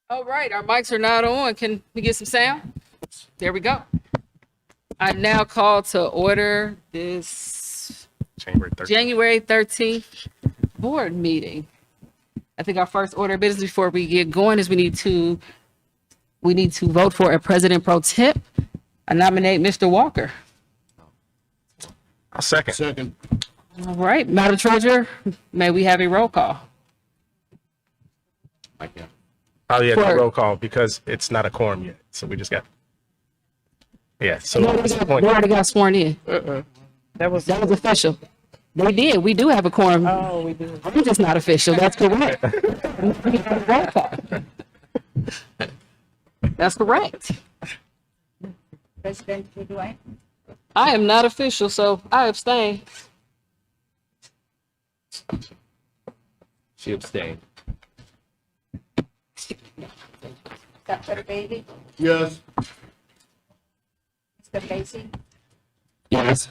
All right, our mics are not on. Can we get some sound? There we go. I now call to order this January 13th board meeting. I think our first order of business before we get going is we need to vote for a president pro temp. I nominate Mr. Walker. I'll second. Second. All right, Madam Treasurer, may we have a roll call? Oh, yeah, no For- roll call because it's not a quorum yet. So we just got. Yeah, so No, at this we point, already got sworn in. That was official. We did. We do have a quorum. oh, we do. I'm just not official. That's correct. Roll call. That's correct. President Goodwin, I am not official, so I abstain. She abstained. Dr. Bailey, Yes. Mr. Lacy, Yes.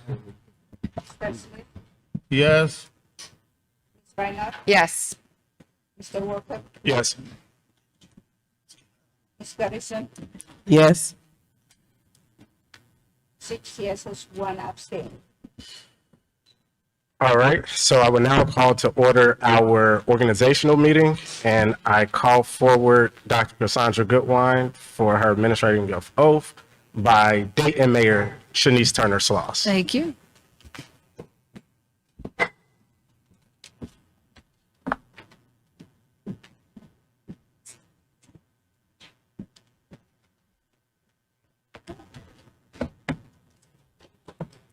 Mr. Smith, Yes. Ms. Reinhardt, Yes. Mr. Walker, yes. Ms. Garrison, Yes. 6 yeses, 1 abstain. All right. So I will now call to order our organizational meeting, and I call forward Dr. Cassandra Goodwine for her administrating of oath by Dayton Mayor Shanice Turner Sloss. Thank you.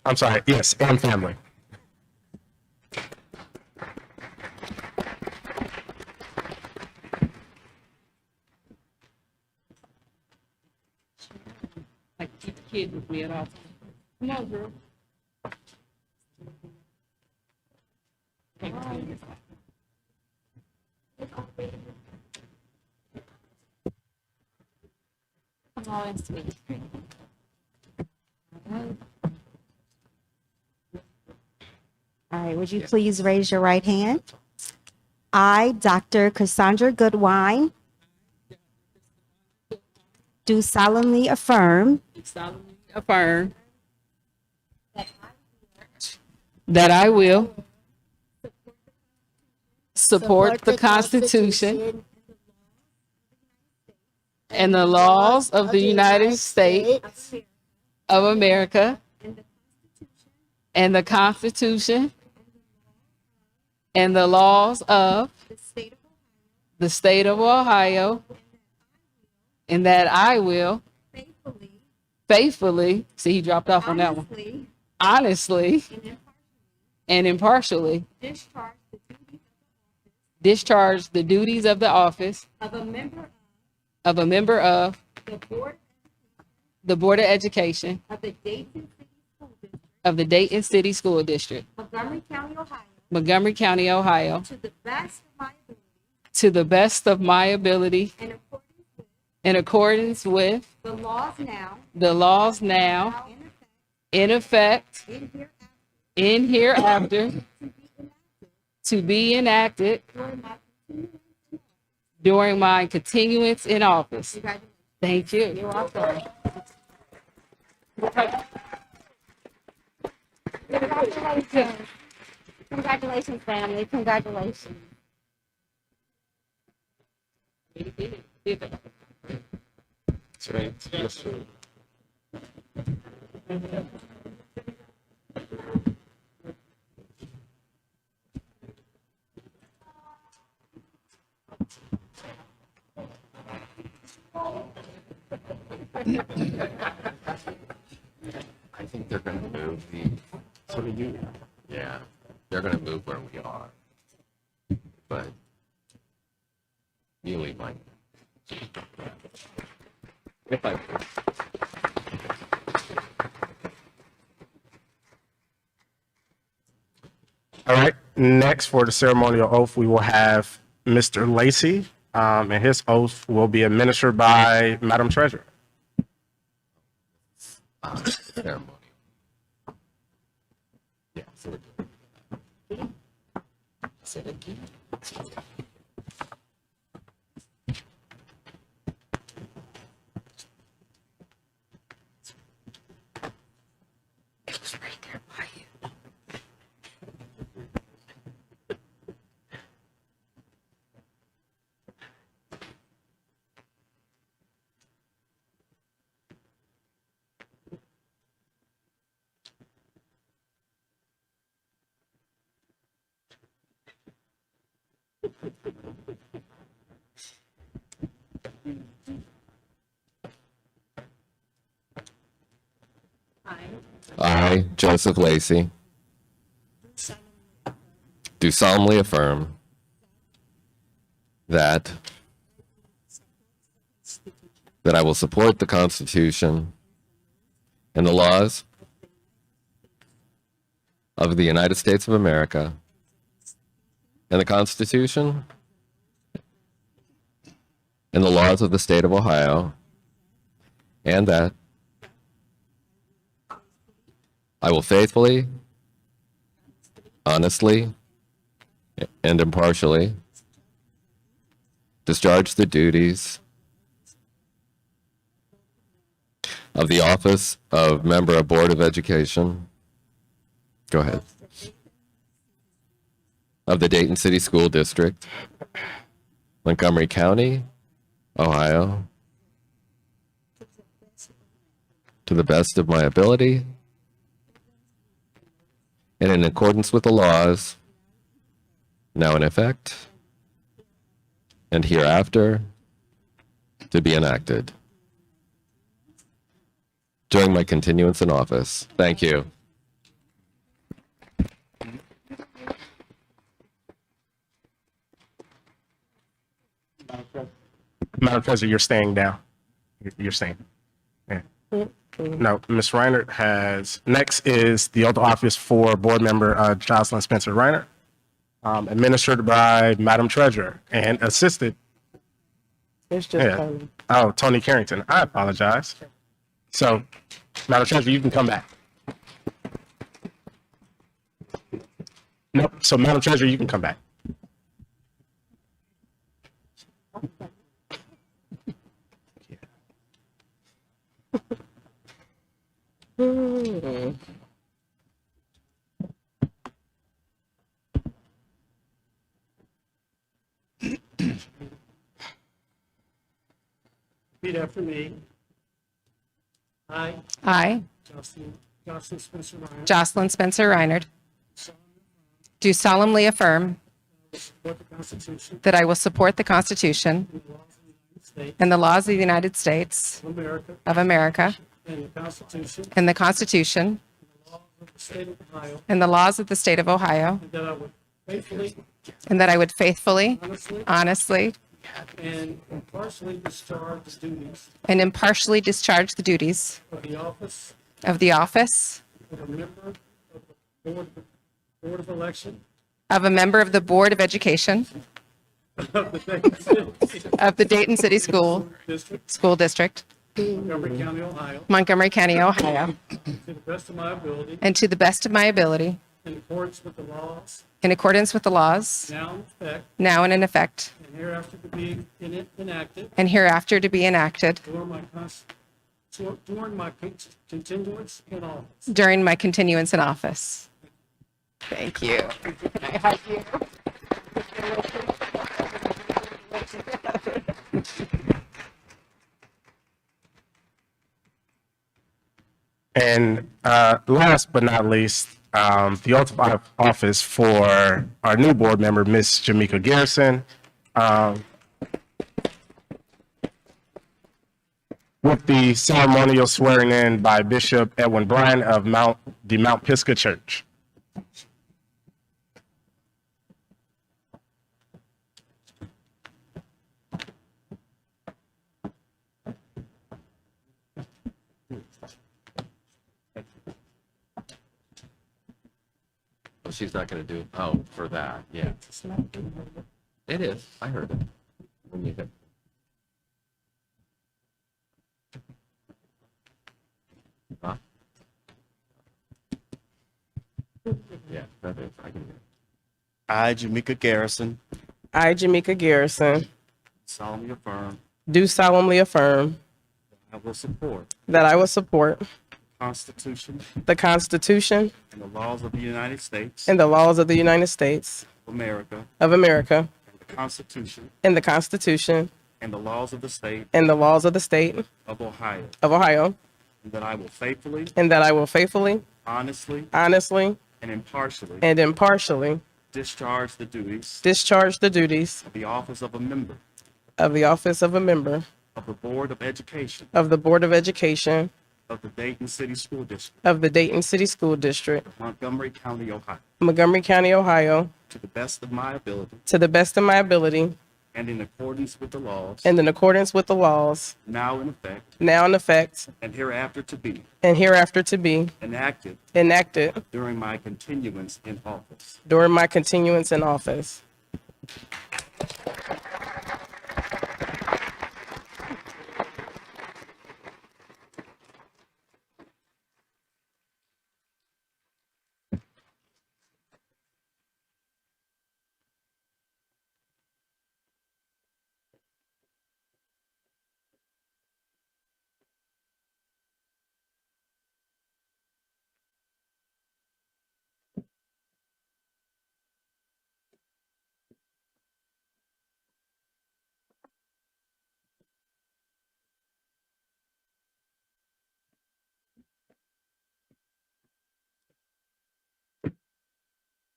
I'm sorry. Yes, and family. Like keep the kid with me at all times. Come on, girl. Come on, sweet. All right, would you please raise your right hand? I, Dr. Cassandra Goodwine, do solemnly affirm Solemnly affirm that I will support the Constitution and the laws of the United States of America and the Constitution and the laws of the state of Ohio, and that I will faithfully, see, he dropped off on that one, honestly and impartially discharge the duties of the office of a member of a member of of the Board the Board of Education of the Dayton City School District of the Dayton City School District, Montgomery County, Ohio, Montgomery County, Ohio, to the best of my ability to the best of my ability in accordance with in accordance with the laws now the laws now in effect in effect in hereafter in hereafter to be enacted during my continuance during my continuance in office. Congratulations. Thank you. You're welcome. Congratulations. Congratulations, family. Congratulations. I think they're gonna move the. So do you. Yeah, they're gonna move where we are. But you leave mine. If I. All right, next for the ceremonial oath, we will have Mr. Lacy, and his oath will be administered by Madam Treasurer. Ceremony. Yeah, so we're doing. Say it again. I, Joseph Lacy, do solemnly affirm that I will support the Constitution and the laws of the United States of America and the Constitution and the laws of the state of Ohio, and that I will faithfully, honestly, and impartially discharge the duties of the office of Member of Board of Education. Go ahead. Of the Dayton City School District, Montgomery County, Ohio, to the best of my ability and in accordance with the laws now in effect and hereafter to be enacted during my continuance in office. Thank you. Madam Treasurer, you're staying down. You're staying. Yeah. No, Ms. Reinert has, next is the oath of office for Board Member Jocelyn Spencer Reinert, administered by Madam Treasurer and assisted. It's just Yeah. Tony. Oh, Tony Carrington. I apologize. So, Madam Treasurer, you can come back. Nope. So, Madam Treasurer, you can come back. Repeat after me. I, I, Jocelyn Spencer Ryan, Jocelyn Spencer Reinert, do solemnly affirm support the Constitution that I will support the Constitution and the laws of the United States and the laws of the United States of America of America and the Constitution and the laws of the state of Ohio, and the laws of the state of Ohio, and that I would faithfully, honestly, honestly, and impartially discharge the duties and impartially discharge the duties of the office of the office of a member of the Board of Election of a member of the Board of Education of the Dayton City of the Dayton City School District, District, Montgomery County, Ohio, Montgomery County, Ohio, to the best of my ability, and to the best of my ability, in accordance with the laws in accordance with the laws now in effect now and in effect, and hereafter to be enacted and hereafter to be enacted during my continuance in office. during my continuance in office. Thank you. And last but not least, the oath of office for our new board member, Miss Jamaica Garrison. With the ceremonial swearing in by Bishop Edwin Bryan of the Mount Pisgah Church. Well, she's not going to do, oh, for that, yeah. It is, I heard it. When you hit. Huh? Yeah, that is, I can hear it. I, Jamaica Garrison, I, Jamaica Garrison, solemnly affirm do solemnly affirm I will support that I will support the Constitution the Constitution and the laws of the United States and the laws of the United States of America of America and the Constitution and the Constitution and the laws of the state and the laws of the state of Ohio, of Ohio, and that I will faithfully, and that I will faithfully, honestly, honestly, and impartially and impartially discharge the duties discharge the duties of the office of a member of the office of a member of the Board of Education of the Board of Education of the Dayton City School District, of the Dayton City School District, Montgomery County, Ohio, Montgomery County, Ohio, to the best of my ability to the best of my ability and in accordance with the laws and in accordance with the laws now in effect now in effect and hereafter to be and hereafter to be enacted enacted during my continuance in office. during my continuance in office.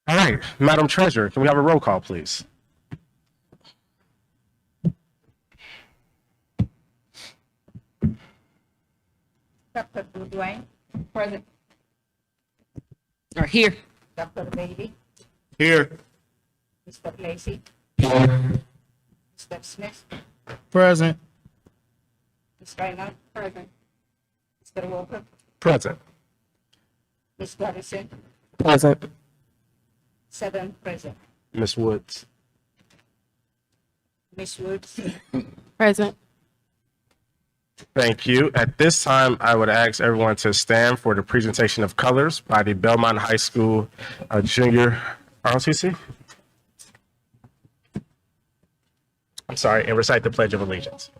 All right, Madam Treasurer, can we have a roll call, please? Dr. Goodwin, present. Or here. Dr. Bailey, Here. Mr. Lacy, Mr. Smith, Present. Ms. Reynolds, present. Mr. Walker, Present. Ms. Garrison, Present. 7 present. Ms. Woods. Ms. Woods, Present. Thank you. At this time, I would ask everyone to stand for the presentation of colors by the Belmont High School Junior ROTC. I'm sorry, and recite the Pledge of Allegiance.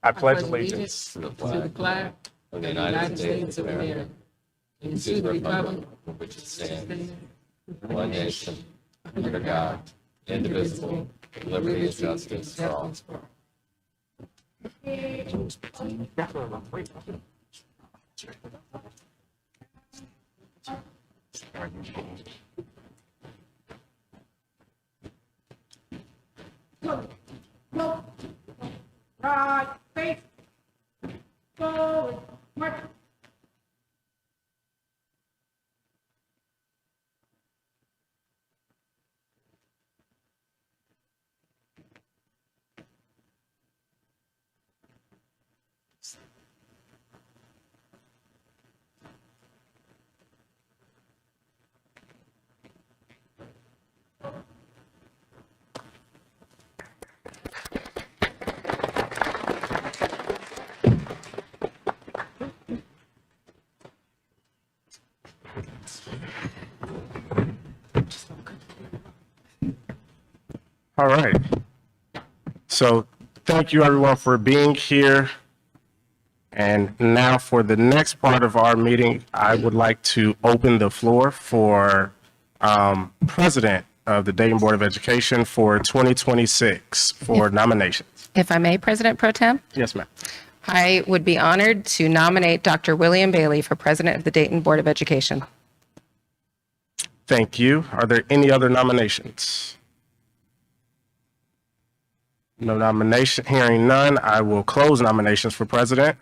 I pledge allegiance to the flag of the United States of America and to the republic for which it stands, one nation, under God, indivisible, with liberty and justice for all. Right, face, forward, march. All right. So thank you everyone for being here. And now for the next part of our meeting, I would like to open the floor for President of the Dayton Board of Education for 2026 for nominations. If I may, President Pro Tem, Yes, ma'am. I would be honored to nominate Dr. William Bailey for President of the Dayton Board of Education. Thank you. Are there any other nominations? No nomination, hearing none, I will close nominations for president.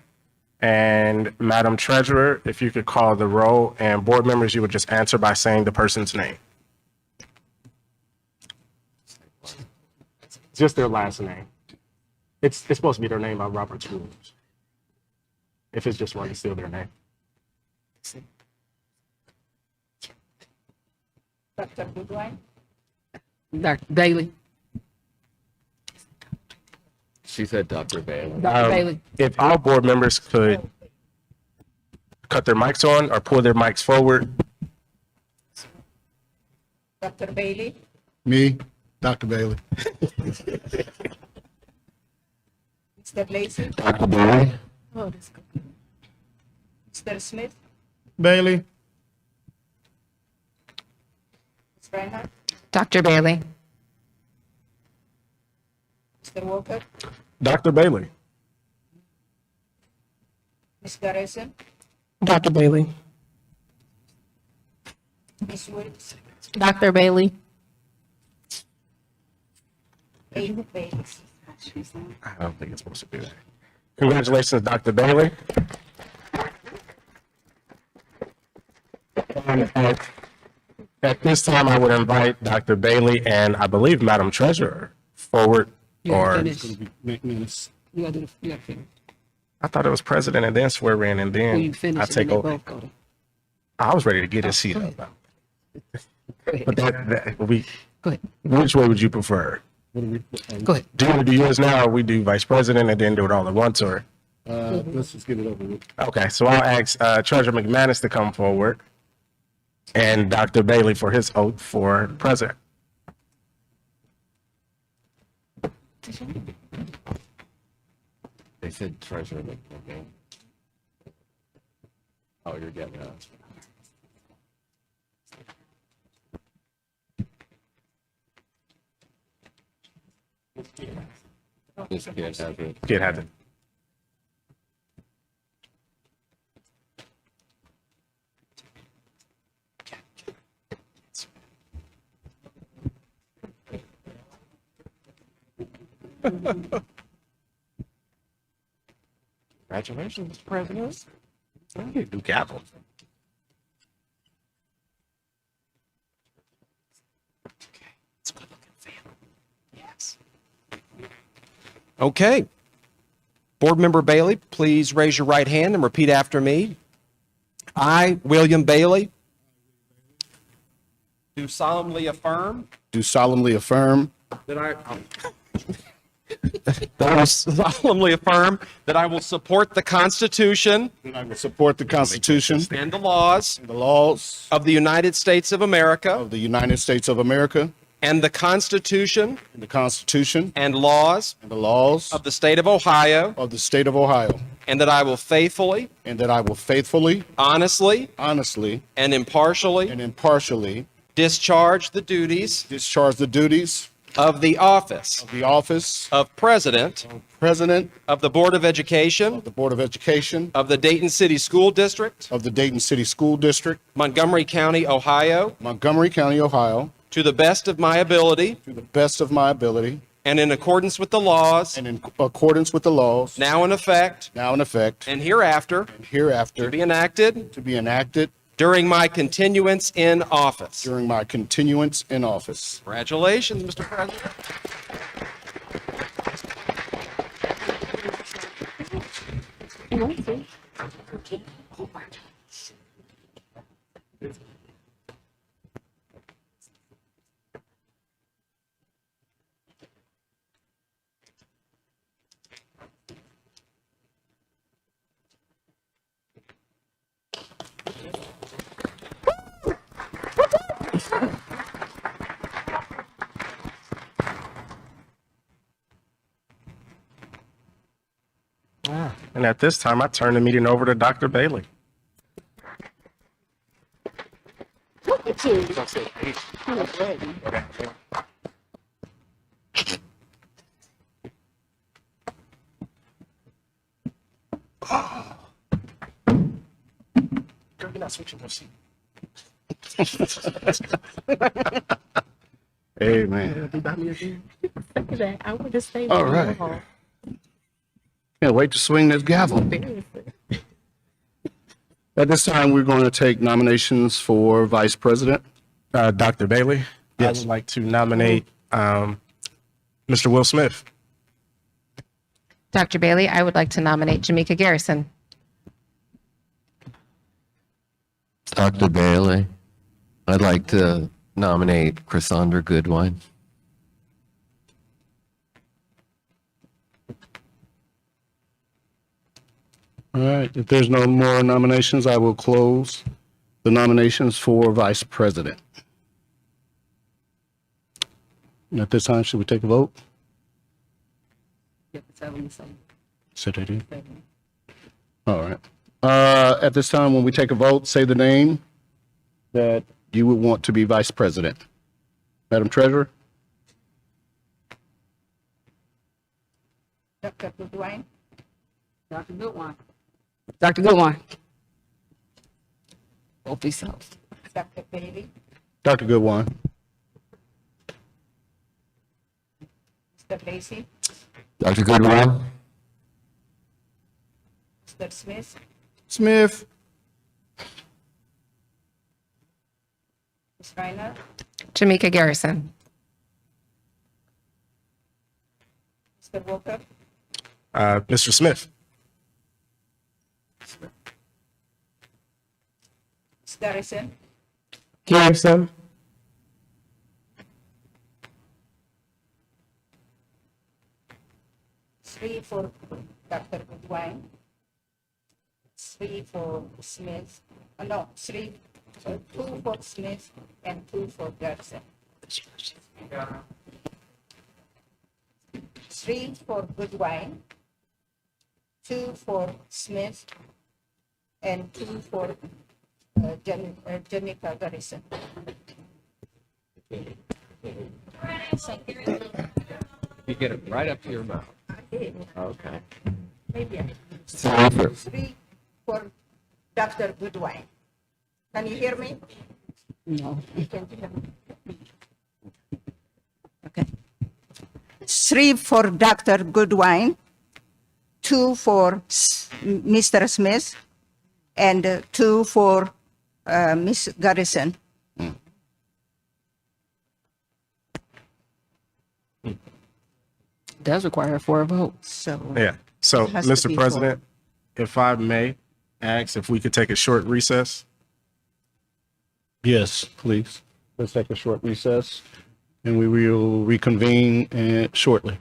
And Madam Treasurer, if you could call the roll, and board members, you would just answer by saying the person's name. Just their last name. It's supposed to be their name by Robert's rules. If it's just one, it's still their name. Dr. Goodwin, Dr. Bailey. She said Dr. Bailey. Dr. Bailey. If all board members could cut their mics on or pull their mics forward. Dr. Bailey, Me, Dr. Bailey. Mr. Lacy, Dr. Bailey. Mr. Smith, Bailey. Ms. Reinhardt, Dr. Bailey. Mr. Walker, Dr. Bailey. Ms. Garrison, Dr. Bailey. Ms. Woods, Dr. Bailey. 8 Baileys. I don't think it's supposed to be that. Congratulations, Dr. Bailey. And at this time, I would invite Dr. Bailey and I believe Madam Treasurer forward, or Finish. You gotta do the, you gotta finish. I thought it was president and then swear in and When you then finish, I and take they over. both go to. I was ready to get his seat go up. Go ahead. But that Go ahead. which way would you prefer? Go ahead. Do you want to do yours now, or we do vice president and then do it all at once, or? Let's just get it over with. Okay, so I'll ask Treasurer McManus to come forward and Dr. Bailey for his oath for president. They said Treasurer McMahon. Oh, you're getting that. This kid has it. Kid had it. Congratulations, Mr. President. You do gavel. Okay. Board Member Bailey, please raise your right hand and repeat after me. I, William Bailey, do solemnly affirm Do solemnly affirm that I will support the Constitution that I will support the Constitution and the laws and the laws of the United States of America of the United States of America and the Constitution and the Constitution and laws and the laws of the state of Ohio, of the state of Ohio, and that I will faithfully, and that I will faithfully, honestly, honestly, and impartially and impartially discharge the duties discharge the duties of the office of the office of President President of the Board of Education of the Board of Education of the Dayton City School District, of the Dayton City School District, Montgomery County, Ohio, Montgomery County, Ohio, to the best of my ability to the best of my ability and in accordance with the laws and in accordance with the laws now in effect now in effect and hereafter and hereafter to be enacted to be enacted during my continuance in office. during my continuance in office. Congratulations, Mr. President. And at this time, I turn the meeting over to Dr. Bailey. Girl, you're not switching your seat. Amen. I would have stayed. All right. Can't wait to swing this gavel. At this time, we're going to take nominations for Vice President. Dr. Bailey, Yes. I would like to nominate Mr. Will Smith. Dr. Bailey, I would like to nominate Jamaica Garrison. Dr. Bailey, I'd like to nominate Cassandra Goodwine. All right, if there's no more nominations, I will close the nominations for Vice President. And at this time, should we take a vote? Say that again. All right. At this time, when we take a vote, say the name that you would want to be Vice President. Madam Treasurer? Dr. Goodwin, Dr. Goodwine. Dr. Goodwine. Both these selves. Dr. Bailey, Dr. Goodwine. Mr. Lacy, Dr. Goodwine? Mr. Smith, Smith. Ms. Reiner, Jamaica Garrison. Mr. Walker, Mr. Smith. Ms. Garrison, Garrison. three for Dr. Goodwin, three for Smith, two for Smith and two for Garrison. Three for Goodwin, two for Smith, and two for Jamaica Garrison. You get it right up to your mouth. Okay. Three for Dr. Goodwin. Can you hear me? No. You can hear me. Okay. Three for Dr. Goodwin, two for Mr. Smith, and two for Miss Garrison. Does require 4 votes. So Yeah. So, It has to Mr. be President, if I may ask if we could take a short recess. Yes, please. Let's take a short recess and we will reconvene shortly.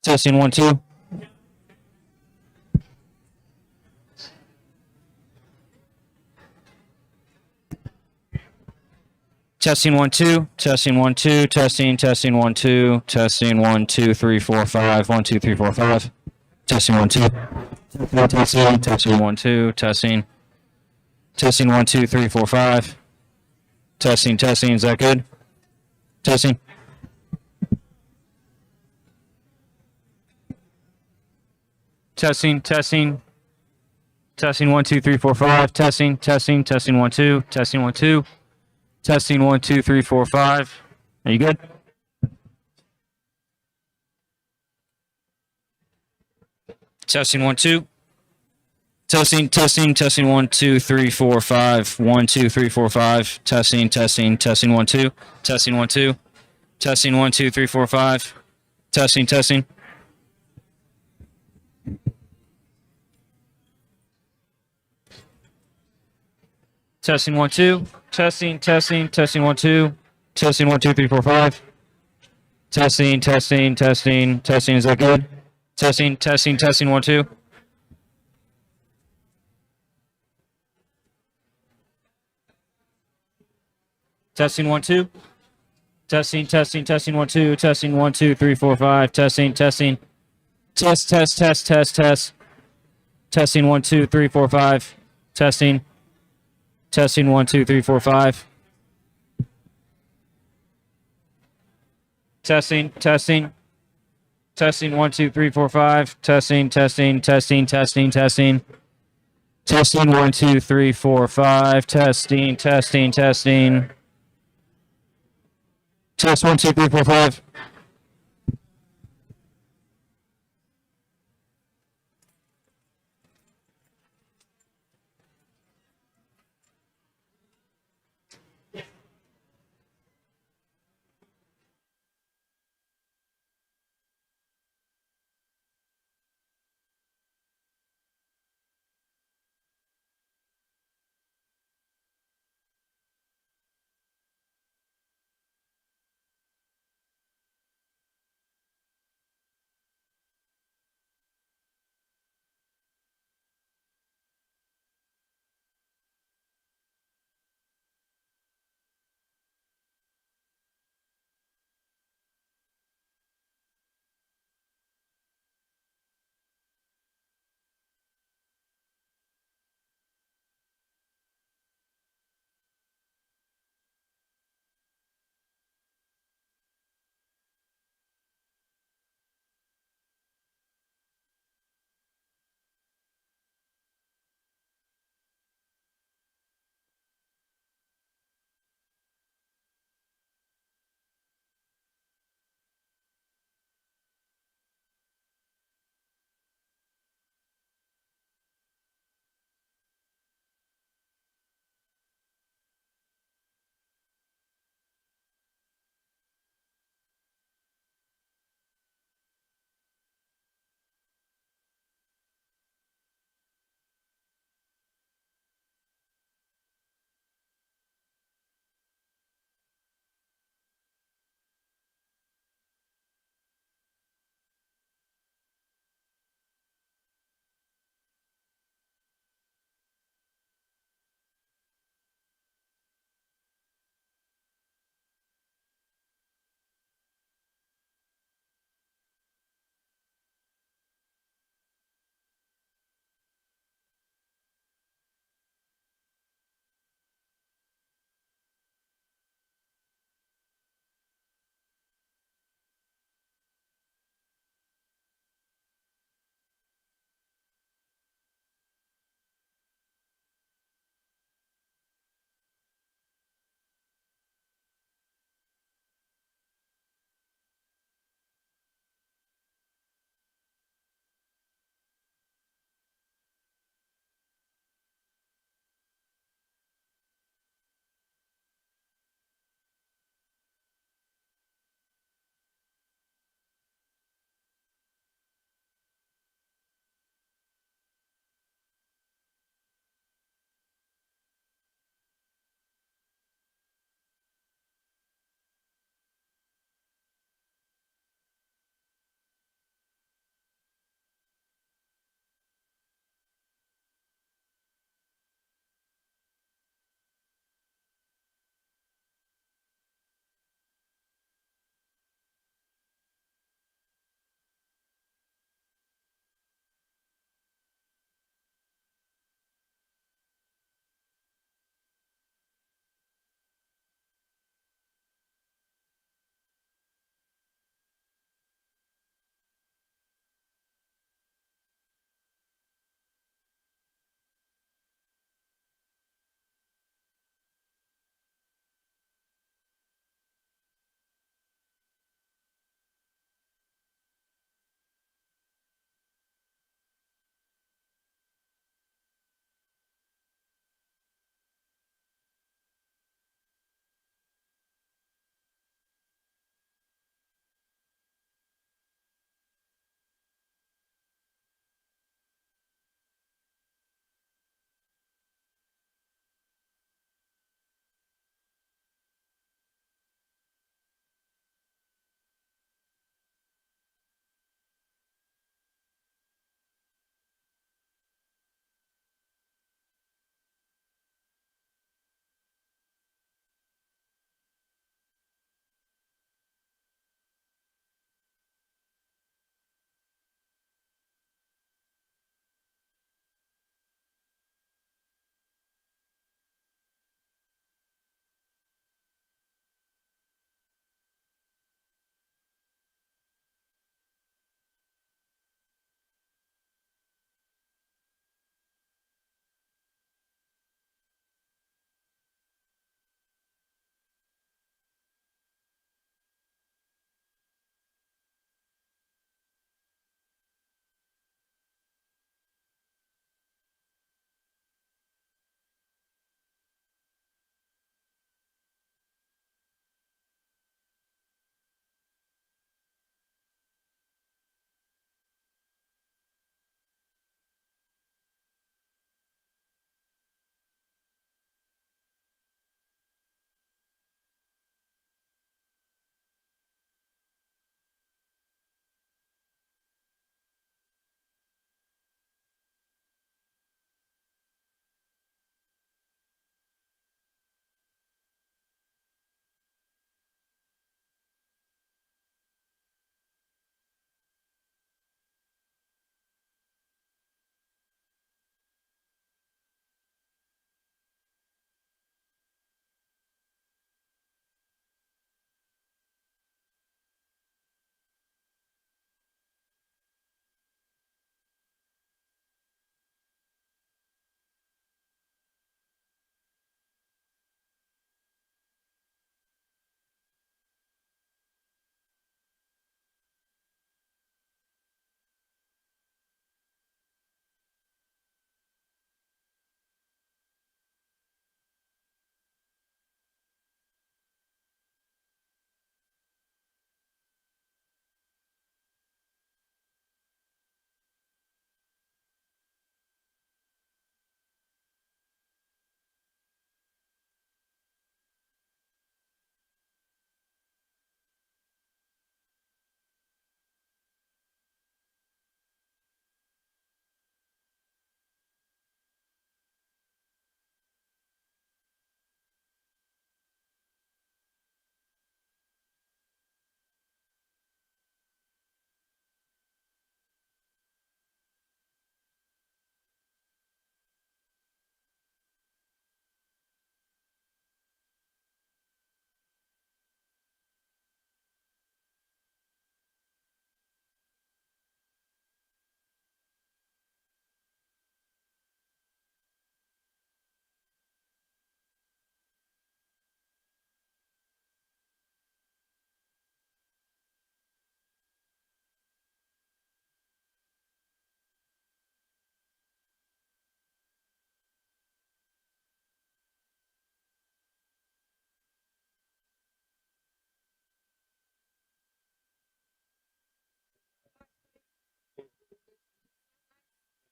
Testing 1 2. Testing 1 2. Testing 1 2. Testing 1 2. Testing 1 2 3 4 5. 1 2 3 4 5. Testing 1 2. Testing, testing, 1, 2, testing. Testing, 1, 2, 3, 4, 5. Testing, testing, is that good? Testing. Testing, testing. Testing, 1, 2, 3, 4, 5. Testing, testing, testing, 1, 2. Testing, 1, 2. Testing, 1, 2, 3, 4, 5. Are you good? Testing, 1, 2. Testing, testing, testing, 1, 2, 3, 4, 5. 1, 2, 3, 4, 5. Testing, testing, testing, 1, 2. Testing, 1, 2. Testing, 1, 2, 3, 4, 5. Testing, testing. Testing, 1, 2. Testing, testing, testing, 1, 2. Testing, 1, 2, 3, 4, 5. Testing, testing, testing, testing. Is that good? Testing, testing, testing, 1, 2. Testing, 1, 2. Testing, testing, testing, 1, 2. Testing, 1, 2, 3, 4, 5. Testing, testing. Test, test, test, test, test. Testing, 1, 2, 3, 4, 5. Testing. Testing, 1, 2, 3, 4, 5. Testing, testing. Testing, 1, 2, 3, 4, 5. Testing, testing, testing, testing, testing. Testing, 1, 2, 3, 4, 5. Testing, testing, testing. Test, 1, 2, 3, 4, 5.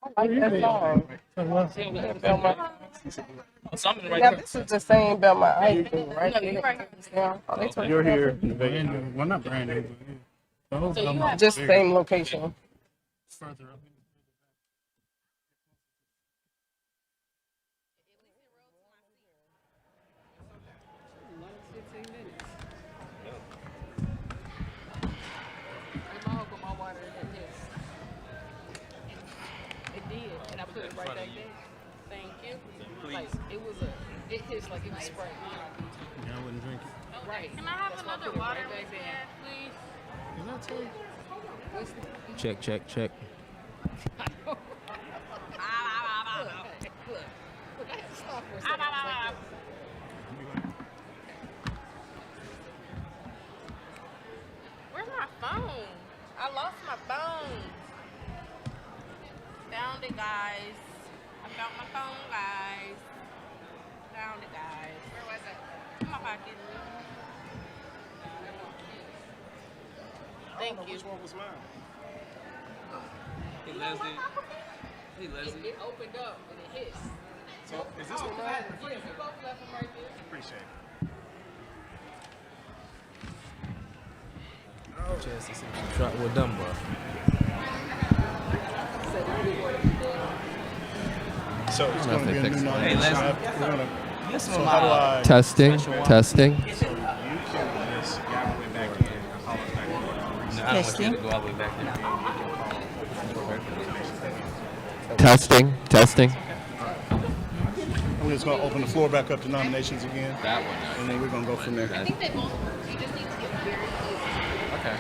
Yeah, this is the same Belmont High School, right? You're here. Well, not brand new. Just same location. It did, and I put it right back there. Thank you. Like, it hits like it was sprayed. Yeah, I wouldn't drink it. Right. Can I have another water right back there, please? Check, check, check. Look, I had to stop for a second. I was like, Where's my phone? I lost my phone. Found it, guys. I found my phone, guys. Found it, guys. Where was it? In my pocket. Thank you. Which one was mine? Hey, Leslie. Hey, Leslie. It opened up and it hits. So is this one mine? Yeah, we both left them right there. Appreciate it. Shot with Dumbo. So it's Gonna be a new nomination. Leslie. We're gonna- So how do I? Testing, testing, you can just got my way back in. I call it back in. I don't want you to go all the way back there. testing, testing. We're just gonna open the floor back up to nominations again, That one. and then we're gonna go from there. I think they both. You just need to get very close. Okay.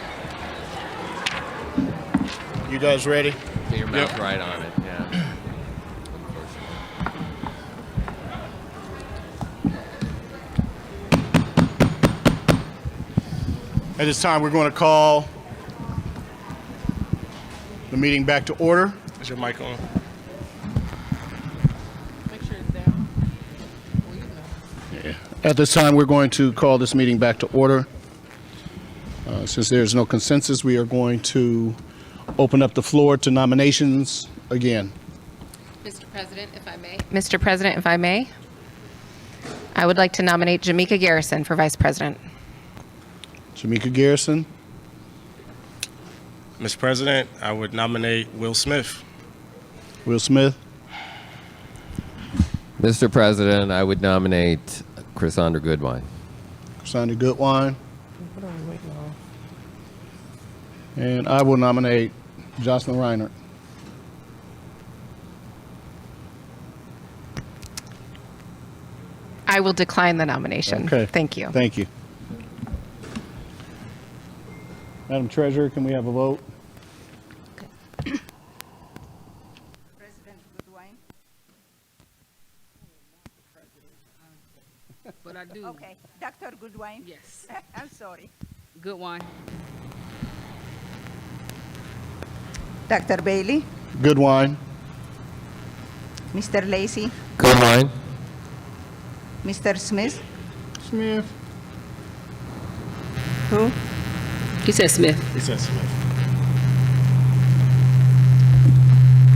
You guys ready? Get your mouth right on it, yeah. At this time, we're going to call the meeting back to order. Is your mic on? Make sure it's down. At this time, we're going to call this meeting back to order. Since there's no consensus, we are going to open up the floor to nominations again. Mr. President, if I may. Mr. President, if I may, I would like to nominate Jamaica Garrison for Vice President. Jamaica Garrison. Mr. President, I would nominate Will Smith. Will Smith. Mr. President, I would nominate Cassandra Goodwine. Cassandra Goodwine. And I will nominate Jocelyn Reinert. I will decline the nomination. Okay. Thank you. Thank you. Madam Treasurer, can we have a vote? President Goodwin. But I do. Okay, Dr. Goodwin. Yes. I'm sorry. Good one. Dr. Bailey, Goodwine. Mr. Lacey, Goodwine. Mr. Smith. Smith. Who? He said Smith. He said Smith.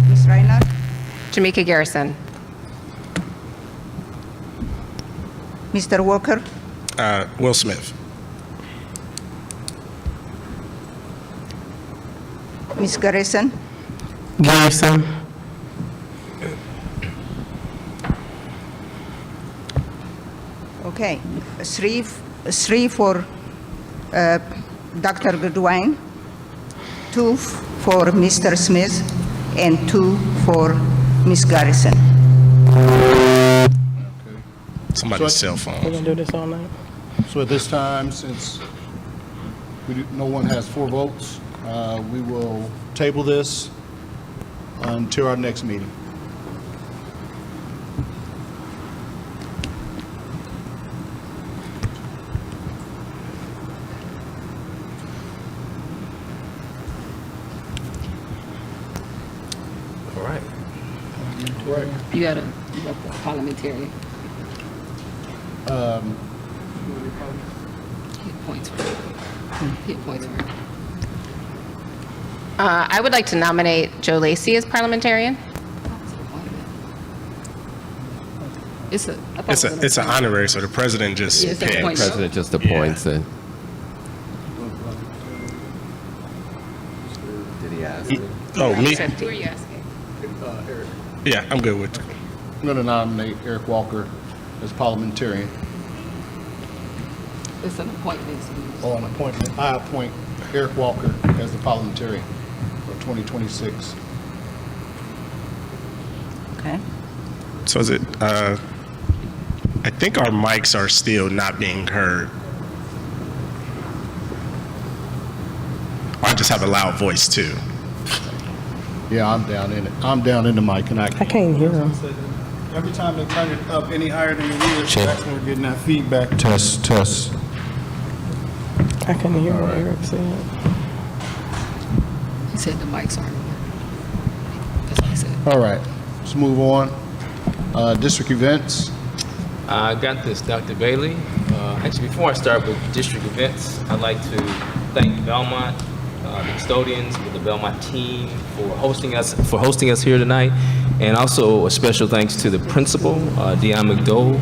Ms. Reinhardt, Jamaica Garrison. Mr. Walker, Will Smith. Ms. Garrison, Garrison. okay, three for Dr. Goodwin, 2 for Mr. Smith, and 2 for Ms. Garrison. Somebody's cell phone. We're gonna do this all night. So at this time, since no one has 4 votes, we will table this until our next meeting. All right. You got a parliamentary. Hit points for it. Hit points for it. I would like to nominate Joe Lacey as parliamentarian. It's a, I thought it was It's an honorary, so the president just Yeah, it's an picks. appointment. President just appoints it. Did he ask? Oh, me? Who are you asking? Yeah, I'm good with it. I'm going to nominate Eric Walker as parliamentarian. It's an appointment. Oh, an appointment. I appoint Eric Walker as the parliamentarian for 2026. Okay. So is it, I think our mics are still not being heard. I just have a loud voice too. Yeah, I'm down in it. I'm down in the mic and I can't hear him. Every time they turn it up any higher than it is, that's when we're getting that feedback. Test, test. I couldn't hear what Eric said. He said the mics aren't working. That's what he said. All right, let's move on. District events. I got this, Dr. Bailey. Actually, before I start with district events, I'd like to thank Belmont, the custodians, with the Belmont team for hosting us here tonight, and also a special thanks to the principal, Deion McDowell,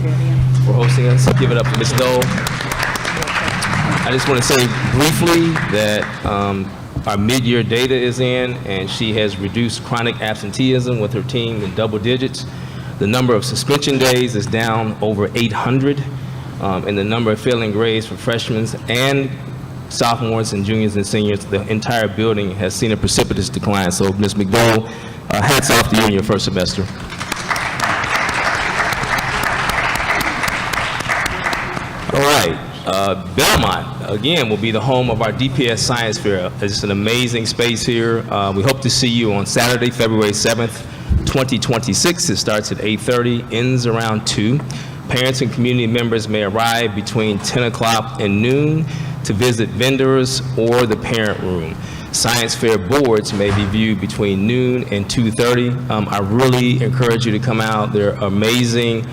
for hosting us. Give it up for Ms. Dole. I just want to say briefly that our mid-year data is in, and she has reduced chronic absenteeism with her team in double digits. The number of suspension days is down over 800, and the number of failing grades for freshmen and sophomores and juniors and seniors, the entire building has seen a precipitous decline. So, Ms. McDowell, hats off to you in your first semester. All right. Belmont, again, will be the home of our DPS Science Fair. It's an amazing space here. We hope to see you on Saturday, February 7th, 2026. It starts at 8:30, ends around 2. Parents and community members may arrive between 10 o'clock and noon to visit vendors or the parent room. Science fair boards may be viewed between noon and 2:30. I really encourage you to come out. They're amazing,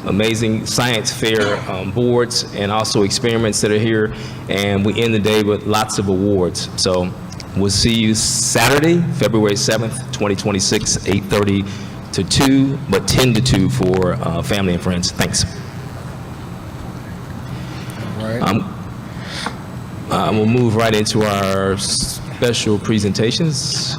amazing science fair boards and also experiments that are here. And we end the day with lots of awards. So we'll see you Saturday, February 7th, 2026, 8:30 to 2, but 10 to 2 for family and friends. Thanks. All right. We'll move right into our special presentations.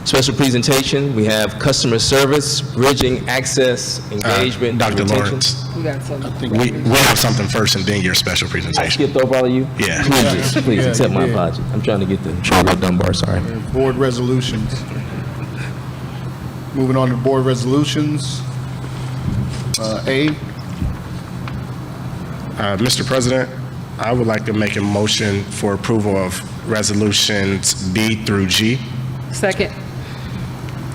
Special presentation, we have customer service, bridging access, engagement, Dr. retention. Lawrence, We got something. we have something first and then your special I presentation. skipped over all of you? Yeah. Please Yeah, accept you my did. apology. I'm trying to get the shoulder Dunbar, sorry. Board resolutions. Moving on to board resolutions. A, Mr. President, I would like to make a motion for approval of resolutions B through G. Second.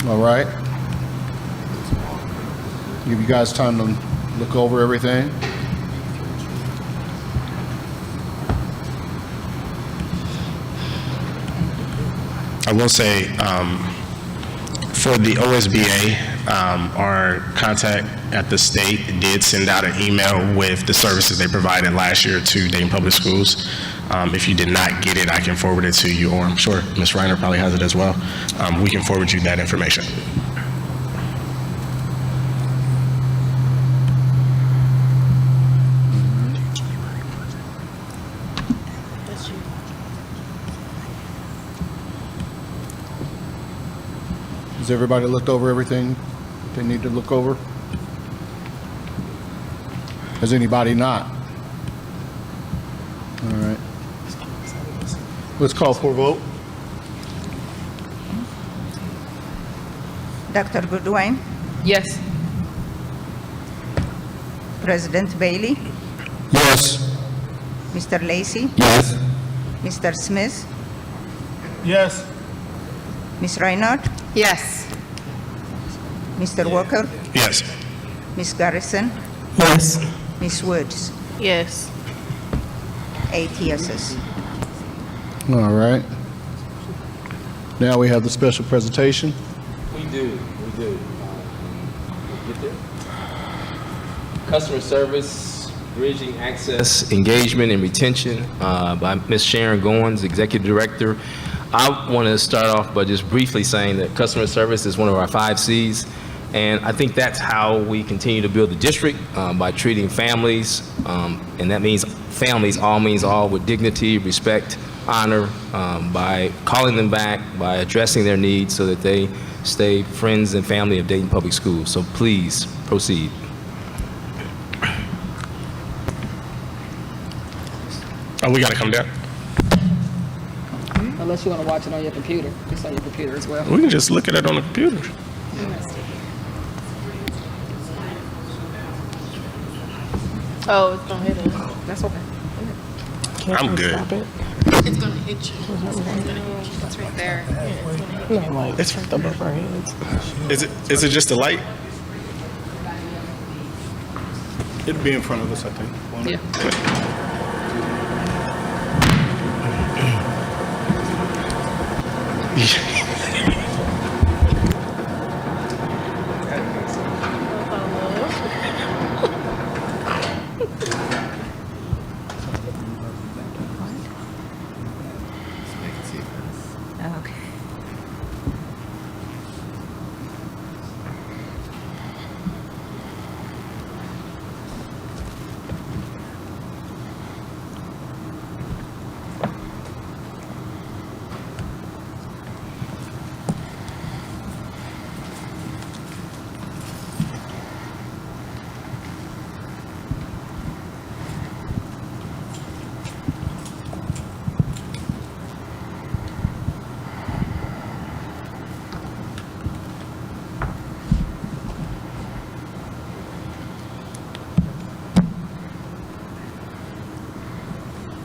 all right. Give you guys time to look over everything. I will say, for the OSBA, our contact at the state did send out an email with the services they provided last year to Dayton Public Schools. If you did not get it, I can forward it to you, or I'm sure Ms. Reiner probably has it as well. We can forward you that information. Has everybody looked over everything they need to look over? Has anybody not? All right. Let's call for a vote. Dr. Goodwin, Yes. President Bailey, Yes. Mr. Lacey, Yes. Mr. Smith, Yes. Ms. Reinhardt, Yes. Mr. Walker, Yes. Ms. Garrison, Yes. Ms. Woods. Yes. 8 yeses. All right. Now we have the special presentation. We do. Get there. Customer service, bridging access, engagement, and retention by Ms. Sharon Goins, Executive Director. I want to start off by just briefly saying that customer service is one of our 5 C's. And I think that's how we continue to build the district, by treating families, and that means families, all means all, with dignity, respect, honor, by calling them back, by addressing their needs so that they stay friends and family of Dayton Public Schools. So please proceed. Oh, we got to come down. Unless you want to watch it on your computer. It's on your computer as well. We can just look at it on the computer. Oh, it's gonna hit us. That's okay. I'm good. It's gonna hit you. It's right there. It's right above our heads. Is it just a light? It'll be in front of us, I think. won't it? Okay.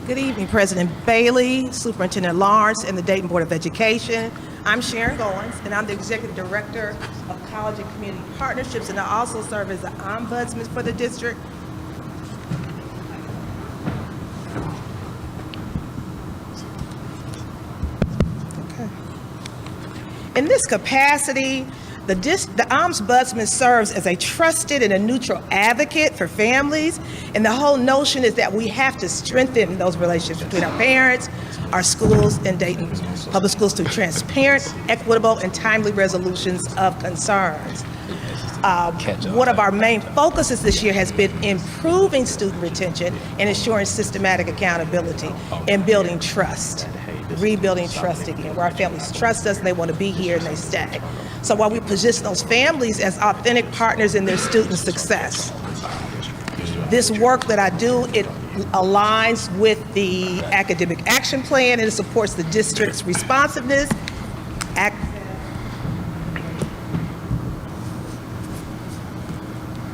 Good evening, President Bailey, Superintendent Lawrence, and the Dayton Board of Education. I'm Sharon Goins, and I'm the Executive Director of College and Community Partnerships, and I also serve as the Ombudsman for the district. Okay. In this capacity, the Ombudsman serves as a trusted and a neutral advocate for families, and the whole notion is that we have to strengthen those relationships between our parents, our schools, and Dayton Public Schools through transparent, equitable, and timely resolutions of concerns. One of our main focuses this year has been improving student retention and ensuring systematic accountability and building trust, rebuilding trust again, where our families trust us and they want to be here and they stay. So while we position those families as authentic partners in their student success, this work that I do, it aligns with the academic action plan and it supports the district's responsiveness.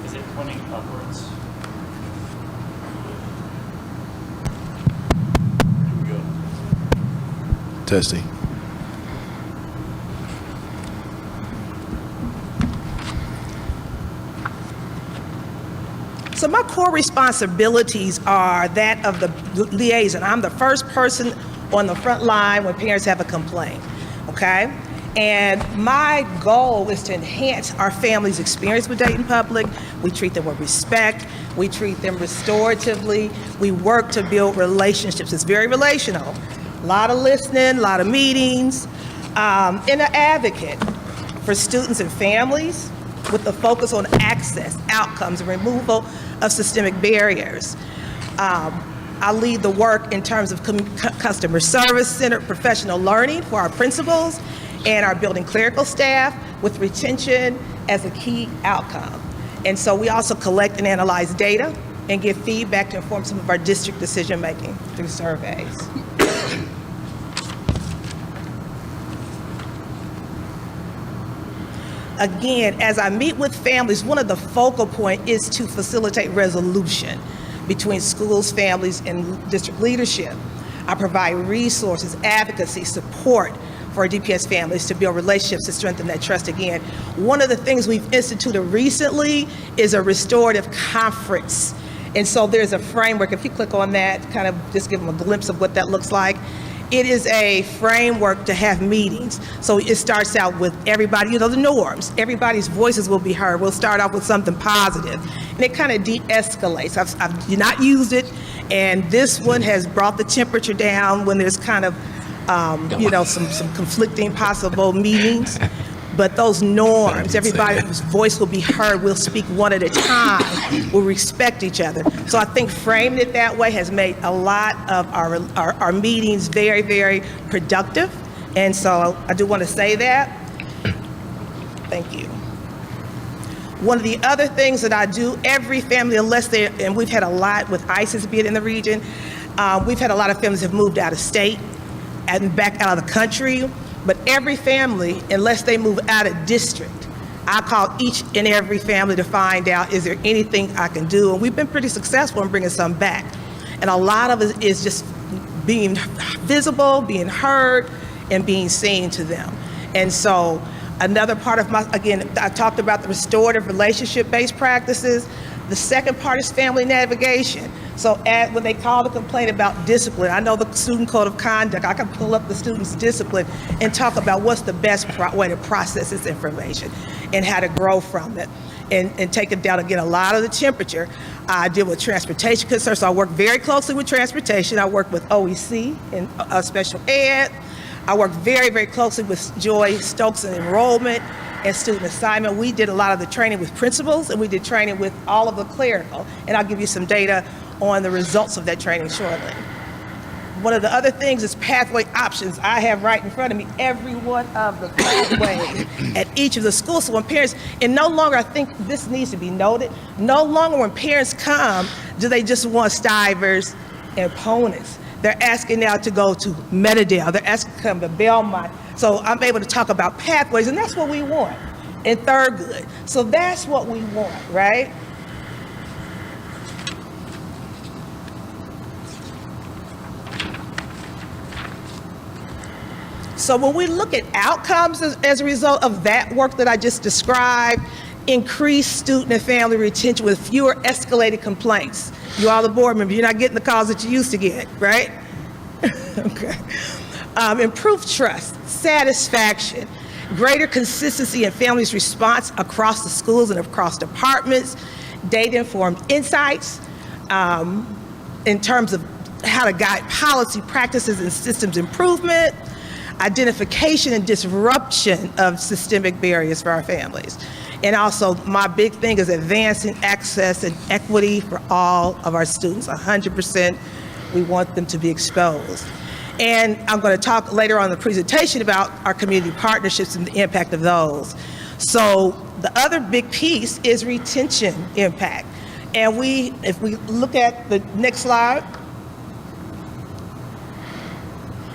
Is it pointing upwards? Here we go. Testing. So my core responsibilities are that of the liaison. I'm the first person on the front line when parents have a complaint, okay? And my goal is to enhance our families' experience with Dayton Public. We treat them with respect. We treat them restoratively. We work to build relationships. It's very relational. A lot of listening, a lot of meetings, and an advocate for students and families with the focus on access, outcomes, and removal of systemic barriers. I lead the work in terms of customer service-centered professional learning for our principals and our building clerical staff with retention as a key outcome. And so we also collect and analyze data and give feedback to inform some of our district decision-making through surveys. Again, as I meet with families, one of the focal points is to facilitate resolution between schools, families, and district leadership. I provide resources, advocacy, support for DPS families to build relationships to strengthen that trust again. One of the things we've instituted recently is a restorative conference. And so there's a framework. If you click on that, kind of just give them a glimpse of what that looks like. It is a framework to have meetings. So it starts out with everybody, the norms. Everybody's voices will be heard. We'll start off with something positive, and it kind of de-escalates. I've not used it, and this one has brought the temperature down when there's kind of some conflicting possible meetings. But those norms, everybody's voice will be heard. We'll speak one at a time. We'll respect each other. So I think framing it that way has made a lot of our meetings very, very productive. And so I do want to say that. Thank you. One of the other things that I do, every family, and we've had a lot with ISIS being in the region, we've had a lot of families have moved out of state and back out of the country. But every family, unless they move out of district, I call each and every family to find out, is there anything I can do? And we've been pretty successful in bringing some back. And a lot of it is just being visible, being heard, and being seen to them. And so another part of again, I talked about the restorative relationship-based practices. The second part is family navigation. So when they call the complaint about discipline, I know the student code of conduct, I can pull up the student's discipline and talk about what's the best way to process this information and how to grow from it and take it down. Again, a lot of the temperature. I deal with transportation concerns, so I work very closely with transportation. I work with OEC and special ed. I work very, very closely with Joy Stokes in enrollment and student assignment. We did a lot of the training with principals, and we did training with all of the clerical. And I'll give you some data on the results of that training shortly. One of the other things is pathway options. I have right in front of me every one of the pathways at each of the schools. So when parents, and no longer, I think this needs to be noted, no longer when parents come, do they just want Stivers and Ponus. They're asking now to go to Meadowdale. They're asking to come to Belmont. So I'm able to talk about pathways, and that's what we want in Thurgood. So that's what we want, right? So when we look at outcomes as a result of that work that I just described, increased student and family retention with fewer escalated complaints. You all the board members, you're not getting the calls that you used to get, right? Okay. Improved trust, satisfaction, greater consistency in families' response across the schools and across departments, data-informed insights in terms of how to guide policy practices and systems improvement, identification and disruption of systemic barriers for our families. And also, my big thing is advancing access and equity for all of our students. 100%, we want them to be exposed. And I'm going to talk later on in the presentation about our community partnerships and the impact of those. So the other big piece is retention impact. And if we look at the next slide,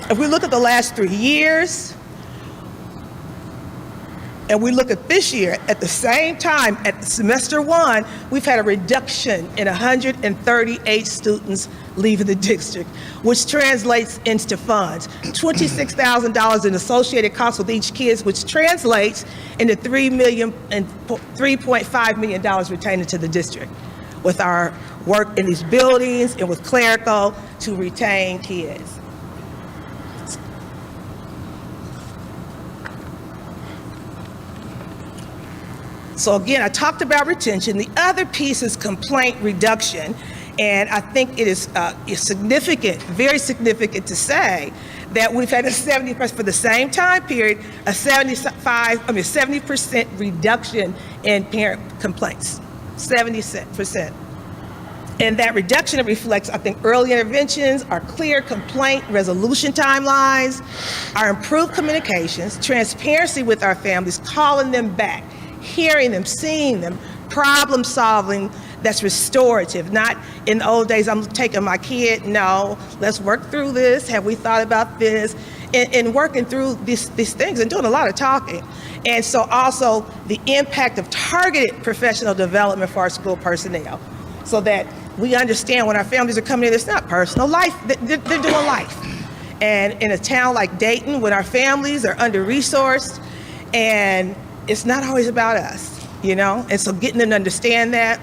if we look at the last 3 years, and we look at this year, at the same time, at semester 1, we've had a reduction in 138 students leaving the district, which translates into funds. $26,000 in associated costs with each kid, which translates into $3.5 million retained into the district with our work in these buildings and with clerical to retain kids. So again, I talked about retention. The other piece is complaint reduction. And I think it is significant, very significant to say that we've had a 70%, for the same time period, a 70% reduction in parent complaints, 70%. And that reduction reflects, I think, early interventions, our clear complaint resolution timelines, our improved communications, transparency with our families, calling them back, hearing them, seeing them, problem solving that's restorative, not in the old days, I'm taking my kid, no, let's work through this, have we thought about this, and working through these things and doing a lot of talking. And so also the impact of targeted professional development for our school personnel, so that we understand when our families are coming in, it's not personal life, they're doing life. And in a town like Dayton, when our families are under-resourced, and it's not always about us, you know? And so getting them to understand that.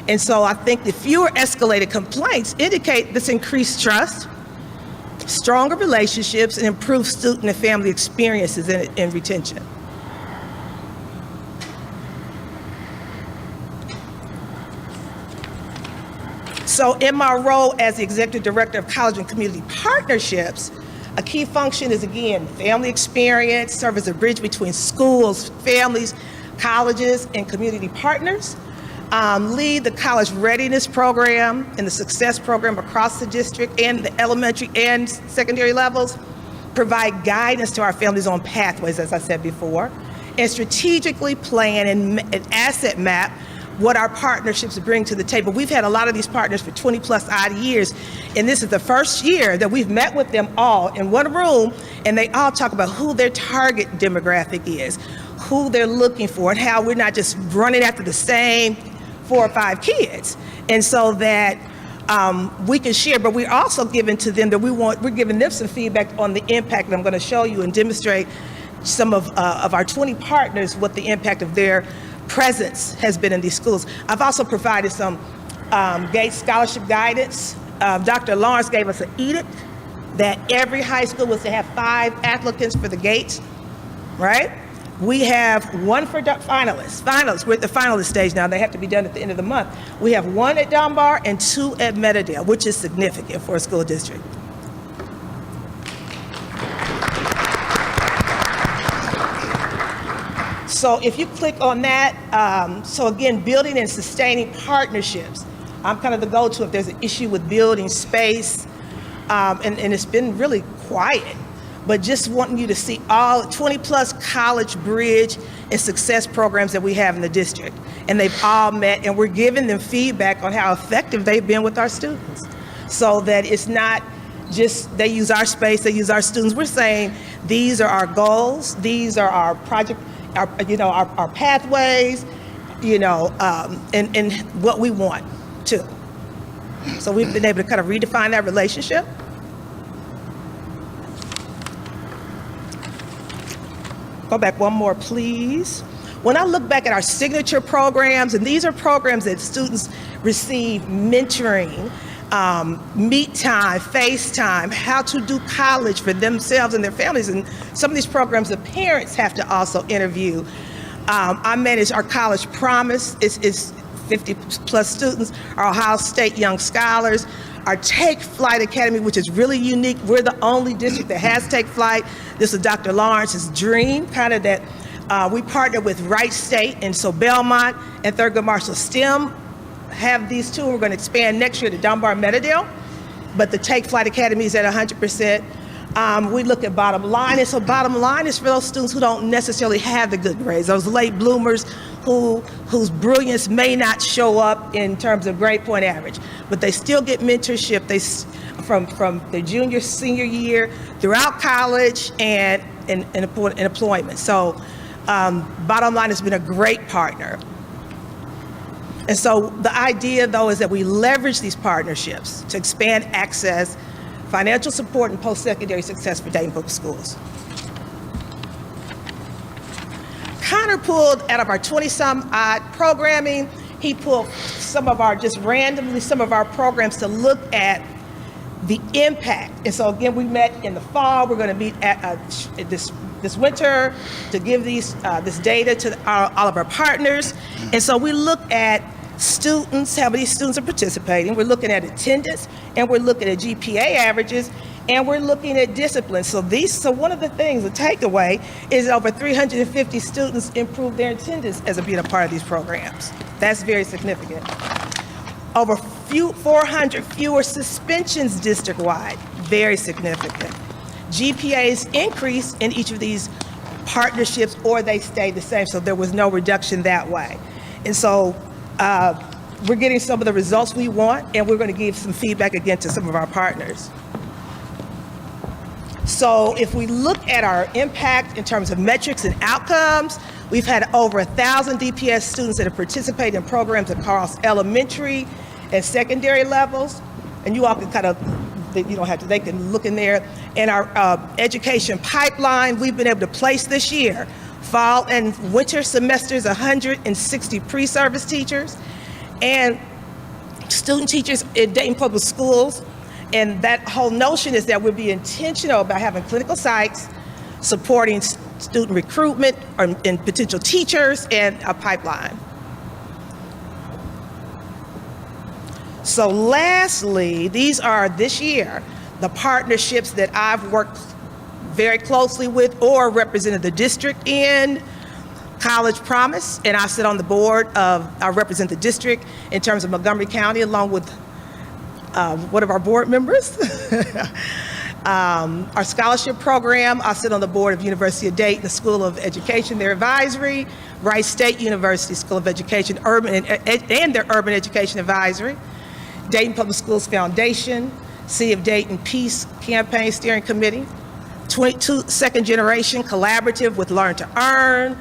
And so I think the fewer escalated complaints indicate this increased trust, stronger relationships, and improved student and family experiences in retention. So in my role as the Executive Director of College and Community Partnerships, A key function is, again, family experience, serve as a bridge between schools, families, colleges, and community partners. Lead the college readiness program and the success program across the district and the elementary and secondary levels. Provide guidance to our families on pathways, as I said before, and strategically plan and asset map what our partnerships bring to the table. We've had a lot of these partners for 20 plus odd years, and this is the first year that we've met with them all in one room, and they all talk about who their target demographic is, who they're looking for, and how we're not just running after the same 4 or 5 kids. And so that we can share, but we're also giving to them that we're giving them some feedback on the impact, and I'm going to show you and demonstrate some of our 20 partners what the impact of their presence has been in these schools. I've also provided some Gates scholarship guidance. Dr. Lawrence gave us an edict that every high school was to have 5 applicants for the Gates, right? We have 1 for finalists. We're at the finalist stage now. They have to be done at the end of the month. We have 1 at Dunbar and 2 at Meadowdale, which is significant for a school district. So if you click on that, so again, building and sustaining partnerships. I'm kind of the go-to if there's an issue with building space, and it's been really quiet. But just wanting you to see all 20 plus college bridge and success programs that we have in the district. And they've all met, and we're giving them feedback on how effective they've been with our students. So that it's not just they use our space, they use our students. We're saying these are our goals, these are our project, our pathways, and what we want to. So we've been able to kind of redefine that relationship. Go back one more, please. When I look back at our signature programs, and these are programs that students receive mentoring, meet time, FaceTime, how to do college for themselves and their families. And some of these programs, the parents have to also interview. I manage our College Promise. It's 50 plus students, our Ohio State Young Scholars, our Take Flight Academy, which is really unique. We're the only district that has Take Flight. This is Dr. Lawrence's dream, kind of that we partner with Wright State, and so Belmont and Thurgood Marshall STEM have these two. We're going to expand next year to Dunbar Meadowdale, but the Take Flight Academy is at 100%. We look at bottom line, and so bottom line is for those students who don't necessarily have the good grades, those late bloomers whose brilliance may not show up in terms of grade point average, but they still get mentorship from their junior, senior year, throughout college, and employment. So bottom line has been a great partner. And so the idea, though, is that we leverage these partnerships to expand access, financial support, and post-secondary success for Dayton Public Schools. Connor pulled out of our 20-some odd programming, he pulled some of our programs to look at the impact. And so again, we met in the fall. We're going to meet at this winter to give this data to all of our partners. And so we look at students, how many students are participating. We're looking at attendance, and we're looking at GPA averages, and we're looking at discipline. So one of the things, the takeaway, is over 350 students improved their attendance as being a part of these programs. That's very significant. Over 400 fewer suspensions district-wide, very significant. GPAs increased in each of these partnerships, or they stayed the same, so there was no reduction that way. And so we're getting some of the results we want, and we're going to give some feedback again to some of our partners. So if we look at our impact in terms of metrics and outcomes, we've had over 1,000 DPS students that have participated in programs across elementary and secondary levels. And you all can kind of, you don't have to, they can look in there. In our education pipeline, we've been able to place this year, fall and winter semesters, 160 pre-service teachers and student teachers in Dayton Public Schools. And that whole notion is that we'll be intentional about having clinical sites, supporting student recruitment and potential teachers, and a pipeline. So lastly, these are this year, the partnerships that I've worked very closely with or represented the district in. College Promise, and I sit on the board of, I represent the district in terms of Montgomery County along with one of our board members. Our scholarship program, I sit on the board of University of Dayton, the School of Education, their advisory, Rice State University School of Education, and their Urban Education Advisory, Dayton Public Schools Foundation, City of Dayton Peace Campaign Steering Committee, 22 Second Generation Collaborative with Learn to Earn.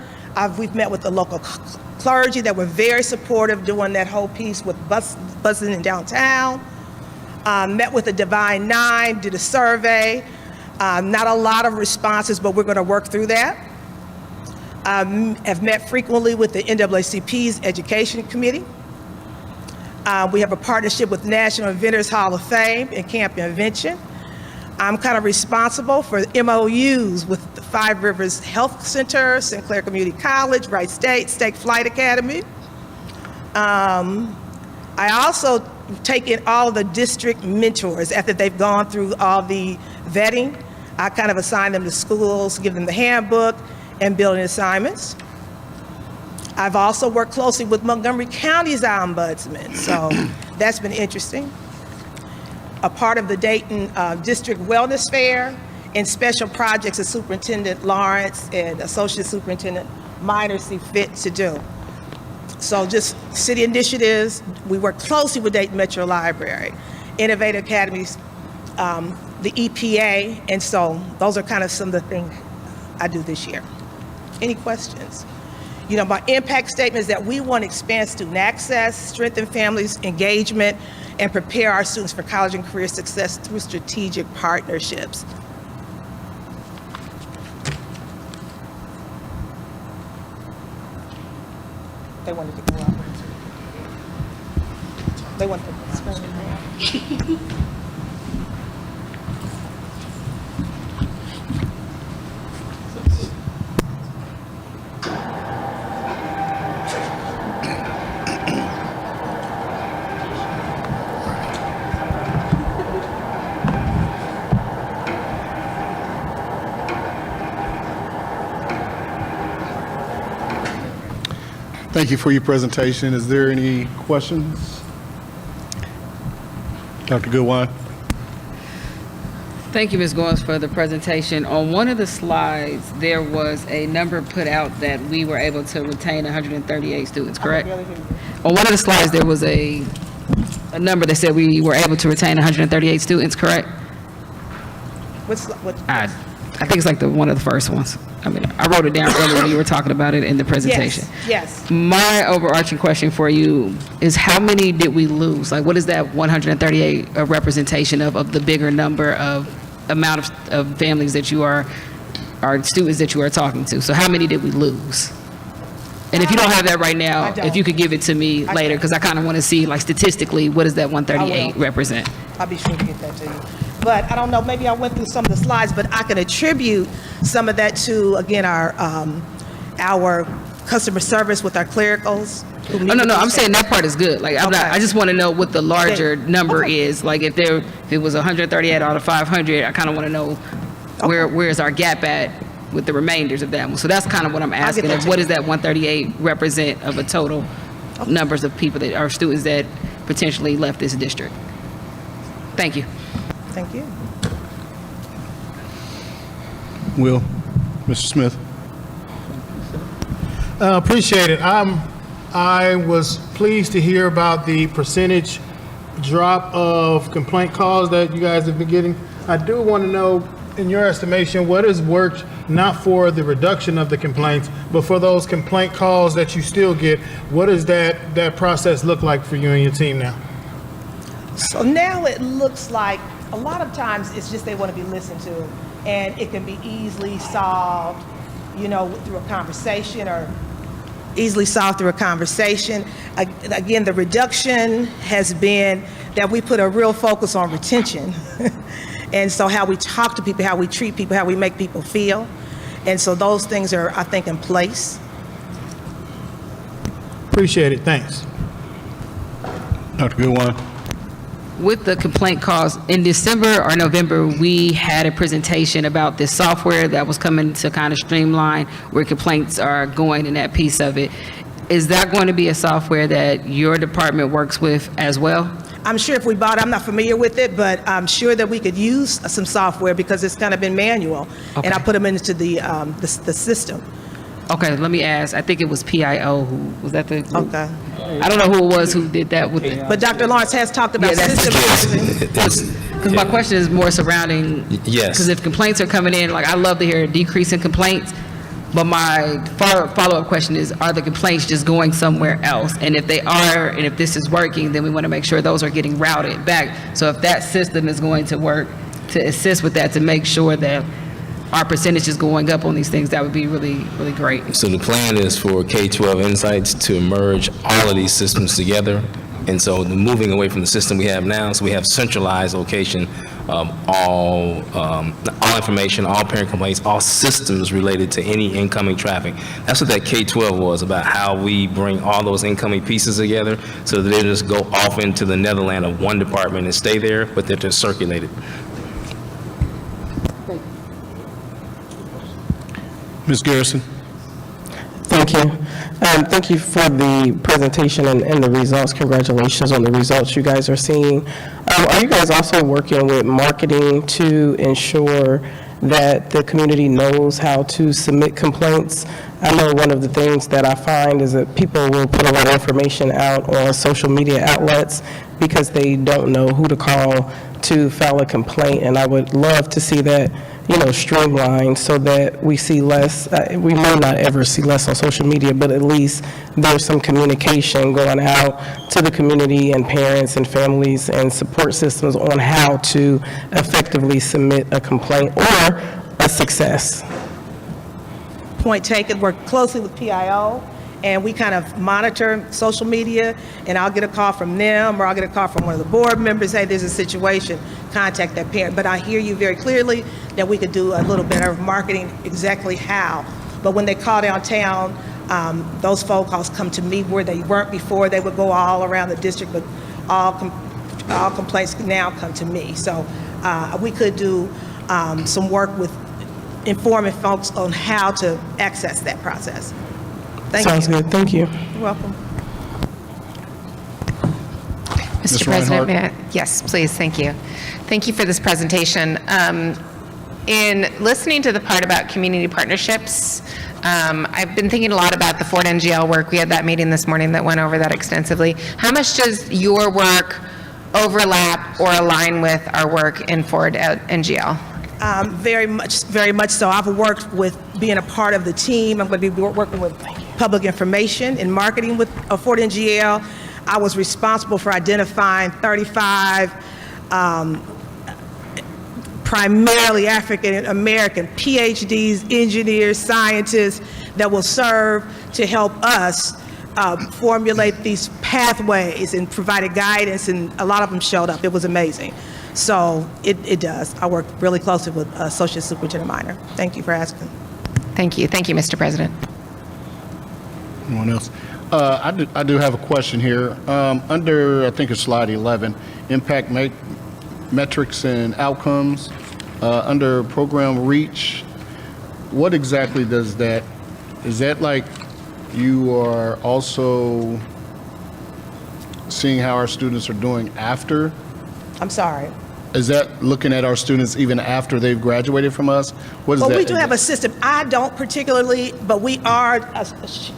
We've met with the local clergy that were very supportive doing that whole piece with buzzing in downtown. Met with the Divine Nine, did a survey. Not a lot of responses, but we're going to work through that. Have met frequently with the NAACP's Education Committee. We have a partnership with National Inventors Hall of Fame and Camp Invention. I'm kind of responsible for MOUs with the Five Rivers Health Center, Sinclair Community College, Wright State, State Flight Academy. I also take in all of the district mentors after they've gone through all the vetting. I kind of assign them to schools, give them the handbook and building assignments. I've also worked closely with Montgomery County's ombudsman, so that's been interesting. A part of the Dayton District Wellness Fair and special projects that Superintendent Lawrence and Associate Superintendent Minor see fit to do. So just city initiatives, we work closely with Dayton Metro Library, Innovative Academies, the EPA, and so those are kind of some of the things I do this year. Any questions? You know, my impact statement is that we want to expand student access, strengthen families' engagement, and prepare our students for college and career success through strategic partnerships. They wanted to go out. They wanted to spend it more. Thank you for your presentation. Is there any questions? Dr. Goodwine? Thank you, Ms. Goins, for the presentation. On one of the slides, there was a number put out that we were able to retain 138 students, correct? On one of the slides, there was a number that said we were able to retain 138 students, correct? I think it's like one of the first ones. I mean, I wrote it down earlier when you were talking about it in the presentation. Yes. My overarching question for you is how many did we lose? Like, what is that 138 a representation of the bigger number of amount of families that you are students that you are talking to? So how many did we lose? And if you don't have that right now, if you could give it to me later, because I kind of want to see, like, statistically, what does that 138 represent? I'll be sure to get that to you. But I don't know, maybe I went through some of the slides, but I can attribute some of that to, again, our customer service with our clericals. No, I'm saying that part is good. Like, I just want to know what the larger number is. Like, if it was 138 out of 500, I kind of want to know where is our gap at with the remainders of that one. So that's kind of what I'm asking. What does that 138 represent of a total numbers of people that are students that potentially left this district? Thank you. Thank you. Will, Mr. Smith? Appreciate it. I was pleased to hear about the percentage drop of complaint calls that you guys have been getting. I do want to know, in your estimation, what has worked not for the reduction of the complaints, but for those complaint calls that you still get? What does that process look like for you and your team now? So now it looks like a lot of times it's just they want to be listened to, and it can be easily solved, you know, through a conversation or easily solved through a conversation. Again, the reduction has been that we put a real focus on retention. And so how we talk to people, how we treat people, how we make people feel. And so those things are, I think, in place. Appreciate it. Thanks. Dr. Goodwine? with the complaint calls, in December or November, we had a presentation about this software that was coming to kind of streamline where complaints are going and that piece of it. Is that going to be a software that your department works with as well? I'm sure if we bought it, I'm not familiar with it, but I'm sure that we could use some software because it's kind of been manual. Okay. And I put them into the system. Okay, let me ask. I think it was PIO who, was that the group? Okay. I don't know who it was who did that with it. But Dr. Lawrence has talked about system. Because my question is more surrounding. Yes. Because if complaints are coming in, like I love to hear a decrease in complaints, but my follow-up question is, are the complaints just going somewhere else? And if they are, and if this is working, then we want to make sure those are getting routed back. So if that system is going to work to assist with that, to make sure that our percentage is going up on these things, that would be really, really great. So the plan is for K-12 Insights to merge all of these systems together. And so the moving away from the system we have now, so we have centralized location of all information, all parent complaints, all systems related to any incoming traffic. That's what that K-12 was about, how we bring all those incoming pieces together so that they just go off into the Netherland of one department and stay there, but they're just circulated. Ms. Garrison? Thank you. Thank you for the presentation and the results. Congratulations on the results you guys are seeing. Are you guys also working with marketing to ensure that the community knows how to submit complaints? I know one of the things that I find is that people will put a lot of information out on social media outlets because they don't know who to call to file a complaint, and I would love to see that, streamlined so that we see less. We may not ever see less on social media, but at least there's some communication going out to the community and parents and families and support systems on how to effectively submit a complaint or a success. Point taken, work closely with PIO, and we kind of monitor social media, and I'll get a call from them, or I'll get a call from one of the board members, hey, there's a situation, contact that parent. But I hear you very clearly that we could do a little better of marketing exactly how. But when they call downtown, those phone calls come to me where they weren't before. They would go all around the district, but all complaints now come to me. So we could do some work with informing folks on how to access that process. Thank Sounds you. good. Thank you. You're welcome. Mr. President, may I? Yes, please, thank you. Thank you for this presentation. In listening to the part about community partnerships, I've been thinking a lot about the Ford NGL work. We had that meeting this morning that went over that extensively. How much does your work overlap or align with our work in Ford NGL? Very much so. I've worked with being a part of the team. I'm going to be working with public information and marketing with Ford NGL. I was responsible for identifying 35 primarily African American PhDs, engineers, scientists that will serve to help us formulate these pathways and provided guidance, and a lot of them showed up. It was amazing. So it does. I work really closely with Associate Superintendent Minor. Thank you for asking. Thank you. Thank you, Mr. President. Anyone else? I do have a question here. Under, I think it's slide 11, impact metrics and outcomes, under program reach, what exactly does that, is that like you are also seeing how our students are doing after? I'm sorry. Is that looking at our students even after they've graduated from us? What is that? Well, we do have a system. I don't particularly, but we are,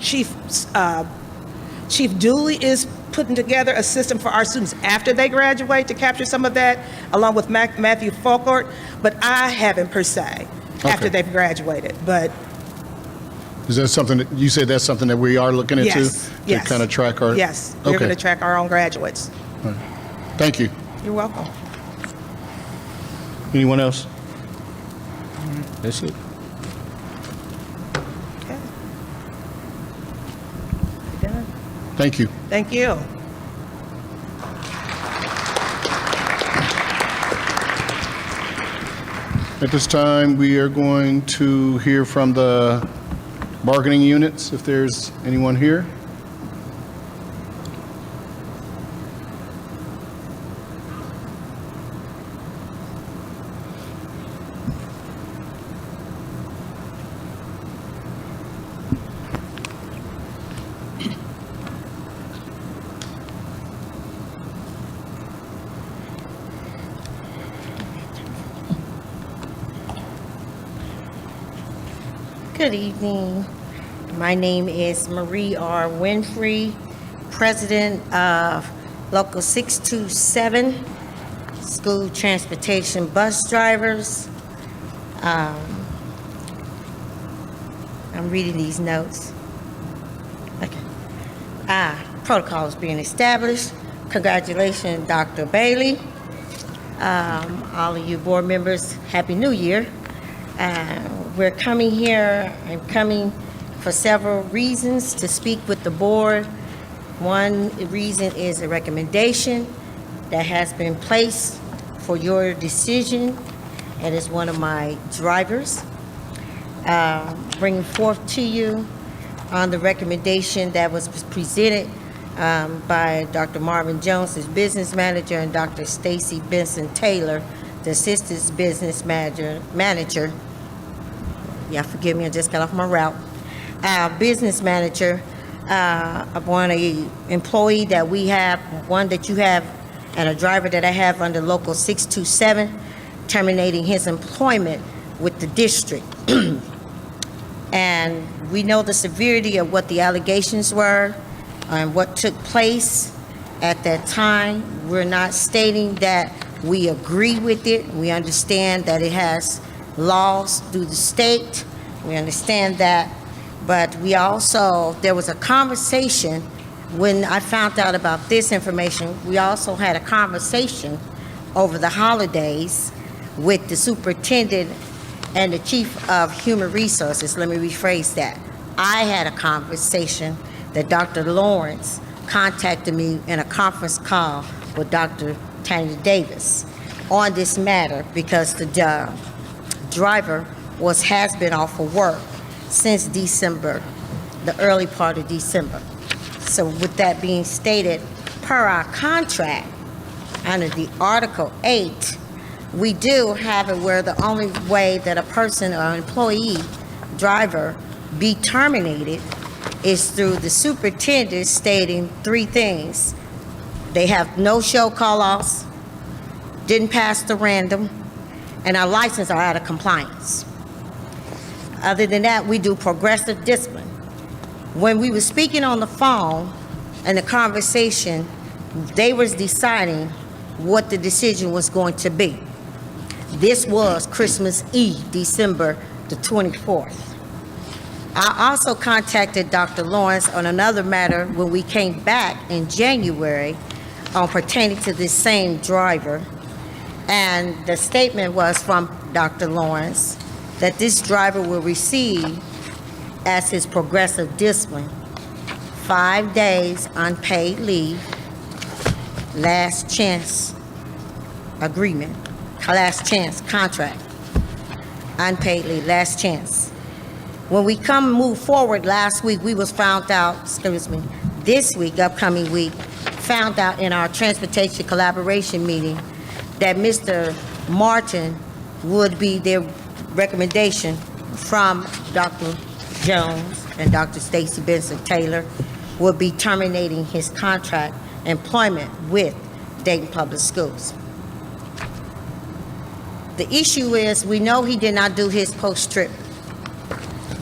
Chief Dooley is putting together a system for our students after they graduate to capture some of that, along with Matthew Folkert, but I haven't per se, after they've graduated, but. Is that something that, you said that's something that we are looking into? Yes, to kind of track our? Yes, we're going to track our own graduates. All right. Thank you. You're welcome. Anyone else? That's it. Okay. You done? Thank you. Thank you. At this time, we are going to hear from the bargaining units, if there's anyone here. Good evening. My name is Marie R. Winfrey, President of Local 627, School Transportation Bus Drivers. I'm reading these notes. Okay. Protocol is being established. Congratulations, Dr. Bailey. All of you board members, Happy New Year. We're coming here, I'm coming for several reasons to speak with the board. One reason is a recommendation that has been placed for your decision, and is one of my drivers. Bringing forth to you on the recommendation that was presented by Dr. Marvin Jones, his business manager, and Dr. Stacy Benson Taylor, the assistant business manager. Yeah, forgive me, I just got off my route. Business manager upon a employee that we have, one that you have, and a driver that I have under Local 627, terminating his employment with the district. And we know the severity of what the allegations were and what took place at that time. We're not stating that we agree with it. We understand that it has laws through the state. We understand that. But we also, there was a conversation when I found out about this information. We also had a conversation over the holidays with the superintendent and the chief of human resources. Let me rephrase that. I had a conversation that Dr. Lawrence contacted me in a conference call with Dr. Tanya Davis on this matter, because the driver has been off of work since December, the early part of December. So with that being stated, per our contract, under the Article 8, we do have it where the only way that a person or employee, driver, be terminated is through the superintendent stating three things. They have no show call-offs, didn't pass the random, and our license are out of compliance. Other than that, we do progressive discipline. When we were speaking on the phone and the conversation, they was deciding what the decision was going to be. This was Christmas Eve, December the 24th. I also contacted Dr. Lawrence on another matter when we came back in January pertaining to this same driver. And the statement was from Dr. Lawrence that this driver will receive, as his progressive discipline, 5 days unpaid leave, last chance agreement, last chance contract, unpaid leave, last chance. When we move forward last week, we was found out, this week, upcoming week, found out in our transportation collaboration meeting that Mr. Martin would be their recommendation from Dr. Jones and Dr. Stacy Benson Taylor would be terminating his contract employment with Dayton Public Schools. The issue is, we know he did not do his post-trip,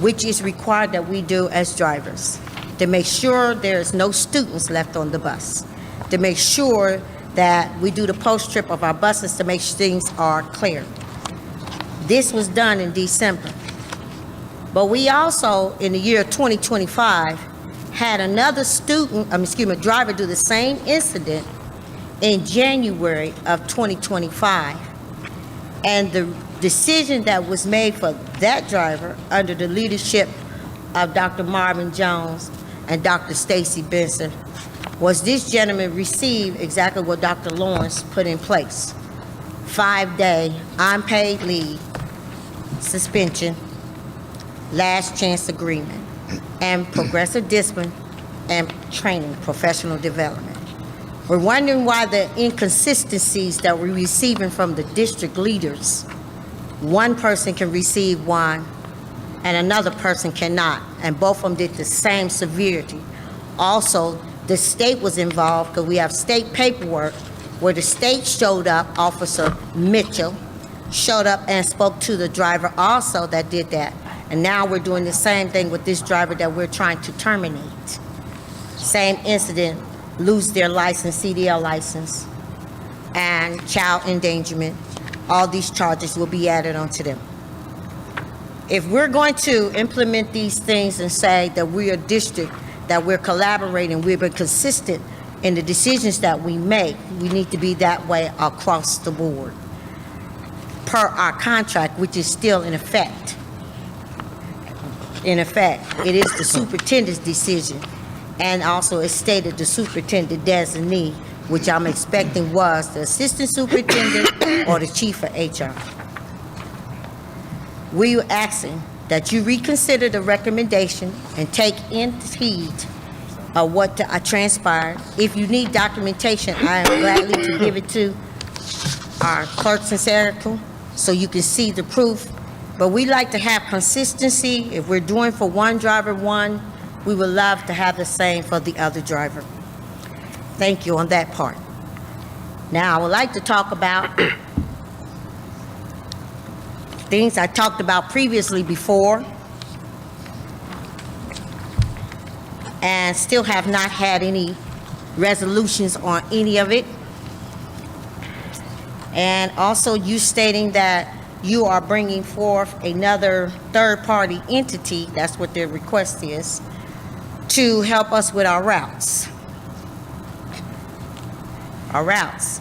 which is required that we do as drivers, to make sure there's no students left on the bus, to make sure that we do the post-trip of our buses to make sure things are clear. This was done in December. But we also, in the year 2025, had another driver do the same incident in January of 2025. And the decision that was made for that driver under the leadership of Dr. Marvin Jones and Dr. Stacy Benson was this gentleman received exactly what Dr. Lawrence put in place. 5-day unpaid leave, suspension, last chance agreement, and progressive discipline and training, professional development. We're wondering why the inconsistencies that we're receiving from the district leaders. One person can receive one and another person cannot, and both of them did the same severity. Also, the state was involved because we have state paperwork where the state showed up, Officer Mitchell showed up and spoke to the driver also that did that. And now we're doing the same thing with this driver that we're trying to terminate. Same incident, lose their license, CDL license, and child endangerment. All these charges will be added onto them. If we're going to implement these things and say that we're a district, that we're collaborating, we've been consistent in the decisions that we make, we need to be that way across the board, per our contract, which is still in effect. In effect, it is the superintendent's decision, and also it's stated the superintendent designee, which I'm expecting was the assistant superintendent or the chief of HR. We are asking that you reconsider the recommendation and take in heed of what transpired. If you need documentation, I am gladly to give it to our clerks and secretary so you can see the proof. But we like to have consistency. If we're doing for one driver one, we would love to have the same for the other driver. Thank you on that part. Now, I would like to talk about things I talked about previously before and still have not had any resolutions on any of it. And also you stating that you are bringing forth another third-party entity, that's what their request is, to help us with our routes. Our routes.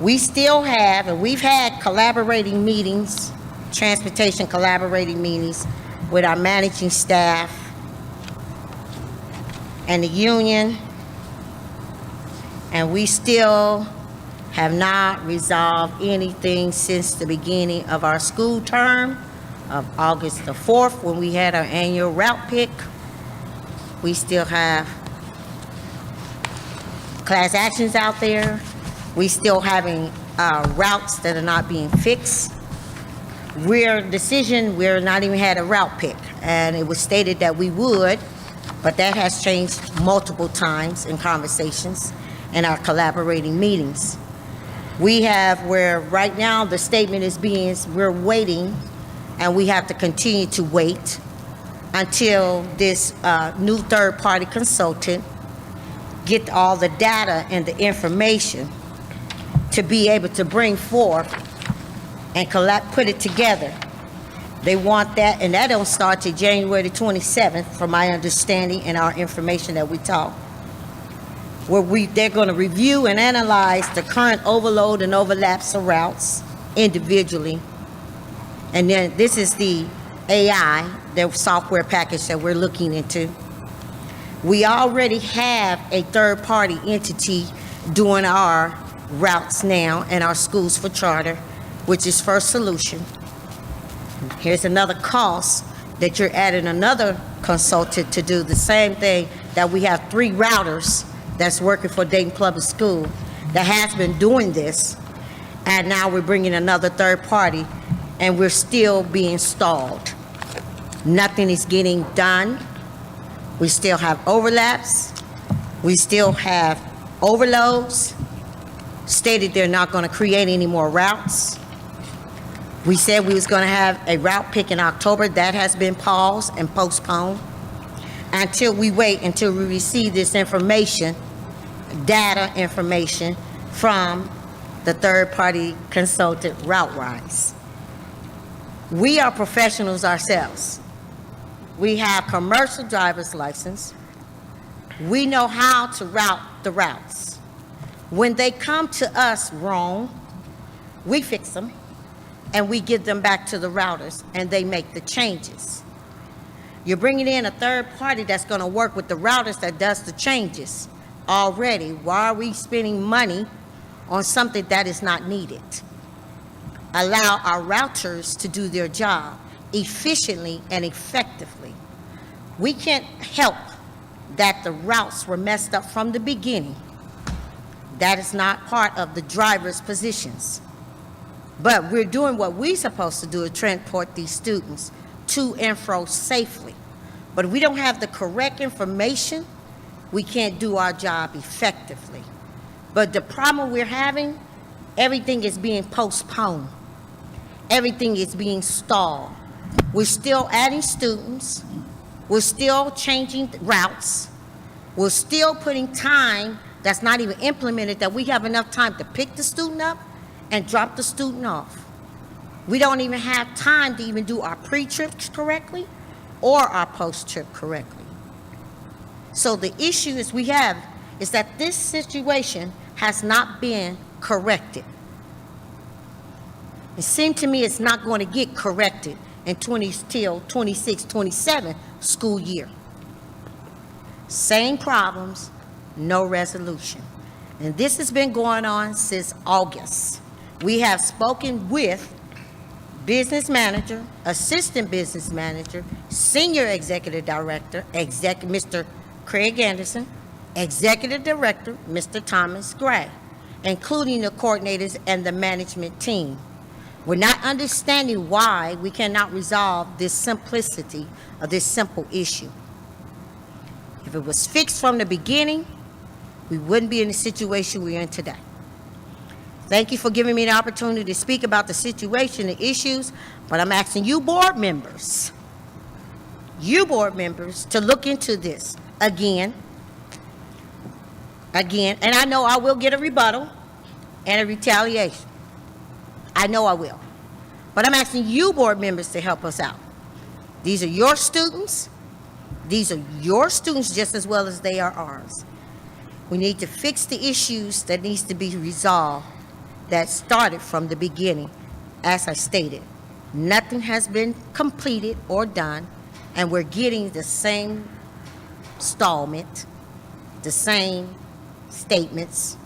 We still have, and we've had collaborating meetings, transportation collaborating meetings with our managing staff and the union, and we still have not resolved anything since the beginning of our school term of August the 4th when we had our annual route pick. We still have class actions out there. We still having routes that are not being fixed. We're not even had a route pick, and it was stated that we would, but that has changed multiple times in conversations and our collaborating meetings. We have where right now the statement is we're waiting, and we have to continue to wait until this new third-party consultant get all the data and the information to be able to bring forth and put it together. They want that, and that don't start till January the 27th, from my understanding and our information that we talk. Where they're going to review and analyze the current overload and overlaps of routes individually. And then this is the AI, the software package that we're looking into. We already have a third-party entity doing our routes now and our schools for charter, which is First Solution. Here's another cost that you're adding another consultant to do the same thing, that we have 3 routers that's working for Dayton Public School that has been doing this, and now we're bringing another third party, and we're still being stalled. Nothing is getting done. We still have overlaps. We still have overloads. Stated they're not going to create any more routes. We said we was going to have a route pick in October. That has been paused and postponed until we receive this information, data information from the third-party consultant RouteWise. We are professionals ourselves. We have commercial driver's license. We know how to route the routes. When they come to us wrong, we fix them and we give them back to the routers and they make the changes. You're bringing in a third party that's going to work with the routers that does the changes already. Why are we spending money on something that is not needed? Allow our routers to do their job efficiently and effectively. We can't help that the routes were messed up from the beginning. That is not part of the driver's positions. But we're doing what we're supposed to do, to transport these students to and fro safely. But if we don't have the correct information, we can't do our job effectively. But the problem we're having, everything is being postponed. Everything is being stalled. We're still adding students. We're still changing routes. We're still putting time that's not even implemented, that we have enough time to pick the student up and drop the student off. We don't even have time to even do our pre-trip correctly or our post-trip correctly. So the issue we have is that this situation has not been corrected. It seems to me it's not going to get corrected in till 26, 27 school year. Same problems, no resolution. And this has been going on since August. We have spoken with business manager, assistant business manager, senior executive director, Mr. Craig Anderson, executive director, Mr. Thomas Gray, including the coordinators and the management team. We're not understanding why we cannot resolve this simplicity of this simple issue. If it was fixed from the beginning, we wouldn't be in the situation we're in today. Thank you for giving me the opportunity to speak about the situation, the issues, but I'm asking you board members to look into this again, and I know I will get a rebuttal and a retaliation. I know I will. But I'm asking you board members to help us out. These are your students. These are your students just as well as they are ours. We need to fix the issues that needs to be resolved that started from the beginning. As I stated, nothing has been completed or done, and we're getting the same installment, the same statements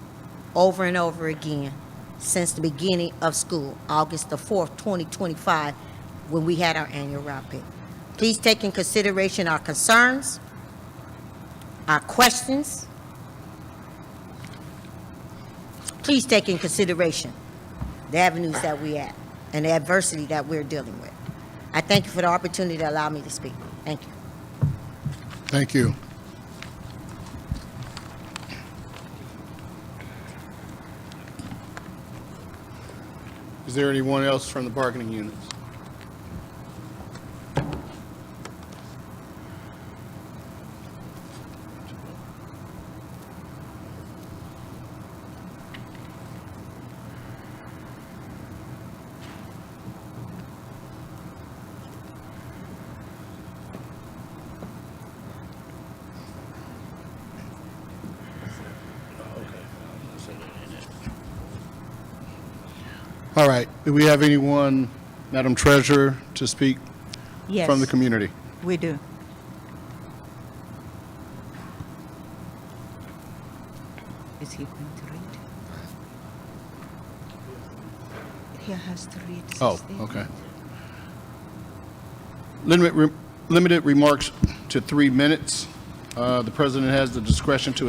over and over again since the beginning of school, August the 4th, 2025, when we had our annual route pick. Please take in consideration our concerns, our questions. Please take in consideration the avenues that we're at and the adversity that we're dealing with. I thank you for the opportunity to allow me to speak. Thank you. Thank you. Is there anyone else from the bargaining units? All right. Do we have anyone, Madam Treasurer, to speak Yes, from the community? we do. Is he going to read? He has to read. Oh, okay. Limited remarks to 3 minutes. The president has the discretion to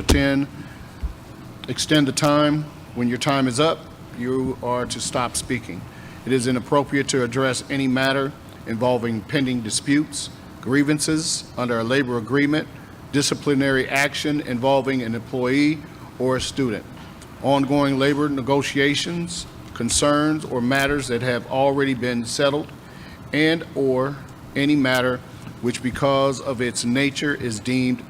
extend the time. When your time is up, you are to stop speaking. It is inappropriate to address any matter involving pending disputes, grievances under a labor agreement, disciplinary action involving an employee or a student, ongoing labor negotiations, concerns, or matters that have already been settled, and/or any matter which because of its nature is deemed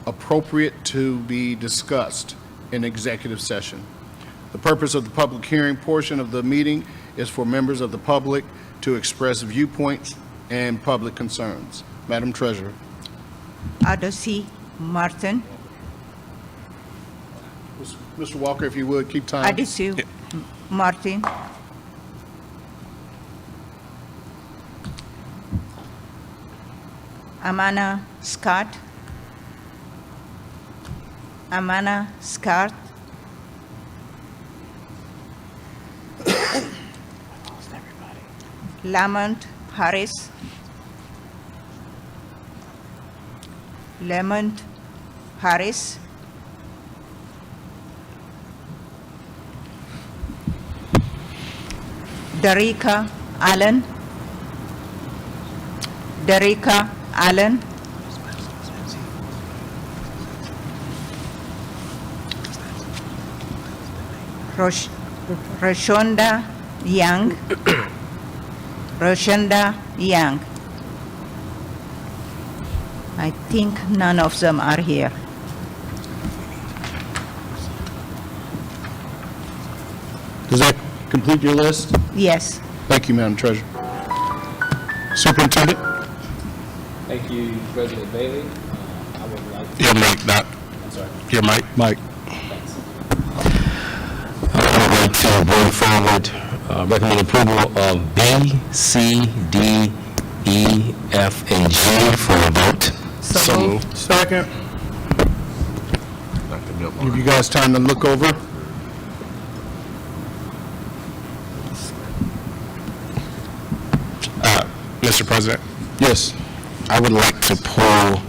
appropriate to be discussed in executive session. The purpose of the public hearing portion of the meeting is for members of the public to express viewpoints and public concerns. Madam Treasurer. Adosi Martin. Mr. Walker, if you would, keep time. Adosi Martin. Amana Scott. Amana Scott. Lamont Harris. Lamont Harris. Darika Allen. Darika Allen. Rashonda Young. Rashonda Young. I think none of them are here. Does that complete your list? Yes. Thank you, Madam Treasurer. Superintendent? Thank you, President Bailey. I would like Your mic, Doc. I'm sorry. Your mic. Mike? I would like to bring forward, recommend approval of B, C, D, E, F, and G for a vote. So moved. Second. Give you guys time to look over. Mr. President, Yes. I would like to pull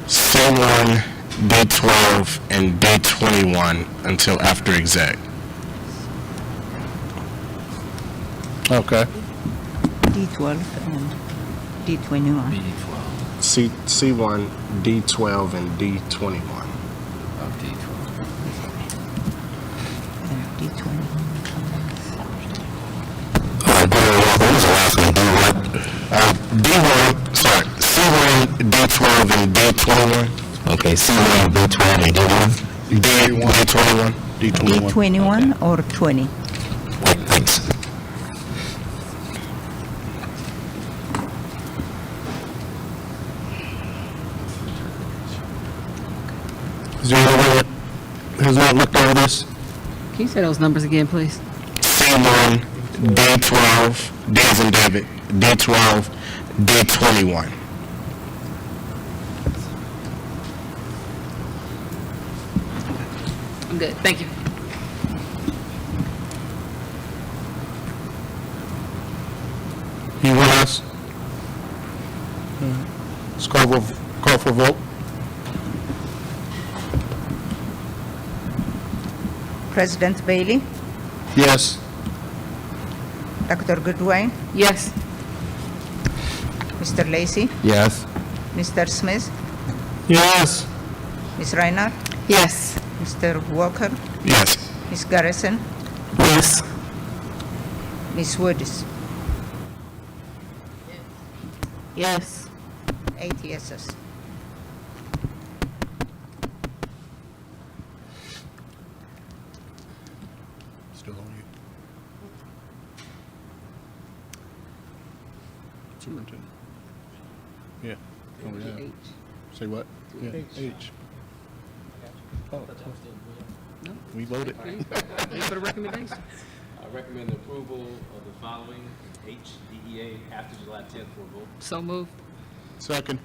C1, D12, and D21 until after exec. Okay. D12 and D21. C1, D12, and D21. And D21. D1, sorry, C1, D12, and D21. Okay, C1, B12, and D1. D21. D21 or 20? Thanks. Is there anyone that has not looked over this? Can you say those numbers again, please? C1, D12, D as in David, D12, D21. I'm good. Thank you. Anyone else? Let's call for a vote. President Bailey, Yes. Dr. Goodwin, Yes. Mr. Lacy, Yes. Mr. Smith, Yes. Ms. Reinhardt, Yes. Mr. Walker, Yes. Ms. Garrison, Yes. Ms. Woods. Yes. 8 yeses. Still on you. Superintendent. Yeah. Oh, yeah. Say what? Yeah, H. Oh, No. we voted. Wait for the recommendation. I recommend approval of the following HDEA after July 10th for a vote. So moved. Second.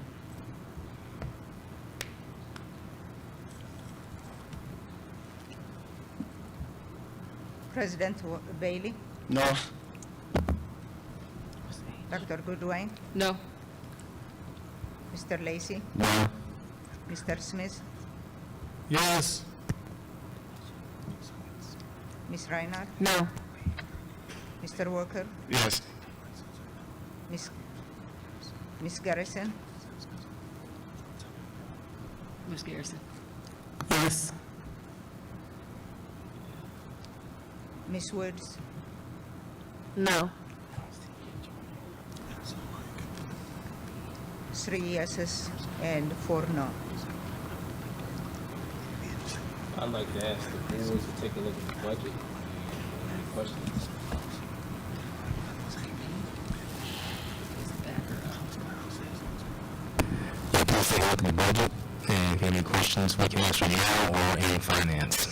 President Bailey, No. Dr. Goodwin, No. Mr. Lacy, No. Mr. Smith, Yes. Ms. Reinhardt, No. Mr. Walker, Yes. Ms. Garrison, Ms. Garrison. Yes. Ms. Woods, No. 3 yeses and 4 no. I'd like to ask the board to take a look at the budget. Any questions? Please take a look at the budget, and if you have any questions, we can answer now or in finance.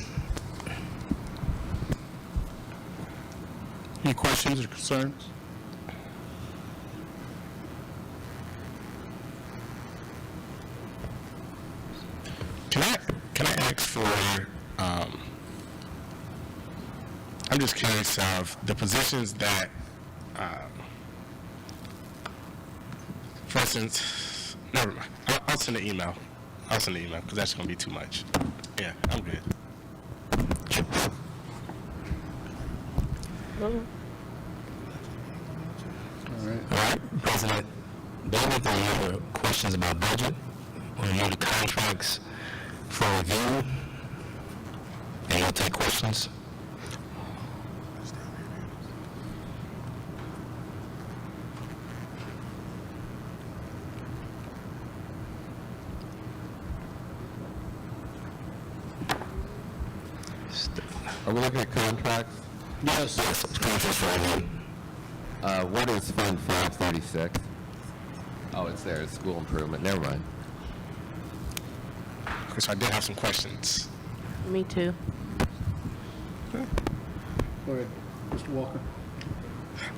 Any questions or concerns? Can I ask for, I'm just curious of the positions that, for instance, never mind. I'll send an email. I'll send an email because that's going to be too much. Yeah, I'm good. All right, President Bailey, if there are any other questions about budget or any other contracts for review, and you'll take questions. Are we looking at contracts? Yes. Yes, contracts for review. What is Fund 536? Oh, it's there, it's school improvement, never mind. Okay, so I did have some questions. Me too. Go ahead, Mr. Walker.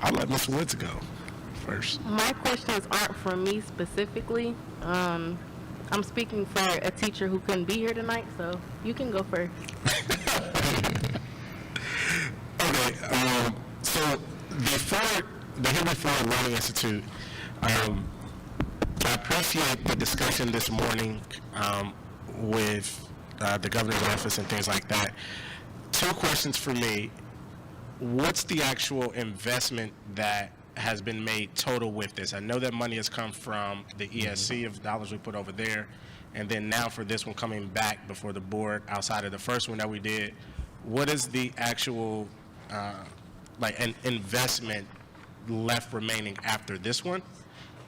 I'll let Ms. Woods go first. My questions aren't for me specifically. I'm speaking for a teacher who couldn't be here tonight, so you can go first. Okay, so before the Henry Ford Learning Institute, I appreciate the discussion this morning with the governor's office and things like that. Two questions for me. What's the actual investment that has been made total with this? I know that money has come from the ESC of dollars we put over there, and then now for this one coming back before the board outside of the first one that we did, what is the actual like an investment left remaining after this one?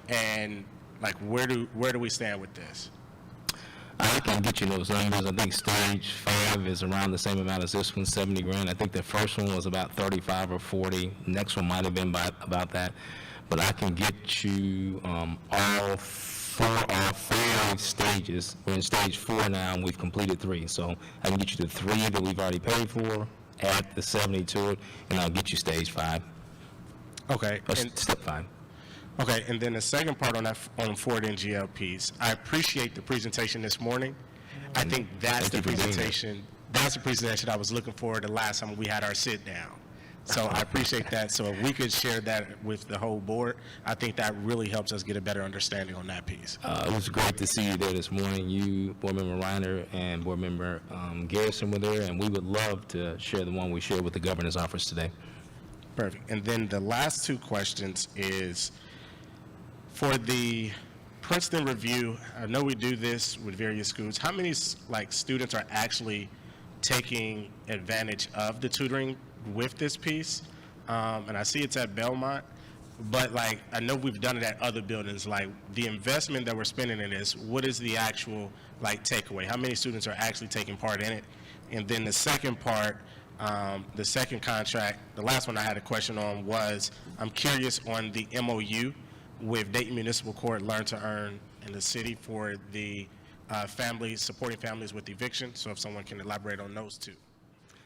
And like where do we stand with this? I can get you those numbers. I think stage 5 is around the same amount as this one, 70 grand. I think the first one was about 35 or 40. Next one might have been about that. But I can get you all 5 stages. We're in stage 4 now, and we've completed 3. So I can get you the 3 that we've already paid for, add the 70 to it, and I'll get you stage 5. Okay. Or step 5. Okay, and then the second part on that on Ford NGL piece, I appreciate the presentation this morning. I think that's the presentation. That's the presentation I was looking for the last time we had our sit down. So I appreciate that. So if we could share that with the whole board, I think that really helps us get a better understanding on that piece. It was great to see you there this morning. You, Board Member Reiner, and Board Member Garrison were there, and we would love to share the one we shared with the governor's office today. Perfect. And then the last 2 questions is, for the Princeton Review, I know we do this with various schools. How many like students are actually taking advantage of the tutoring with this piece? And I see it's at Belmont, but like I know we've done it at other buildings. Like the investment that we're spending in this, what is the actual like takeaway? How many students are actually taking part in it? And then the second part, the second contract, the last one I had a question on was, I'm curious on the MOU with Dayton Municipal Court, Learn to Earn, in the city for the families, supporting families with eviction. So if someone can elaborate on those 2.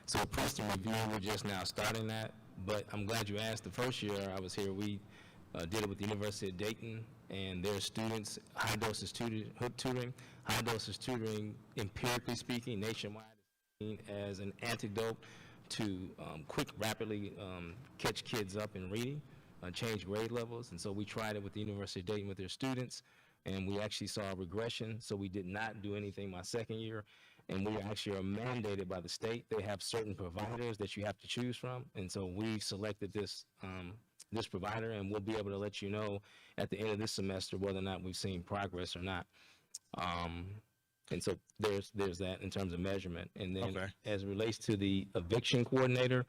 So Princeton Review, we're just now starting that, but I'm glad you asked. The first year I was here, we did it with the University of Dayton and their students, high dosage tutoring. High dosage tutoring, empirically speaking, nationwide, is seen as an antidote to rapidly catch kids up in reading. Change grade levels, and so we tried it with the University of Dayton with their students, and we actually saw a regression, so we did not do anything my second year, and we actually are mandated by the state. They have certain providers that you have to choose from, and so we selected this this provider, and we'll be able to let you know at the end of this semester whether or not we've seen progress or not. And so there's that in terms of measurement. And then as it relates to the eviction coordinator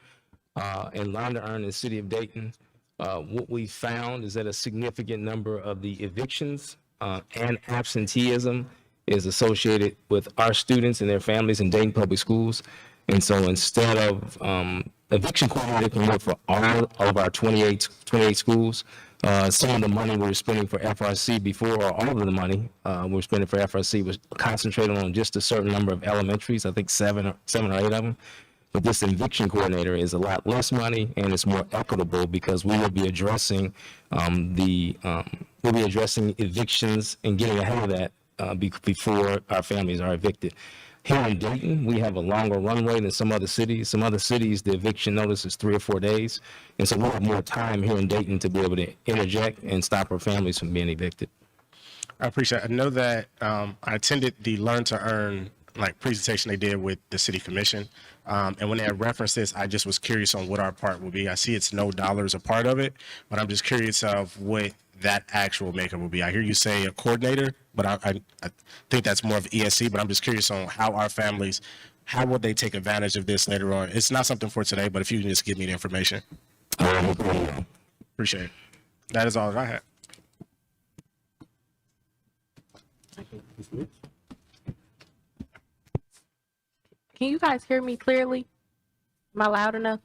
and Learn to Earn in the city of Dayton, what we found is that a significant number of the evictions and absenteeism is associated with our students and their families in Dayton Public Schools. And so instead of eviction coordinator can work for all of our 28 schools, some of the money we were spending for FRC before, or all of the money we were spending for FRC was concentrated on just a certain number of elementaries, I think 7 or 8 of them. But this eviction coordinator is a lot less money, and it's more equitable because we will be addressing evictions and getting ahead of that before our families are evicted. Here in Dayton, we have a longer runway than some other cities. Some other cities, the eviction notice is 3 or 4 days, and so we'll have more time here in Dayton to be able to interject and stop our families from being evicted. I appreciate it. I know that I attended the Learn to Earn presentation they did with the city commission, and when they had referenced this, I just was curious on what our part would be. I see it's no dollars a part of it, but I'm just curious of what that actual makeup will be. I hear you say a coordinator, but I think that's more of ESC, but I'm just curious on how our families, how will they take advantage of this later on? It's not something for today, but if you can just give me the information. Appreciate it. That is all that I had. Can you guys hear me clearly? Am I loud enough?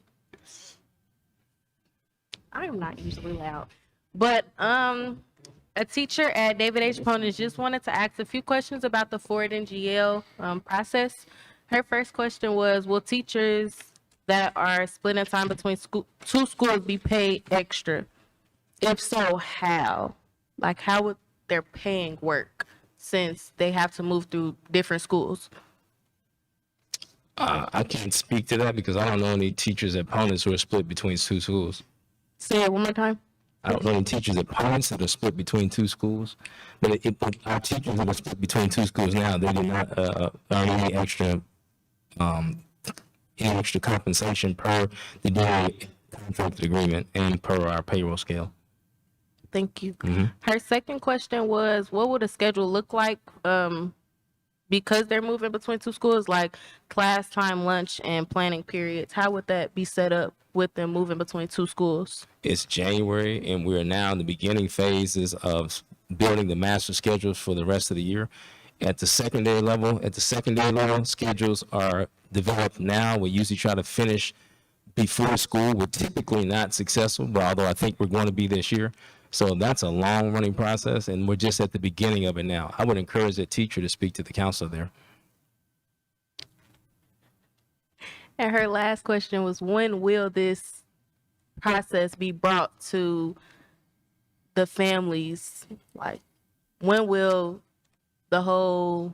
I am not usually loud. But a teacher at David H. Ponus just wanted to ask a few questions about the Ford and GL process. Her first question was, will teachers that are splitting time between two schools be paid extra? If so, how? Like, how would their paying work since they have to move through different schools? I can't speak to that because I don't know any teachers at Ponus who are split between two schools. Say it one more time. I don't know any teachers at Ponus that are split between two schools. But our teachers that are split between two schools now, they do not earn any extra compensation per the DA contract agreement and per our payroll scale. Thank you. Mm-hmm. Her second question was, what would a schedule look like because they're moving between two schools, like class time, lunch, and planning periods? How would that be set up with them moving between two schools? It's January, and we're now in the beginning phases of building the master schedules for the rest of the year. At the secondary level, schedules are developed now. We usually try to finish before school. We're typically not successful, but although I think we're going to be this year. So that's a long running process, and we're just at the beginning of it now. I would encourage that teacher to speak to the counselor there. And her last question was, when will this process be brought to the families? Like, when will the whole,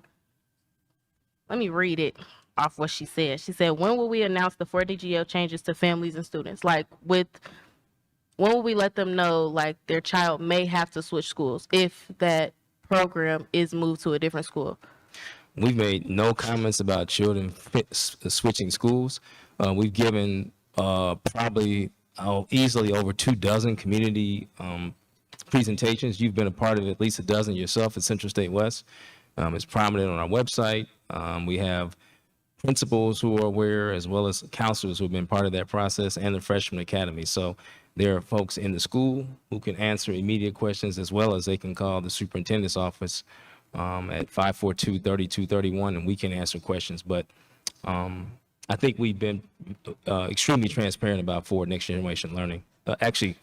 let me read it off what she said. She said, when will we announce the 4DGL changes to families and students? Like, when will we let them know, like, their child may have to switch schools if that program is moved to a different school? We've made no comments about children switching schools. We've given probably easily over 24 community presentations. You've been a part of at least a dozen yourself at Central State West. It's prominent on our website. We have principals who are aware, as well as counselors who have been part of that process, and the Freshman Academy. So there are folks in the school who can answer immediate questions, as well as they can call the superintendent's office at 542-3231, and we can answer questions. But I think we've been extremely transparent about Ford Next Generation Learning. Actually,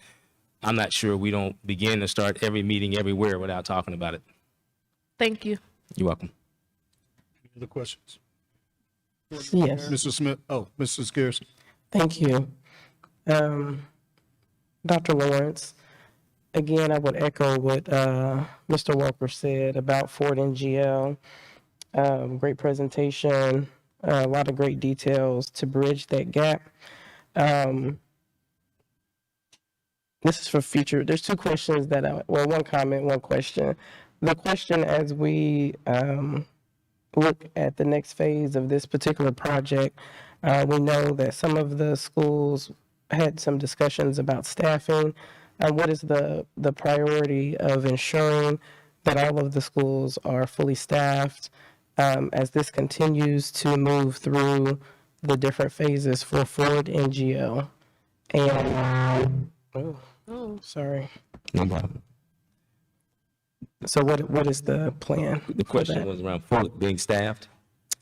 I'm not sure we don't begin to start every meeting everywhere without talking about it. Thank you. You're welcome. Any other questions? Yes. Mr. Smith, Mrs. Garrison. Thank you. Dr. Lawrence, again, I would echo what Mr. Walker said about Ford and GL. Great presentation, a lot of great details to bridge that gap. This is for future. There's two questions one comment, one question. The question, as we look at the next phase of this particular project, we know that some of the schools had some discussions about staffing. What is the priority of ensuring that all of the schools are fully staffed as this continues to move through the different phases for Ford and GL? And, sorry. No problem. So what is the plan? The question was around Ford being staffed.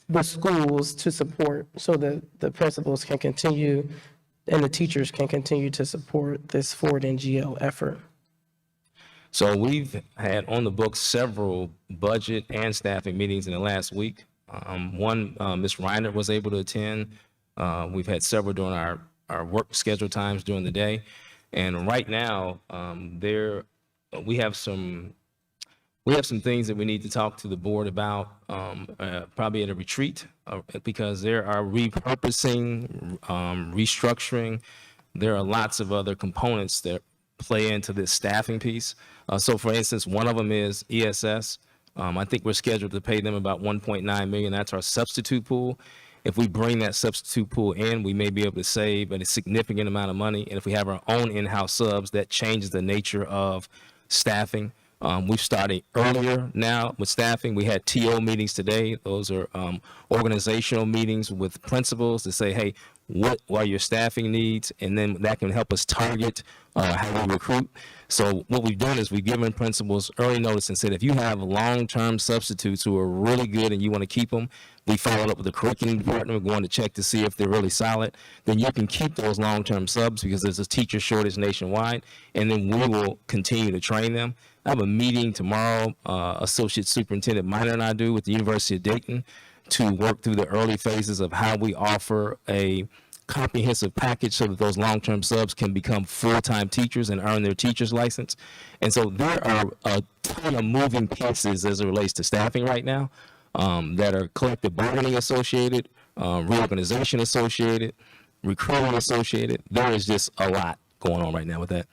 The schools to support so that the principals can continue and the teachers can continue to support this Ford and GL effort. So we've had on the books several budget and staffing meetings in the last week. One, Ms. Reiner was able to attend. We've had several during our work schedule times during the day. And right now, we have some things that we need to talk to the board about, probably at a retreat, because there are repurposing, restructuring. There are lots of other components that play into this staffing piece. So for instance, one of them is ESS. I think we're scheduled to pay them about $1.9 million. That's our substitute pool. If we bring that substitute pool in, we may be able to save a significant amount of money. And if we have our own in-house subs, that changes the nature of staffing. We've started earlier now with staffing. We had TO meetings today. Those are organizational meetings with principals to say, hey, what are your staffing needs, and then that can help us target how we recruit. So what we've done is we've given principals early notice and said, if you have long-term substitutes who are really good and you want to keep them, we followed up with the curriculum department. We're going to check to see if they're really solid. Then you can keep those long-term subs because there's a teacher shortage nationwide, and then we will continue to train them. I have a meeting tomorrow, Associate Superintendent Minor and I do with the University of Dayton, to work through the early phases of how we offer a comprehensive package so that those long-term subs can become full-time teachers and earn their teacher's license. And so there are a ton of moving pieces as it relates to staffing right now that are collective bargaining associated, reorganization associated, recruiting associated. There is just a lot going on right now with that.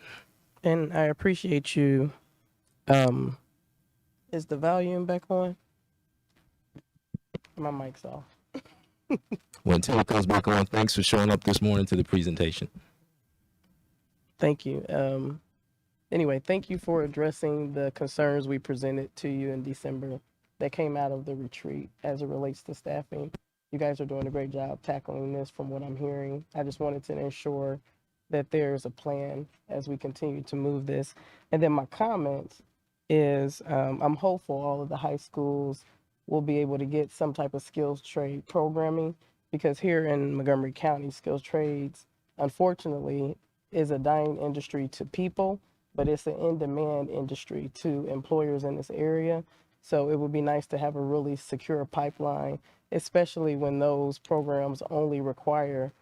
And I appreciate you. Is the volume back on? My mic's off. Well, until it comes back on, thanks for showing up this morning to the presentation. Thank you. Anyway, thank you for addressing the concerns we presented to you in December that came out of the retreat as it relates to staffing. You guys are doing a great job tackling this from what I'm hearing. I just wanted to ensure that there's a plan as we continue to move this. And then my comments is I'm hopeful all of the high schools will be able to get some type of skills trade programming, because here in Montgomery County, skills trades, unfortunately, is a dying industry to people, but it's an in-demand industry to employers in this area. So it would be nice to have a really secure pipeline, especially when those programs only require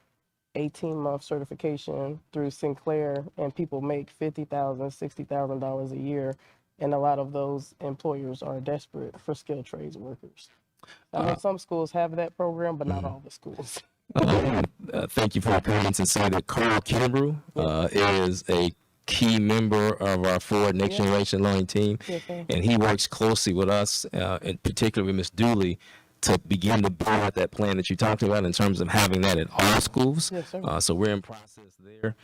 18-month certification through Sinclair, and people make $50,000, $60,000 a year. And a lot of those employers are desperate for skilled trades workers. I know some schools have that program, but not all the schools. Thank you for your comments, and say that Carl Kimbrough is a key member of our Forward Next Generation Learning team, and he works closely with us, in particular with Ms. Dooley, to begin to build out that plan that you talked about in terms of having that at all schools. Yes, sir. So we're in process there.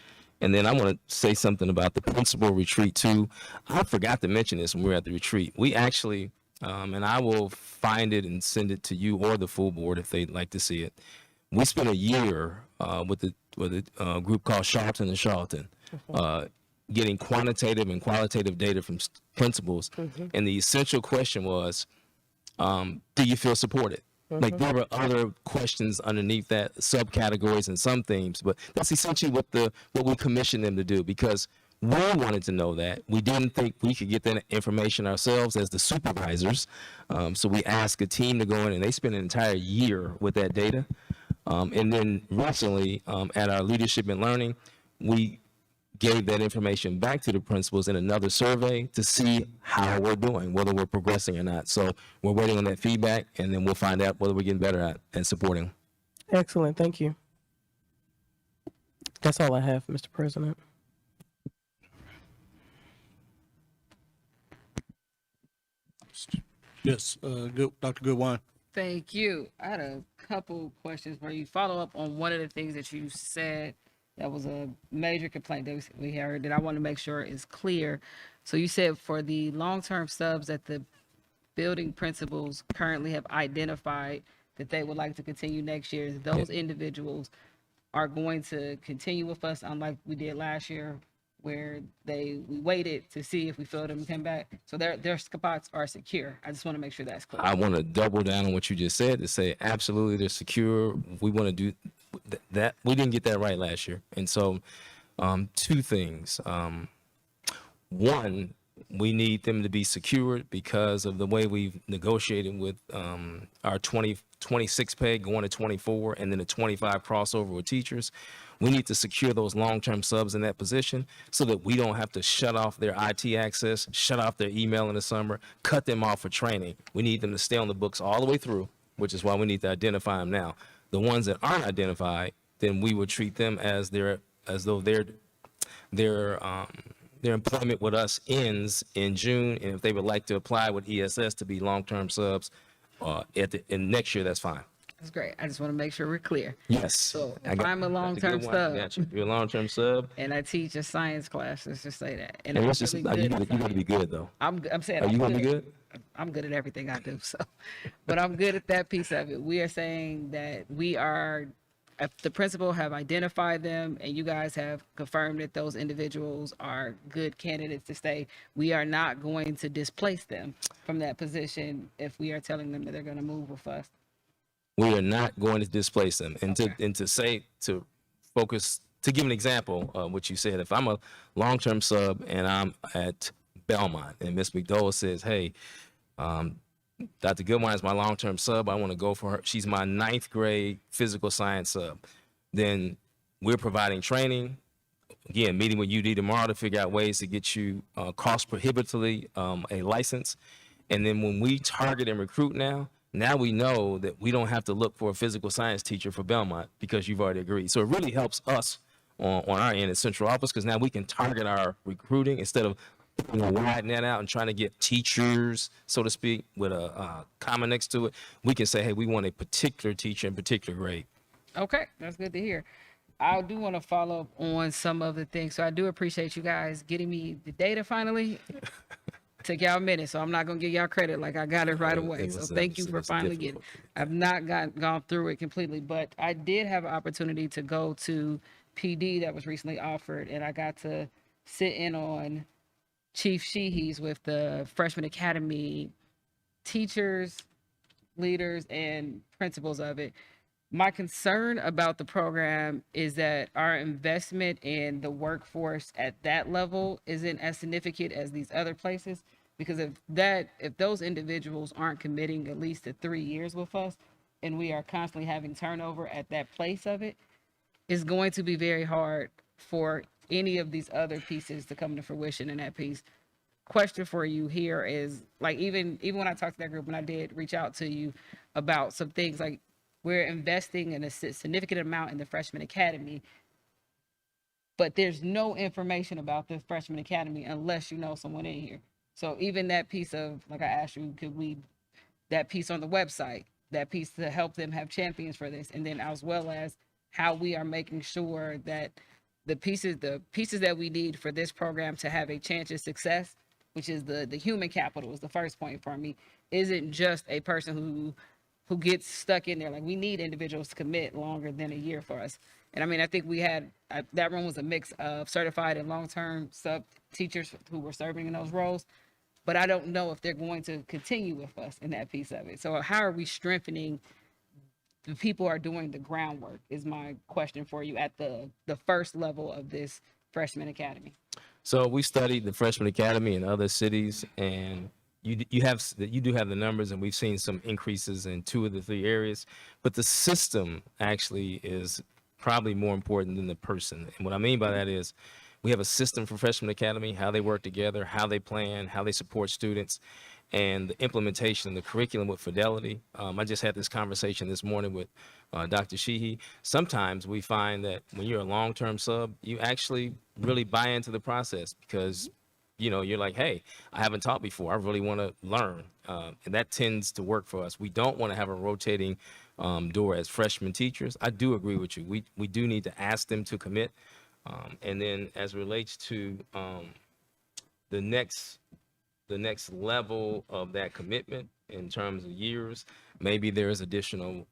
And then I want to say something about the principal retreat too. I forgot to mention this when we were at the retreat. We actually, and I will find it and send it to you or the full board if they'd like to see it. We spent a year with a group called Charlton and Charlton, getting quantitative and qualitative data from principals. And the essential question was, do you feel supported? Like, there were other questions underneath that, subcategories and some themes, but that's essentially what we commissioned them to do, because we wanted to know that. We didn't think we could get that information ourselves as the supervisors. So we asked a team to go in, and they spent an entire year with that data. And then recently, at our Leadership and Learning, we gave that information back to the principals in another survey to see how we're doing, whether we're progressing or not. So we're waiting on that feedback, and then we'll find out whether we're getting better at and supporting. Excellent. Thank you. That's all I have, Mr. President. Yes, Dr. Goodwine. Thank you. I had a couple questions where you follow up on one of the things that you said that was a major complaint that we heard that I want to make sure is clear. So you said for the long-term subs that the building principals currently have identified that they would like to continue next year, those individuals are going to continue with us, unlike we did last year, where we waited to see if we filled them and come back. So their spots are secure. I just want to make sure that's clear. I want to double down on what you just said to say absolutely they're secure. We want to do that. We didn't get that right last year. And so two things. One, we need them to be secured because of the way we've negotiated with our 26 pay going to 24 and then a 25 crossover with teachers. We need to secure those long-term subs in that position so that we don't have to shut off their IT access, shut off their email in the summer, cut them off for training. We need them to stay on the books all the way through, which is why we need to identify them now. The ones that aren't identified, then we would treat them as though their employment with us ends in June, and if they would like to apply with ESS to be long-term subs in next year, that's fine. That's great. I just want to make sure we're clear. Yes. So if I'm a long-term sub, you're a long-term sub, and I teach a science class, let's just say that. And let's just, you got to be good though. I'm saying, are you going to be good? I'm good at everything I do. So, but I'm good at that piece of it. We are saying that we are if the principal have identified them and you guys have confirmed that those individuals are good candidates to stay, we are not going to displace them from that position if we are telling them that they're going to move with us. We are not going to displace them. And to focus, to give an example of what you said, if I'm a long-term sub and I'm at Belmont and Miss McDowell says, hey, Dr. Goodwine is my long-term sub. I want to go for her. She's my 9th grade physical science sub. Then we're providing training. Again, meeting with UD tomorrow to figure out ways to get you cost prohibitively a license. And then when we target and recruit now we know that we don't have to look for a physical science teacher for Belmont because you've already agreed. So it really helps us on our end at central office because now we can target our recruiting instead of widening that out and trying to get teachers, so to speak, with a comma next to it. We can say, hey, we want a particular teacher in particular grade. Okay, that's good to hear. I do want to follow up on some of the things. So I do appreciate you guys getting me the data finally. Took y'all a minute, so I'm not going to give y'all credit like I got it right away. So thank you for finally getting it. I've not gone through it completely, but I did have an opportunity to go to PD that was recently offered, and I got to sit in on Chief Sheehy's with the Freshman Academy teachers, leaders, and principals of it. My concern about the program is that our investment in the workforce at that level isn't as significant as these other places, because if those individuals aren't committing at least to 3 years with us, and we are constantly having turnover at that place of it, it's going to be very hard for any of these other pieces to come to fruition in that piece. Question for you here is, like, even when I talked to that group, and I did reach out to you about some things, like, we're investing in a significant amount in the Freshman Academy, but there's no information about the Freshman Academy unless you know someone in here. So even that piece of, like I asked you, that piece on the website, that piece to help them have champions for this, and then as well as how we are making sure that the pieces that we need for this program to have a chance of success, which is the human capital, is the first point for me, isn't just a person who gets stuck in there. Like, we need individuals to commit longer than a year for us. And I mean, I think we had, that room was a mix of certified and long-term sub teachers who were serving in those roles, but I don't know if they're going to continue with us in that piece of it. So how are we strengthening the people who are doing the groundwork is my question for you at the first level of this Freshman Academy. So we studied the Freshman Academy in other cities, and you do have the numbers, and we've seen some increases in 2 of the 3 areas, but the system actually is probably more important than the person. And what I mean by that is we have a system for Freshman Academy, how they work together, how they plan, how they support students, and the implementation of the curriculum with fidelity. I just had this conversation this morning with Dr. Sheehy. Sometimes we find that when you're a long-term sub, you actually really buy into the process because you're like, hey, I haven't taught before. I really want to learn. And that tends to work for us. We don't want to have a rotating door as freshman teachers. I do agree with you. We do need to ask them to commit. And then as it relates to the next level of that commitment in terms of years, maybe there's additional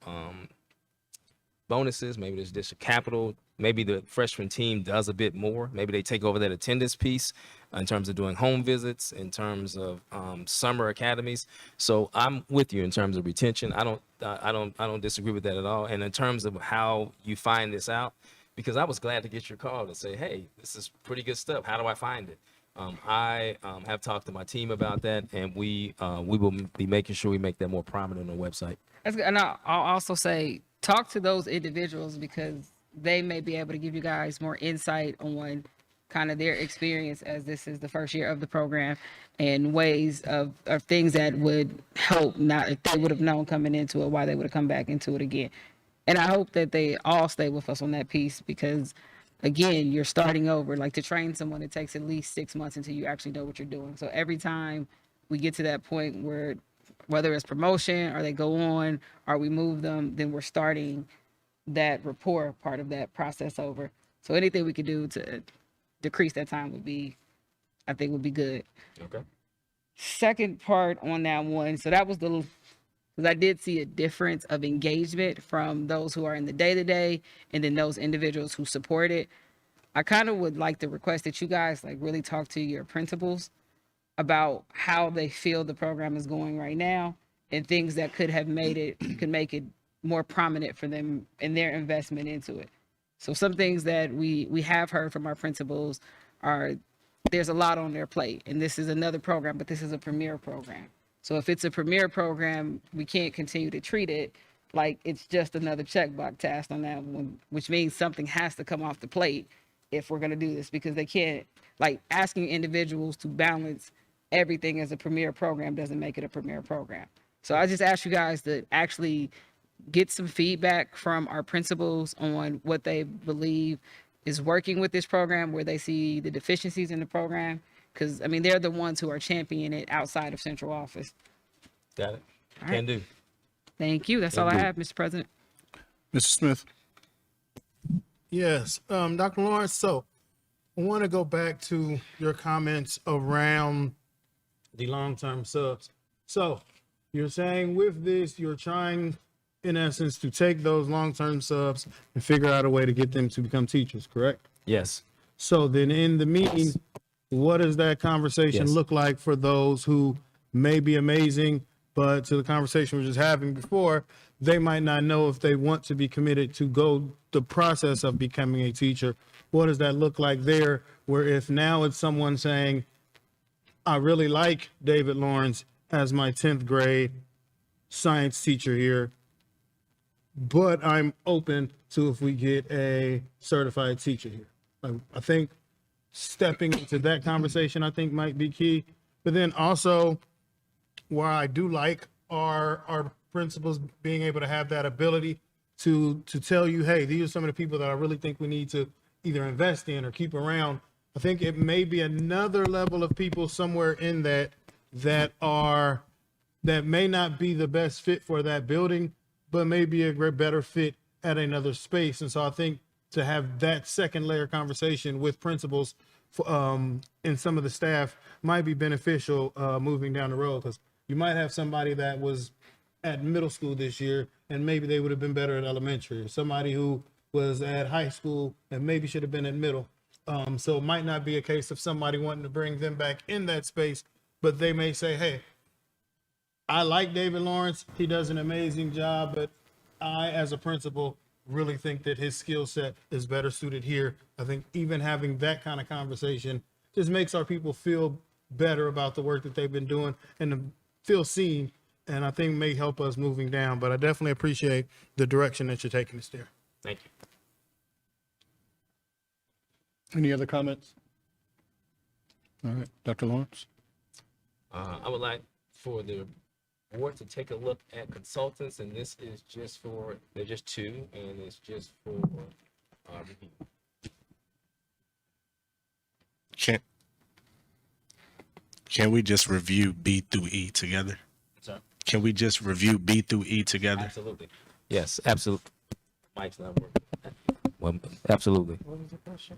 bonuses, maybe there's additional capital, maybe the freshman team does a bit more, maybe they take over that attendance piece in terms of doing home visits, in terms of summer academies. So I'm with you in terms of retention. I don't disagree with that at all. And in terms of how you find this out, because I was glad to get your call to say, hey, this is pretty good stuff. How do I find it? I have talked to my team about that, and we will be making sure we make that more prominent on the website. That's good. And I'll also say, talk to those individuals because they may be able to give you guys more insight on kind of their experience as this is the first year of the program and ways of things that would help, not if they would have known coming into it, why they would have come back into it again. And I hope that they all stay with us on that piece because, again, you're starting over. Like, to train someone, it takes at least 6 months until you actually know what you're doing. So every time we get to that point where, whether it's promotion or they go on or we move them, then we're starting that rapport part of that process over. So anything we could do to decrease that time would be good. Okay. Second part on that one, so that was the because I did see a difference of engagement from those who are in the day-to-day and then those individuals who support it. I kind of would like to request that you guys like really talk to your principals about how they feel the program is going right now and things that could make it more prominent for them and their investment into it. So some things that we have heard from our principals are there's a lot on their plate, and this is another program, but this is a premier program. So if it's a premier program, we can't continue to treat it like it's just another checkbox task on that one, which means something has to come off the plate if we're going to do this, because they can't, like, asking individuals to balance everything as a premier program doesn't make it a premier program. So I just ask you guys to actually get some feedback from our principals on what they believe is working with this program, where they see the deficiencies in the program. Because, I mean, they're the ones who are championing it outside of central office. Got it. All Can right. do. Thank you. That's Can all I do. have, Mr. President. Mr. Smith? Yes, Dr. Lawrence, so I want to go back to your comments around the long-term subs. So you're saying with this, you're trying, in essence, to take those long-term subs and figure out a way to get them to become teachers, correct? Yes. So then in the meeting, what does that conversation Yes. look like for those who may be amazing, but to the conversation we were just having before, they might not know if they want to be committed to go the process of becoming a teacher? What does that look like there? Where if now it's someone saying, I really like David Lawrence as my 10th grade science teacher here, but I'm open to if we get a certified teacher here. I think stepping into that conversation, I think, might be key. But then also, where I do like our principals being able to have that ability to tell you, hey, these are some of the people that I really think we need to either invest in or keep around. I think it may be another level of people somewhere in that may not be the best fit for that building, but may be a great better fit at another space. And so I think to have that second layer conversation with principals and some of the staff might be beneficial moving down the road, because you might have somebody that was at middle school this year and maybe they would have been better at elementary, or somebody who was at high school and maybe should have been at middle. So it might not be a case of somebody wanting to bring them back in that space, but they may say, hey, I like David Lawrence. He does an amazing job, but I, as a principal, really think that his skill set is better suited here. I think even having that kind of conversation just makes our people feel better about the work that they've been doing and to feel seen, and I think may help us moving down. But I definitely appreciate the direction that you're taking us there. Thank you. Any other comments? All right, Dr. Lawrence? I would like for the board to take a look at consultants, and this is just for, they're just two, and it's just for review. Can we just review B through E together? Sorry? Can we just review B through E together? Absolutely. Yes, absolutely. Mike's not working. Well, absolutely. What was the question?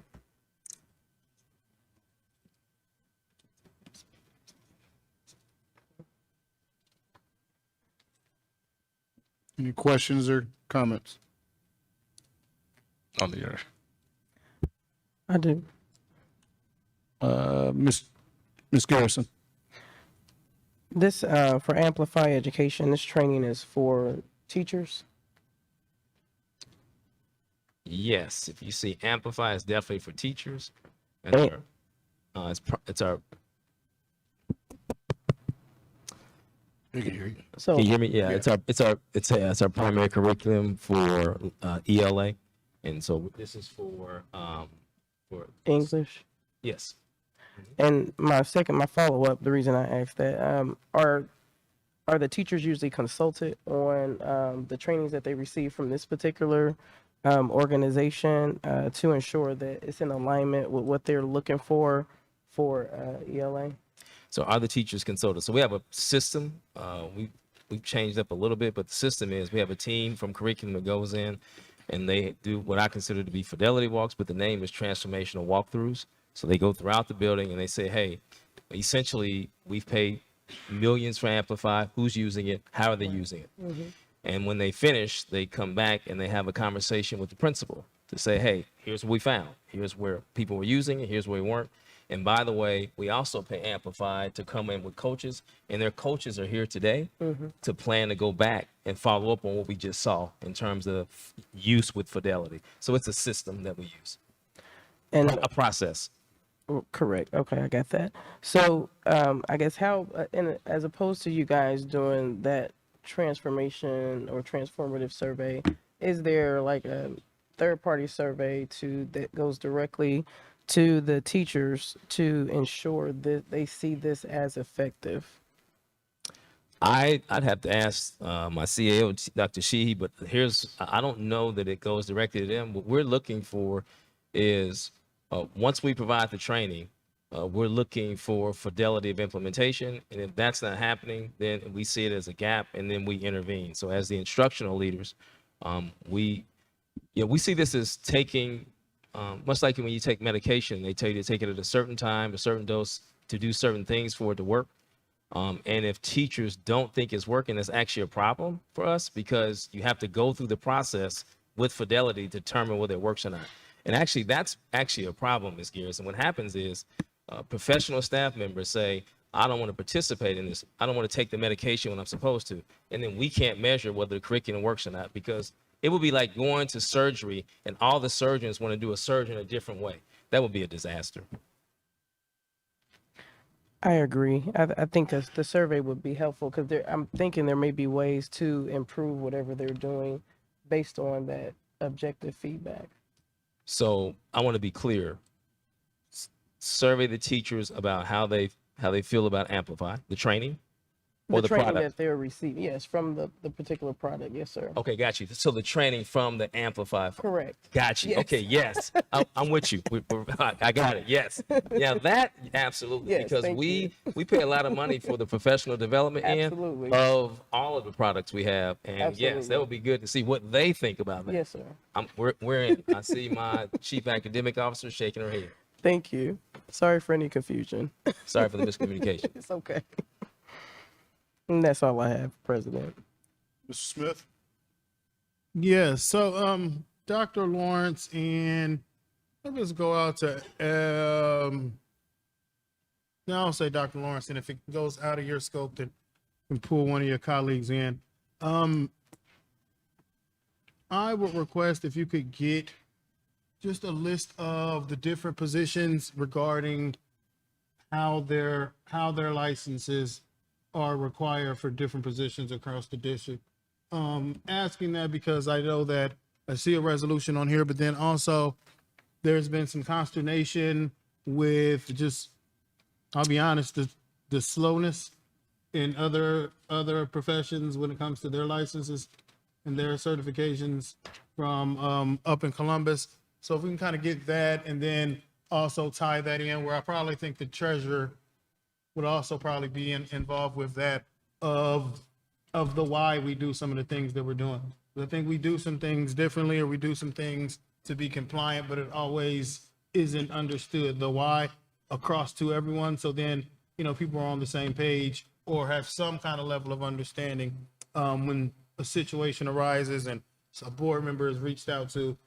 Any questions or comments? On the other. I do. Ms. Garrison? This, for Amplify Education, this training is for teachers? Yes, if you see Amplify, it's definitely for teachers. And it's our. You can hear you. So, Can you hear me? Yeah, it's our primary curriculum for ELA, and so this is for English? Yes. And my follow-up, the reason I asked that, are the teachers usually consulted on the trainings that they receive from this particular organization to ensure that it's in alignment with what they're looking for ELA? So are the teachers consulted? So we have a system. We've changed up a little bit, but the system is we have a team from curriculum that goes in, and they do what I consider to be fidelity walks, but the name is transformational walkthroughs. So they go throughout the building and they say, hey, essentially we've paid millions for Amplify, who's using it, how are they using it. And when they finish, they come back and they have a conversation with the principal to say, hey, here's what we found. Here's where people were using it. Here's where we weren't. And by the way, we also pay Amplify to come in with coaches, and their coaches are here today to plan to go back and follow up on what we just saw in terms of use with Fidelity. So it's a system that we use, And a process. correct. Okay, I got that. So I guess how, as opposed to you guys doing that transformation or transformative survey, is there like a third-party survey that goes directly to the teachers to ensure that they see this as effective? I'd have to ask my CAO, Dr. Sheehy, but I don't know that it goes directly to them. What we're looking for is once we provide the training, we're looking for fidelity of implementation. And if that's not happening, then we see it as a gap and then we intervene. So as the instructional leaders, we see this as taking, much like when you take medication, they tell you to take it at a certain time, a certain dose to do certain things for it to work. And if teachers don't think it's working, that's actually a problem for us because you have to go through the process with fidelity to determine whether it works or not. And actually, that's actually a problem, Ms. Gears. And what happens is professional staff members say, I don't want to participate in this. I don't want to take the medication when I'm supposed to. And then we can't measure whether the curriculum works or not because it would be like going to surgery and all the surgeons want to do a surgery in a different way. That would be a disaster. I agree. I think the survey would be helpful because I'm thinking there may be ways to improve whatever they're doing based on that objective feedback. So I want to be clear. Survey the teachers about how they feel about Amplify, the training, or the training product. that they're receiving, yes, from the particular product, yes, sir. Okay, got you. So the training from the Amplify. Correct. Got you. Yes. Okay, yes, I'm with you. I got it. Yes. Yeah, that absolutely. Yes, because thank we pay a lot of money for the professional development Absolutely. end of all of the products we have, and yes, Absolutely. that would be good to see what they think about that. Yes, sir. We're in. I see my chief academic officer shaking her head. Thank you. Sorry for any confusion. Sorry for the miscommunication. It's okay. And that's all I have, President. Mr. Smith? Yes, so Dr. Lawrence, and let's go out to now I'll say Dr. Lawrence, and if it goes out of your scope, then you can pull one of your colleagues in. I would request if you could get just a list of the different positions regarding how their licenses are required for different positions across the district. Asking that because I know that I see a resolution on here, but then also there's been some consternation with just, I'll be honest, the slowness in other professions when it comes to their licenses and their certifications from up in Columbus. So if we can kind of get that and then also tie that in where I probably think the treasurer would also probably be involved with that of the why we do some of the things that we're doing. I think we do some things differently or we do some things to be compliant, but it always isn't understood, the why across to everyone. So then, people are on the same page or have some kind of level of understanding when a situation arises and a board member is reached out to.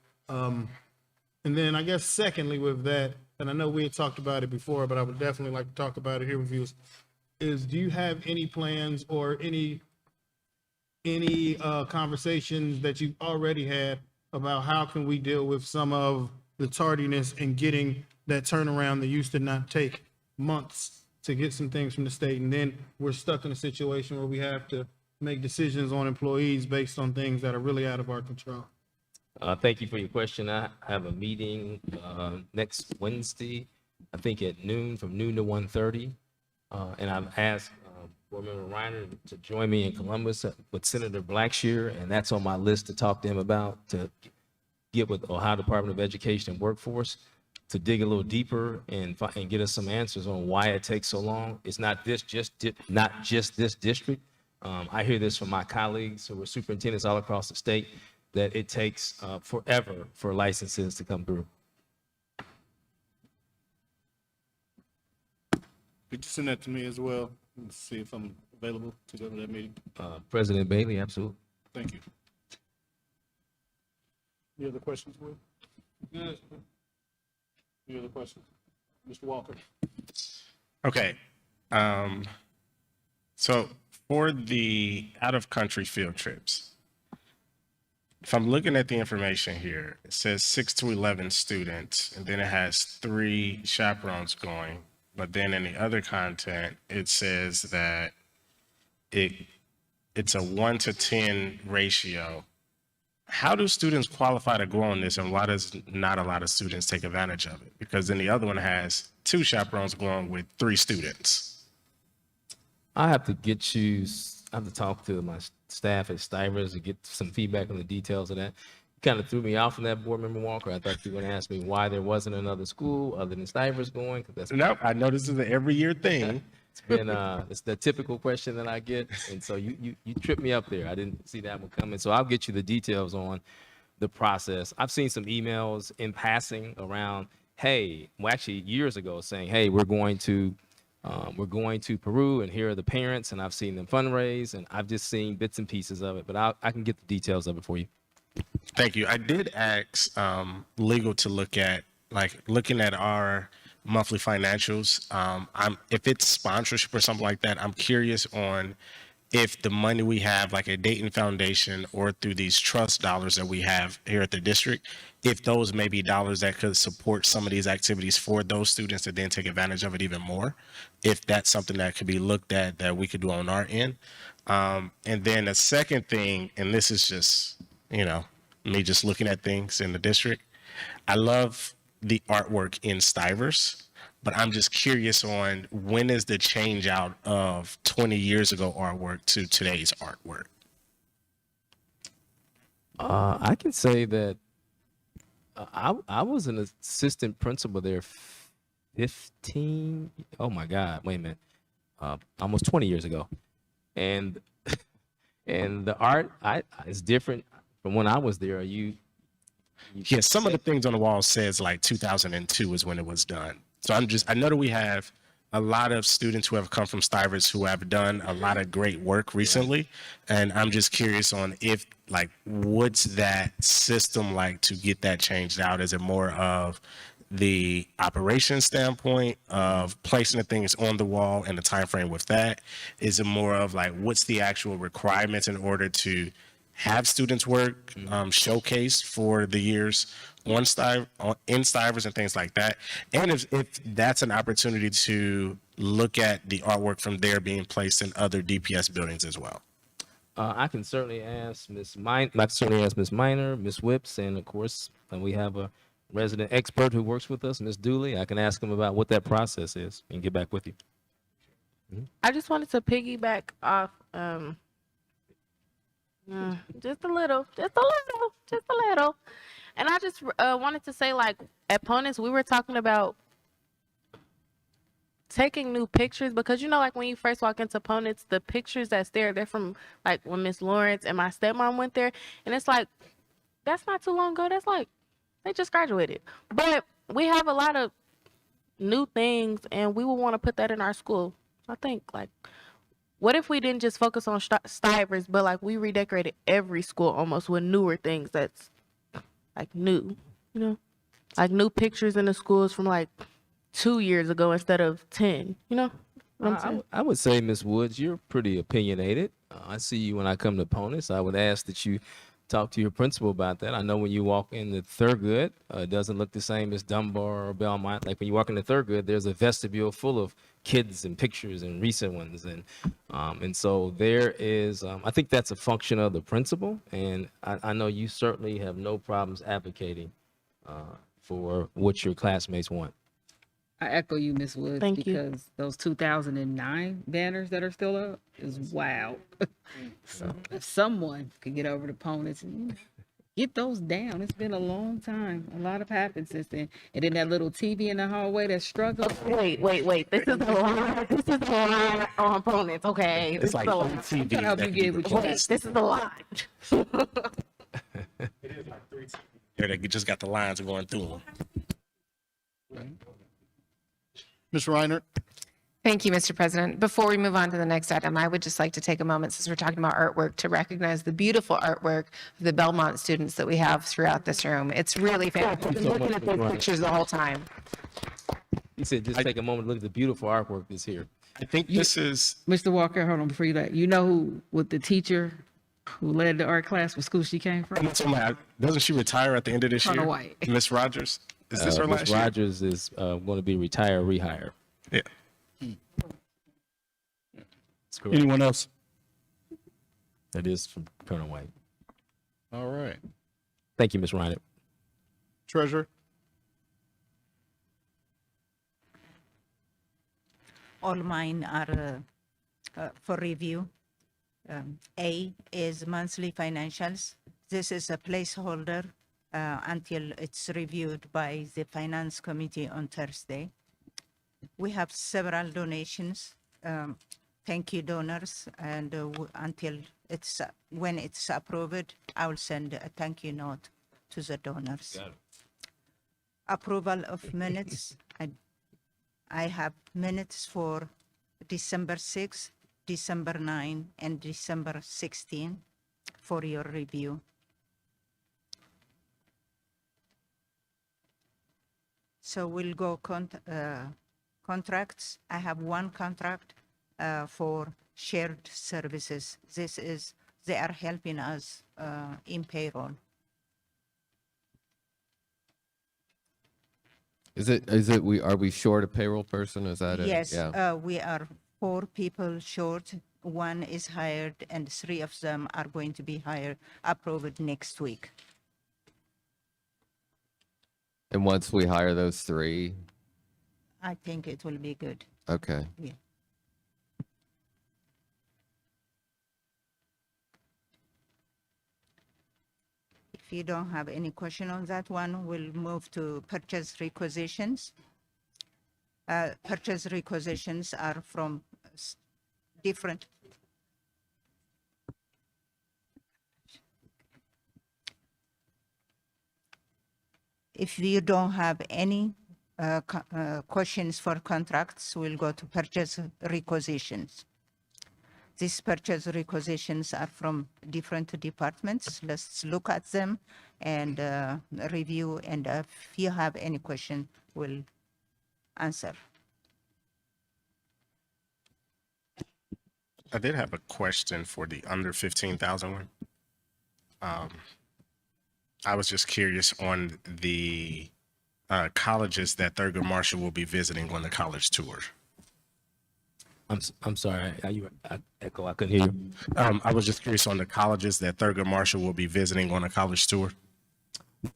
And then I guess secondly with that, and I know we had talked about it before, but I would definitely like to talk about it here with you, is do you have any plans or any conversations that you've already had about how can we deal with some of the tardiness in getting that turnaround that used to not take months to get some things from the state, and then we're stuck in a situation where we have to make decisions on employees based on things that are really out of our control? Thank you for your question. I have a meeting next Wednesday, I think at noon, from noon to 1:30. And I've asked Board Member Reiner to join me in Columbus with Senator Blackshear, and that's on my list to talk to him about, to get with Ohio Department of Education and Workforce, to dig a little deeper and get us some answers on why it takes so long. It's not just this district. I hear this from my colleagues who are superintendents all across the state, that it takes forever for licenses to come through. Could you send that to me as well? and see if I'm available to go to that meeting. President Bailey, absolutely. Thank you. Any other questions, Will? Yes. Any other questions? Mr. Walker? Okay. So for the out-of-country field trips, if I'm looking at the information here, it says 6 to 11 students, and then it has 3 chaperones going. But then in the other content, it says that it's a 1 to 10 ratio. How do students qualify to go on this, and why does not a lot of students take advantage of it? Because then the other one has 2 chaperones going with 3 students. I have to talk to my staff at Stivers to get some feedback on the details of that. Kind of threw me off from that, Board Member Walker. I thought you were going to ask me why there wasn't another school other than Stivers going. No, I know this is an every year thing. It's been it's the typical question that I get, and so you tripped me up there. I didn't see that one coming. So I'll get you the details on the process. I've seen some emails in passing around, hey, well, actually years ago, saying, hey, we're going to Peru, and here are the parents, and I've seen them fundraise, and I've just seen bits and pieces of it, but I can get the details of it for you. Thank you. I did ask legal to look at looking at our monthly financials. If it's sponsorship or something like that, I'm curious on if the money we have, like at Dayton Foundation or through these trust dollars that we have here at the district, if those may be dollars that could support some of these activities for those students to then take advantage of it even more, if that's something that could be looked at that we could do on our end. And then the second thing, and this is just, me just looking at things in the district, I love the artwork in Stivers, but I'm just curious on when is the change out of 20 years ago artwork to today's artwork? I can say that I was an assistant principal there 15, oh my God, wait a minute, almost 20 years ago. And the art is different from when I was there. Yeah, some of the things on the wall says like 2002 is when it was done. So I know that we have a lot of students who have come from Stivers who have done a lot of great work recently. And I'm just curious on if, what's that system like to get that changed out? Is it more of the operation standpoint of placing the things on the wall and the time frame with that? Is it more of what's the actual requirements in order to have students work showcased for the years in Stivers and things like that? And if that's an opportunity to look at the artwork from there being placed in other DPS buildings as well. I can certainly ask Ms. Minor, Ms. Whips, and of course, we have a resident expert who works with us, Ms. Dooley. I can ask them about what that process is and get back with you. I just wanted to piggyback off just a little. And I just wanted to say, at Ponus, we were talking about taking new pictures because, when you first walk into Ponus, the pictures that's there, they're from, when Miss Lawrence and my stepmom went there. And it's that's not too long ago. That's they just graduated. But we have a lot of new things, and we would want to put that in our school. I think, what if we didn't just focus on Stivers, but we redecorated every school almost with newer things that's new, new pictures in the schools from 2 years ago instead of 10, what I'm saying? I would say, Ms. Woods, you're pretty opinionated. I see you when I come to Ponus. I would ask that you talk to your principal about that. I know when you walk into Thurgood, it doesn't look the same as Dunbar or Belmont. When you walk into Thurgood, there's a vestibule full of kids and pictures and recent ones, and so there is. I think that's a function of the principal, and I know you certainly have no problems advocating for what your classmates want. I echo you, Ms. Woods, Thank you. because those 2009 banners that are still up is wow. So if someone could get over to Ponus and get those down, it's been a long time. A lot have happened since then. And then that little TV in the hallway that struggled. Wait. This is a line. This is a line on Ponus. Okay. It's like a line. TV. Help you get what you Wait, this is a line. It is 3 TVs there that just got the lines going through them. Ms. Reiner? Thank you, Mr. President. Before we move on to the next item, I would just like to take a moment, since we're talking about artwork, to recognize the beautiful artwork of the Belmont students that we have throughout this room. It's really fantastic. I've been looking at those pictures the whole time. He said, just take a moment to look at the beautiful artwork that's here. I think this is, Mr. Walker, hold on before you that. You know who, with the teacher who led the art class, what school she came from? doesn't she retire at the end of this Colonel year? White. Miss Rogers? Is this her Ms. last year? Rogers is going to be retire, rehire. Yeah. That's correct. Anyone else? That is from Colonel White. All right. Thank you, Ms. Ryan. Treasurer? All mine are for review. A is monthly financials. This is a placeholder until it's reviewed by the Finance Committee on Thursday. We have several donations. Thank you, donors, and until when it's approved, I will send a thank you note to the donors. Approval of minutes. I have minutes for December 6, December 9, and December 16 for your review. So we'll go contracts. I have one contract for shared services. They are helping us in payroll. Are we short a payroll person? Is that it? Yes, Yeah. we are 4 people short. 1 is hired, and 3 of them are going to be hired, approved next week. And once we hire those 3, I think it will be good. okay. Yeah. If you don't have any question on that one, we'll move to purchase requisitions. Purchase requisitions are from different. If you don't have any questions for contracts, we'll go to purchase requisitions. These purchase requisitions are from different departments. Let's look at them and review, and if you have any question, we'll answer. I did have a question for the under 15,000 one. I was just curious on the colleges that Thurgood Marshall will be visiting on the college tour. I'm sorry. Echo, I couldn't hear you. I was just curious on the colleges that Thurgood Marshall will be visiting on a college tour.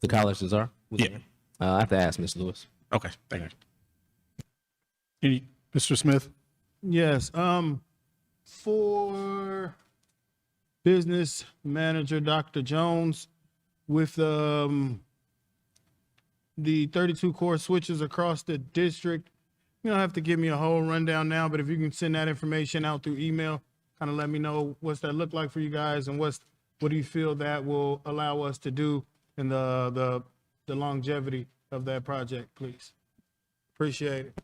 The colleges are? Yeah. I have to ask Ms. Lewis. Okay, thank you. Mr. Smith? Yes, for business manager, Dr. Jones, with the 32 core switches across the district, you don't have to give me a whole rundown now, but if you can send that information out through email, kind of let me know what's that look like for you guys, and what do you feel that will allow us to do in the longevity of that project, please. Appreciate it.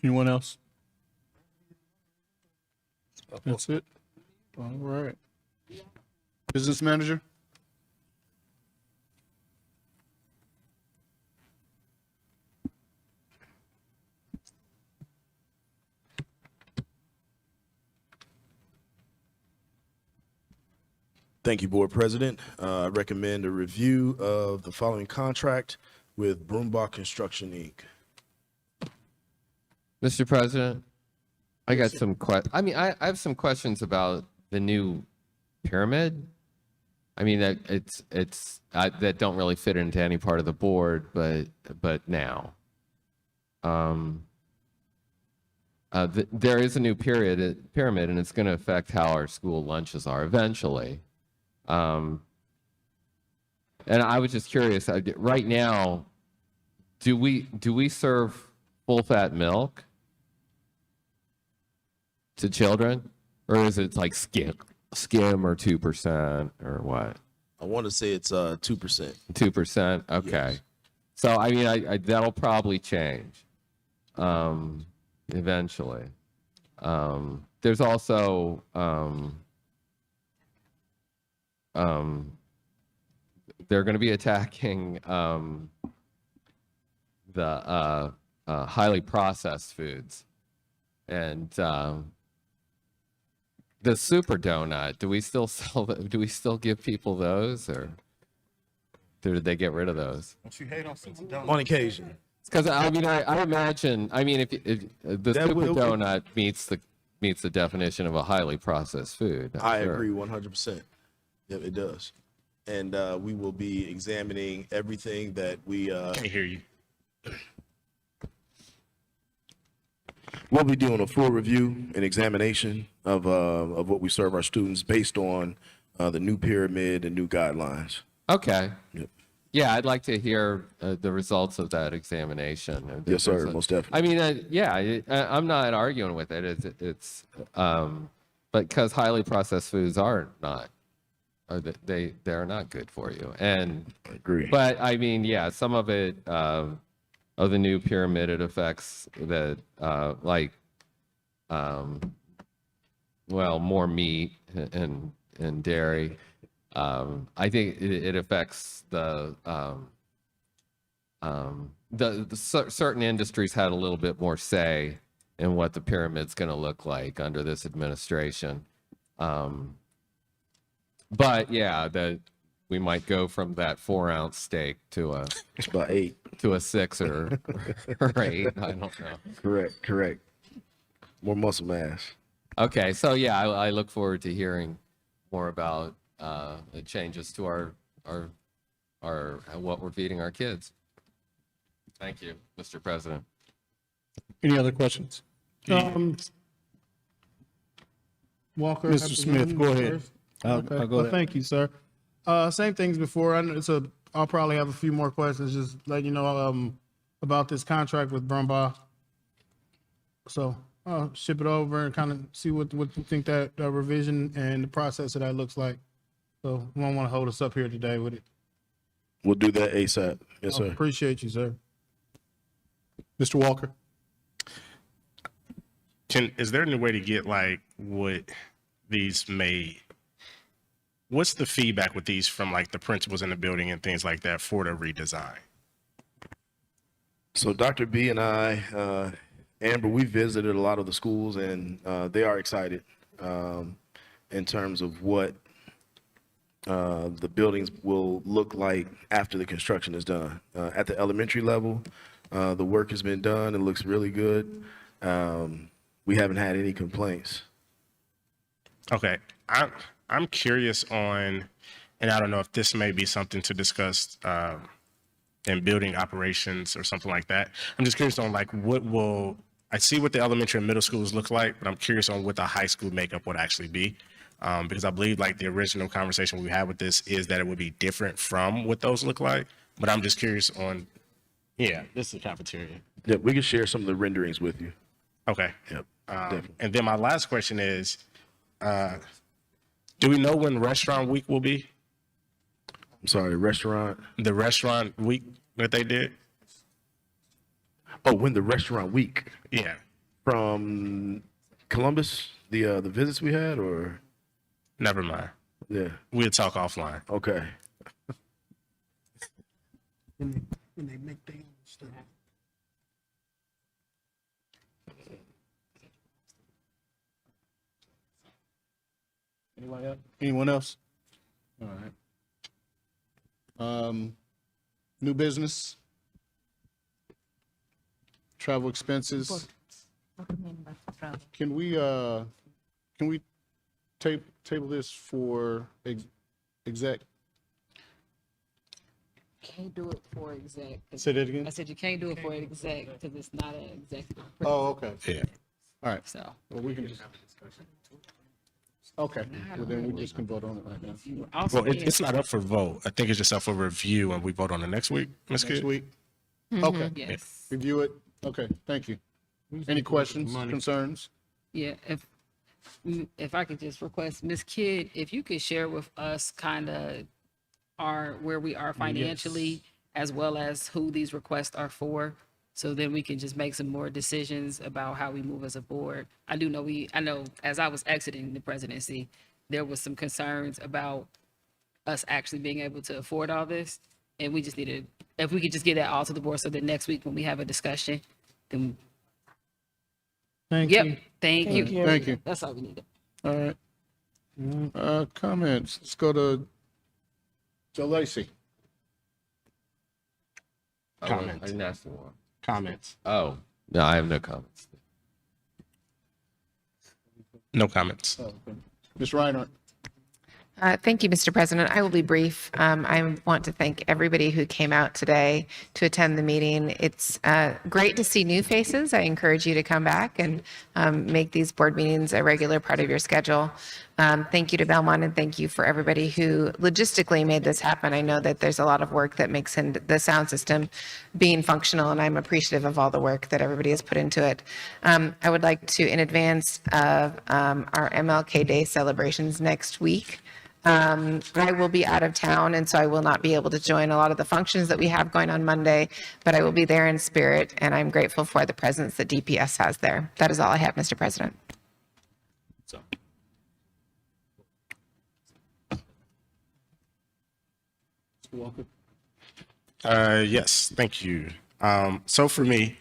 Anyone else? That's it? All right. Business manager? Thank you, Board President. I recommend a review of the following contract with Broombach Construction, Inc. Mr. President, I got some I have some questions about the new pyramid. I mean, that that don't really fit into any part of the board, but now. There is a new pyramid, and it's going to affect how our school lunches are eventually. And I was just curious, right now, do we serve full-fat milk to children, or is it like skim or 2% or what? I want to say it's 2%. 2%. Okay. Yes. So I mean, I that'll probably change. eventually. There's also they're going to be attacking the highly processed foods, and the super donut. Do we still sell? Do we still give people those, or did they get rid of those? On occasion. Because I mean, I imagine. I mean, if the That super will- donut meets the definition of a highly processed food. I sure. agree 100%. Yep, it does. And we will be examining everything that we. Can't hear you. We'll be doing a full review and examination of what we serve our students based on the new pyramid and new guidelines. Okay. Yep. Yeah, I'd like to hear the results of that examination. Yes, sir, most definitely. I mean, I'm not arguing with it. It's but because highly processed foods are not, they're not good for you. And I agree. But I mean, yeah, some of it of the new pyramid, it affects that well, more meat and dairy. I think it affects the certain industries had a little bit more say in what the pyramid's going to look like under this administration. But yeah, we might go from that 4-ounce steak to it's about 8 to a 6 or 8. I don't know. Correct. More muscle mass. Okay, so yeah, I look forward to hearing more about the changes to our what we're feeding our kids. Thank you, Mr. President. Any other questions? Walker. Mr. Smith, go ahead. I'll go Well, ahead. thank you, sir. Same things before. I know I'll probably have a few more questions. Just let you know about this contract with Brumbaugh. So I'll ship it over and kind of see what you think that revision and the process of that looks like. So we don't want to hold us up here today with it. We'll do that ASAP. Yes, I sir. appreciate you, sir. Mr. Walker. Is there any way to get like what these made? What's the feedback with these from like the principals in the building and things like that for the redesign? So Dr. B and I, Amber, we visited a lot of the schools, and they are excited in terms of what the buildings will look like after the construction is done. At the elementary level, the work has been done. It looks really good. We haven't had any complaints. Okay, I'm curious on, and I don't know if this may be something to discuss in building operations or something like that. I'm just curious on like I see what the elementary and middle schools look like, but I'm curious on what the high school makeup would actually be. Because I believe like the original conversation we had with this is that it would be different from what those look like. But I'm just curious on, this is the cafeteria. Yeah, we can share some of the renderings with you. Okay. Yep. And then my last question is, do we know when restaurant week will be? I'm sorry, restaurant? The restaurant week that they did? Oh, when the restaurant week? Yeah. From Columbus, the visits we had, or? Never mind. Yeah. We'll talk offline. Okay. When they make their own stuff. Anyone else? All right. New business? Travel expenses? Can we table this for exec? Can't do it for exec. Say that again? I said you can't do it for exec because it's not an executive. Oh, okay. Yeah. All right. So. Well, we can just. Okay, well, then we just can vote on it right now. Also, Well, it's not up for vote. I think it's just up for review, and we vote on it next week, Ms. Next Kidd? week? Mhm, Okay. yes. Review it? Okay, thank you. Any questions, concerns? Yeah, if I could just request, Ms. Kidd, if you could share with us kind of where we are financially, as well as who these requests are for, So then we can just make some more decisions about how we move as a board. I know as I was exiting the presidency, there was some concerns about us actually being able to afford all this. And we just needed, if we could just get that all to the board so that next week when we have a discussion, then. Thank Yep, you. thank you. Thank you. That's all we needed. All right. Comments. Let's go to Joe Lacy. Comments. I didn't ask for one. Comments. Oh, no, I have no comments. No comments. Ms. Reinhardt. Thank you, Mr. President. I will be brief. I want to thank everybody who came out today to attend the meeting. It's great to see new faces. I encourage you to come back and make these board meetings a regular part of your schedule. Thank you to Belmont, and thank you for everybody who logistically made this happen. I know that there's a lot of work that makes in the sound system being functional, and I'm appreciative of all the work that everybody has put into it. I would like to, in advance of our MLK Day celebrations next week, I will be out of town, and so I will not be able to join a lot of the functions that we have going on Monday, but I will be there in spirit, and I'm grateful for the presence that DPS has there. That is all I have, Mr. President. Yes, thank you. So for me,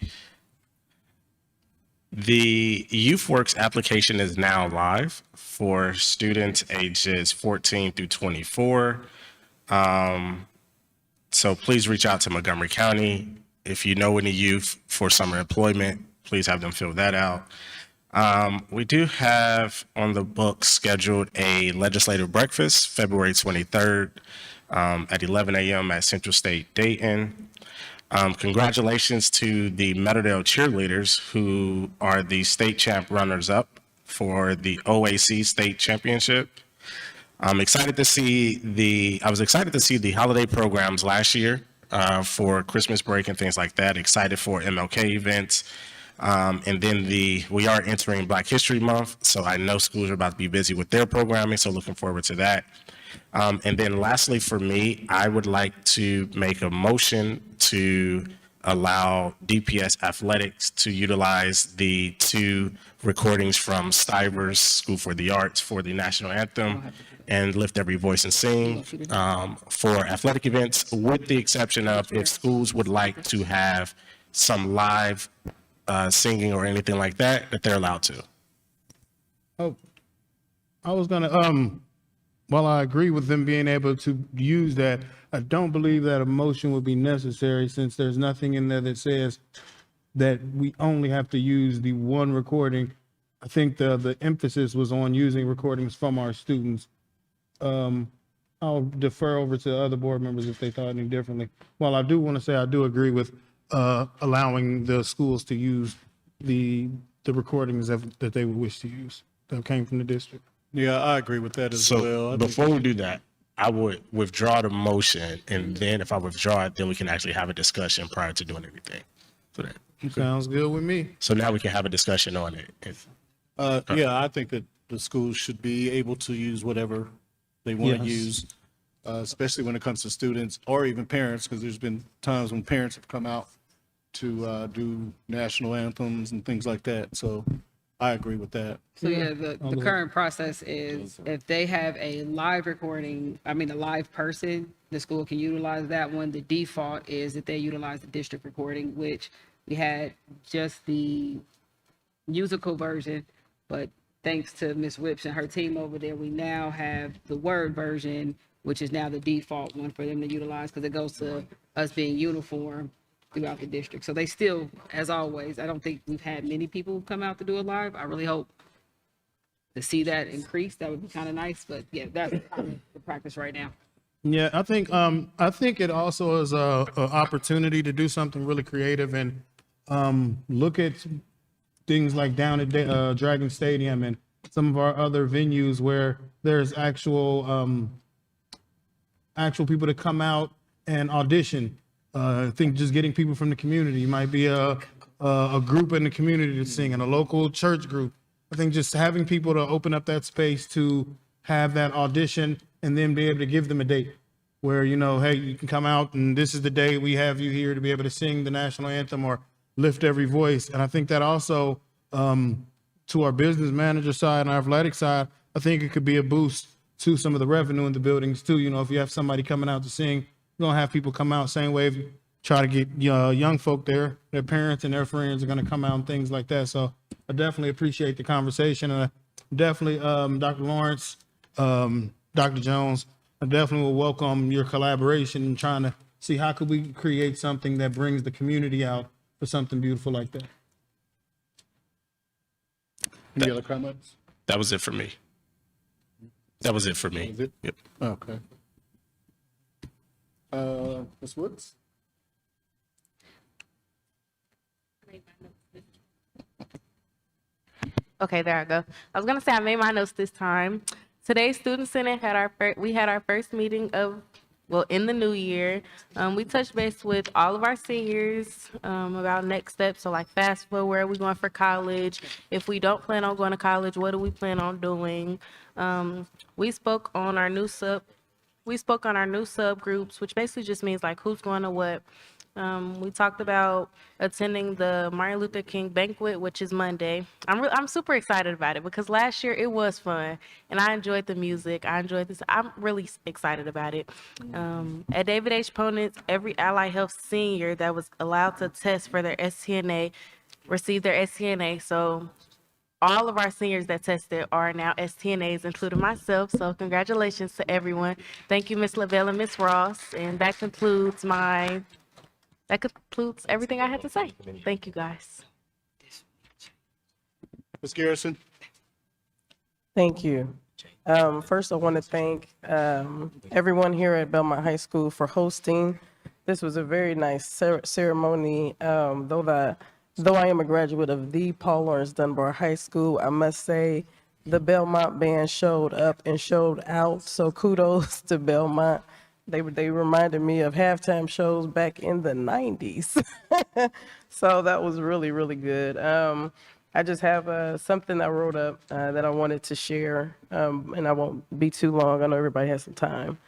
the YouthWorks application is now live for students ages 14 through 24. So please reach out to Montgomery County. If you know any youth for summer employment, please have them fill that out. We do have on the books scheduled a legislative breakfast February 23rd at 11 a.m. at Central State Dayton. Congratulations to the Meadowdale cheerleaders who are the state champ runners-up for the OAC State Championship. I was excited to see the holiday programs last year for Christmas break and things like that. Excited for MLK events. And then we are entering Black History Month, so I know schools are about to be busy with their programming, so looking forward to that. And then lastly, for me, I would like to make a motion to allow DPS Athletics to utilize the 2 recordings from Stivers School for the Arts for the national anthem and Lift Every Voice and Sing for athletic events, with the exception of if schools would like to have some live singing or anything like that, that they're allowed to. Oh, I was gonna, while I agree with them being able to use that, I don't believe that a motion would be necessary since there's nothing in there that says that we only have to use the one recording. I think the emphasis was on using recordings from our students. I'll defer over to other board members if they thought any differently. While I do want to say I do agree with allowing the schools to use the recordings that they would wish to use that came from the district. Yeah, I agree with that as well. So before we do that, I would withdraw the motion, and then if I withdraw it, then we can actually have a discussion prior to doing anything. So that Sounds good with me. So now we can have a discussion on it. Yeah, I think that the schools should be able to use whatever they want to Yes. use, especially when it comes to students or even parents, because there's been times when parents have come out to do national anthems and things like that. So I agree with that. So yeah, the current process is if they have a live recording, a live person, the school can utilize that one. The default is that they utilize the district recording, which we had just the musical version, but thanks to Ms. Whips and her team over there, we now have the word version, which is now the default one for them to utilize because it goes to us being uniform throughout the district. So they still, as always, I don't think we've had many people come out to do it live. I really hope to see that increase. That would be kind of nice, but yeah, that's the practice right now. Yeah, I think it also is a opportunity to do something really creative and look at things like down at Dragon Stadium and some of our other venues where there's actual people to come out and audition. I think just getting people from the community might be a group in the community to sing, and a local church group. I think just having people to open up that space to have that audition and then be able to give them a date where, hey, you can come out and this is the day we have you here to be able to sing the national anthem or lift every voice. And I think that also, to our business manager side and our athletic side, I think it could be a boost to some of the revenue in the buildings too. You know, if you have somebody coming out to sing, you're gonna have people come out same way. If you try to get young folk there, their parents and their friends are gonna come out and things like that. So I definitely appreciate the conversation. And I definitely, Dr. Lawrence, Dr. Jones, I definitely will welcome your collaboration in trying to see how could we create something that brings the community out for something beautiful like that. Any other comments? That was it for me. That was it for me. Is it? Yep. Okay. Ms. Woods? Okay, there I go. I was gonna say I made my notes this time. Today's Student Senate had our first meeting of, well, in the new year. We touched base with all of our seniors about next steps. So like fast forward, where are we going for college? If we don't plan on going to college, what do we plan on doing? We spoke on our new subgroups, which basically just means like who's going to what. We talked about attending the Martin Luther King banquet, which is Monday. I'm super excited about it because last year it was fun and I enjoyed the music. I enjoyed this. I'm really excited about it. At David H. Ponence, every Allied Health senior that was allowed to test for their STNA received their STNA. So all of our seniors that tested are now STNAs, including myself. So congratulations to everyone. Thank you, Ms. Lavelle and Ms. Ross. And that concludes everything I had to say. Thank you, guys. Ms. Garrison? Thank you. First, I want to thank everyone here at Belmont High School for hosting. This was a very nice ceremony. Though I am a graduate of the Paul Laurence Dunbar High School, I must say the Belmont band showed up and showed out. So kudos to Belmont. They reminded me of halftime shows back in the 90s. So that was really, really good. I just have something I wrote up that I wanted to share, and I won't be too long. I know everybody has some time.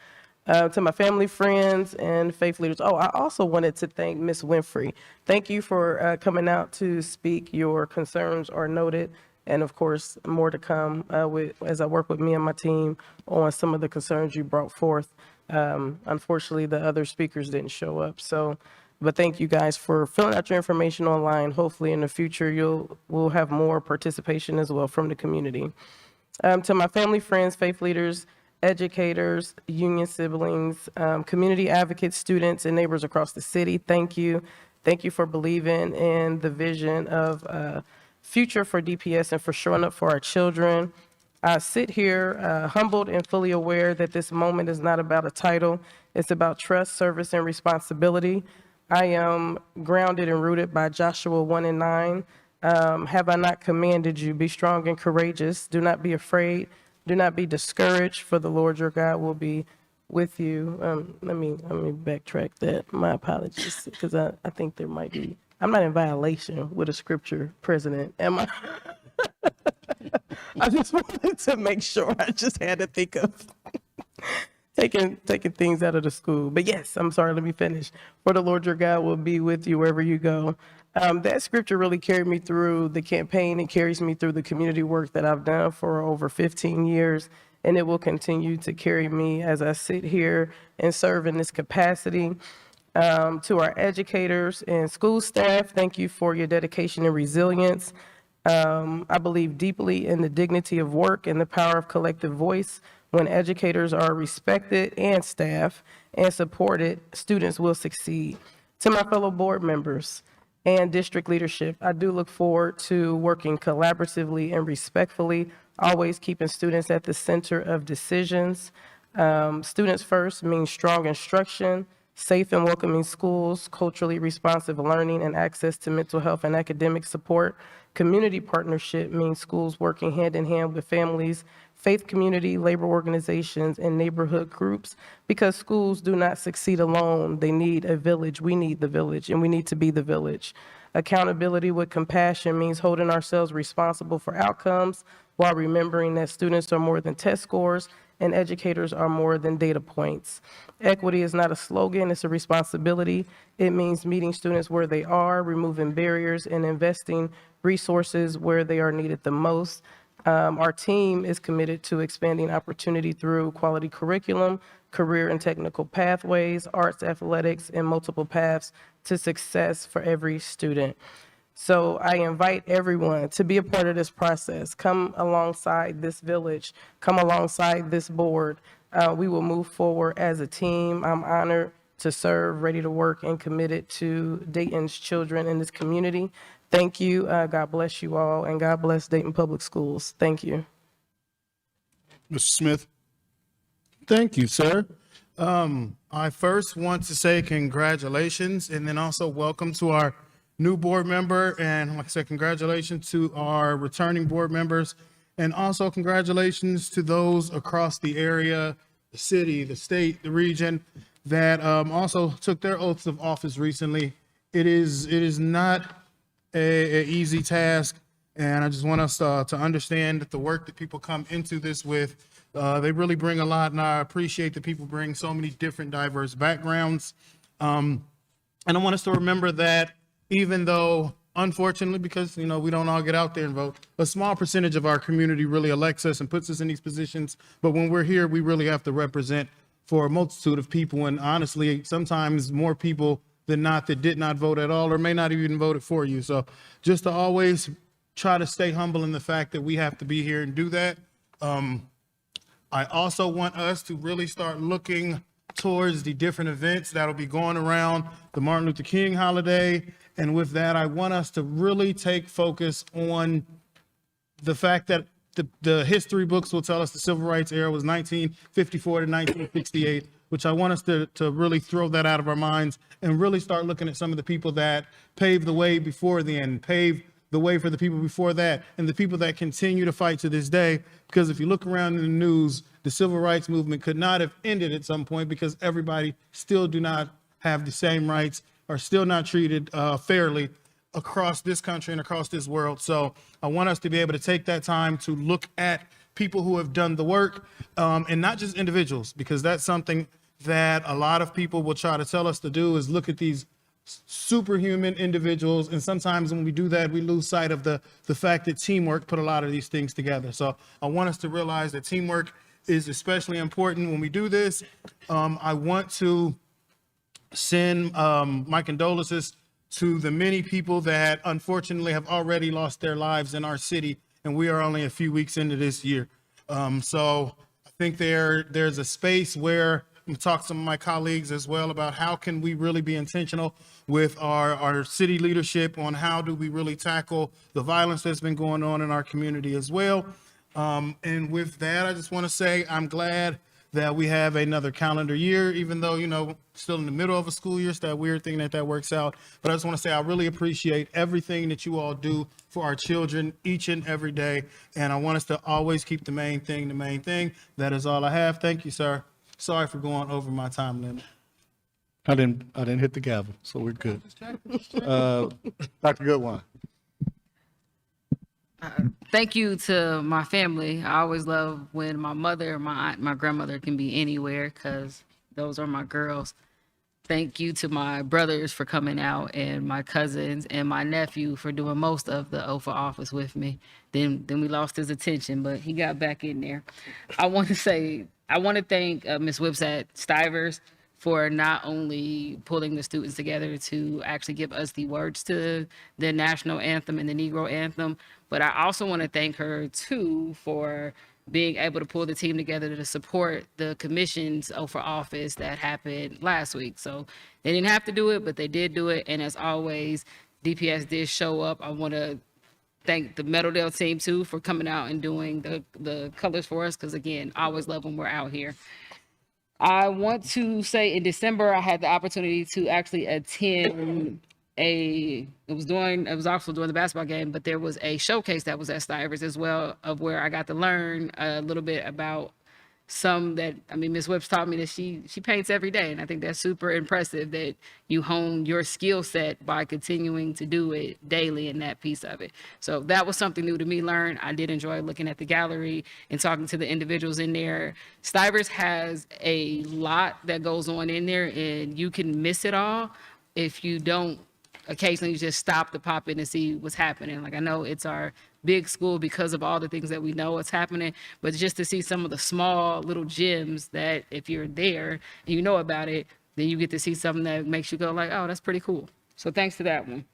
To my family, friends, and faith leaders. Oh, I also wanted to thank Ms. Winfrey. Thank you for coming out to speak. Your concerns are noted. And of course, more to come as I work with me and my team on some of the concerns you brought forth. Unfortunately, the other speakers didn't show up. But thank you guys for filling out your information online. Hopefully in the future, we'll have more participation as well from the community. To my family, friends, faith leaders, educators, union siblings, community advocates, students, and neighbors across the city, thank you. Thank you for believing in the vision of future for DPS and for showing up for our children. I sit here humbled and fully aware that this moment is not about a title. It's about trust, service, and responsibility. I am grounded and rooted by Joshua 1:9. Have I not commanded you? Be strong and courageous. Do not be afraid. Do not be discouraged, for the Lord your God will be with you. Let me backtrack that. My apologies, because I think there might be. I'm not in violation with a scripture, President, am I? I just wanted to make sure. I just had to think of taking things out of the school. But yes, I'm sorry, let me finish. For the Lord your God will be with you wherever you go. That scripture really carried me through the campaign and carries me through the community work that I've done for over 15 years. And it will continue to carry me as I sit here and serve in this capacity. To our educators and school staff, thank you for your dedication and resilience. I believe deeply in the dignity of work and the power of collective voice. When educators are respected and staff and supported, students will succeed. To my fellow board members and district leadership, I do look forward to working collaboratively and respectfully, always keeping students at the center of decisions. Students first means strong instruction, safe and welcoming schools, culturally responsive learning, and access to mental health and academic support. Community partnership means schools working hand in hand with families, faith community, labor organizations, and neighborhood groups, because schools do not succeed alone. They need a village. We need the village, and we need to be the village. Accountability with compassion means holding ourselves responsible for outcomes while remembering that students are more than test scores and educators are more than data points. Equity is not a slogan, it's a responsibility. It means meeting students where they are, removing barriers, and investing resources where they are needed the most. Our team is committed to expanding opportunity through quality curriculum, career and technical pathways, arts, athletics, and multiple paths to success for every student. So I invite everyone to be a part of this process. Come alongside this village, come alongside this board. We will move forward as a team. I'm honored to serve, ready to work, and committed to Dayton's children in this community. Thank you. God bless you all, and God bless Dayton Public Schools. Thank you. Mr. Smith. Thank you, sir. I first want to say congratulations and then also welcome to our new board member. And like I said, congratulations to our returning board members. And also congratulations to those across the area, the city, the state, the region that also took their oaths of office recently. It is not a easy task. And I just want us to understand that the work that people come into this with, they really bring a lot, and I appreciate that people bring so many different diverse backgrounds. And I want us to remember that even though, unfortunately, because we don't all get out there and vote, a small percentage of our community really elects us and puts us in these positions. But when we're here, we really have to represent for a multitude of people, and honestly, sometimes more people than not that did not vote at all or may not even voted for you. So just to always try to stay humble in the fact that we have to be here and do that. I also want us to really start looking towards the different events that'll be going around the Martin Luther King holiday. And with that, I want us to really take focus on the fact that the history books will tell us the civil rights era was 1954 to 1968, which I want us to really throw that out of our minds and really start looking at some of the people that paved the way before then, paved the way for the people before that, and the people that continue to fight to this day. Because if you look around in the news, the civil rights movement could not have ended at some point because everybody still do not have the same rights, are still not treated fairly across this country and across this world. So I want us to be able to take that time to look at people who have done the work, and not just individuals, because that's something that a lot of people will try to tell us to do, is look at these superhuman individuals. And sometimes when we do that, we lose sight of the fact that teamwork put a lot of these things together. So I want us to realize that teamwork is especially important when we do this. I want to send my condolences to the many people that unfortunately have already lost their lives in our city, and we are only a few weeks into this year. So I think there's a space where I'm gonna talk to some of my colleagues as well about how can we really be intentional with our city leadership on how do we really tackle the violence that's been going on in our community as well. And with that, I just want to say I'm glad that we have another calendar year, even though, still in the middle of a school year. It's that weird thing that works out. But I just want to say I really appreciate everything that you all do for our children each and every day. And I want us to always keep the main thing the main thing. That is all I have. Thank you, sir. Sorry for going over my time limit. I didn't hit the gavel, so we're good. Dr. Goodwine. Thank you to my family. I always love when my mother, my aunt, my grandmother can be anywhere because those are my girls. Thank you to my brothers for coming out, and my cousins and my nephew for doing most of the oath of office with me. Then we lost his attention, but he got back in there. I want to thank Ms. Whipsat Stivers for not only pulling the students together to actually give us the words to the national anthem and the Negro anthem, but I also want to thank her too for being able to pull the team together to support the commission's oath for office that happened last week. So they didn't have to do it, but they did do it. And as always, DPS did show up. I want to thank the Meadowdale team too for coming out and doing the colors for us, because again, I always love when we're out here. I want to say in December, I had the opportunity to actually attend it was also during the basketball game, but there was a showcase that was at Stivers as well, of where I got to learn a little bit about some that, I mean, Ms. Whips taught me that she paints every day. And I think that's super impressive that you hone your skill set by continuing to do it daily in that piece of it. So that was something new to me learn. I did enjoy looking at the gallery and talking to the individuals in there. Stivers has a lot that goes on in there, and you can miss it all if you don't occasionally just stop to pop in and see what's happening. Like, I know it's our big school because of all the things that we know what's happening, but just to see some of the small little gems that if you're there and you know about it, then you get to see something that makes you go like, oh, that's pretty cool. So thanks to that one.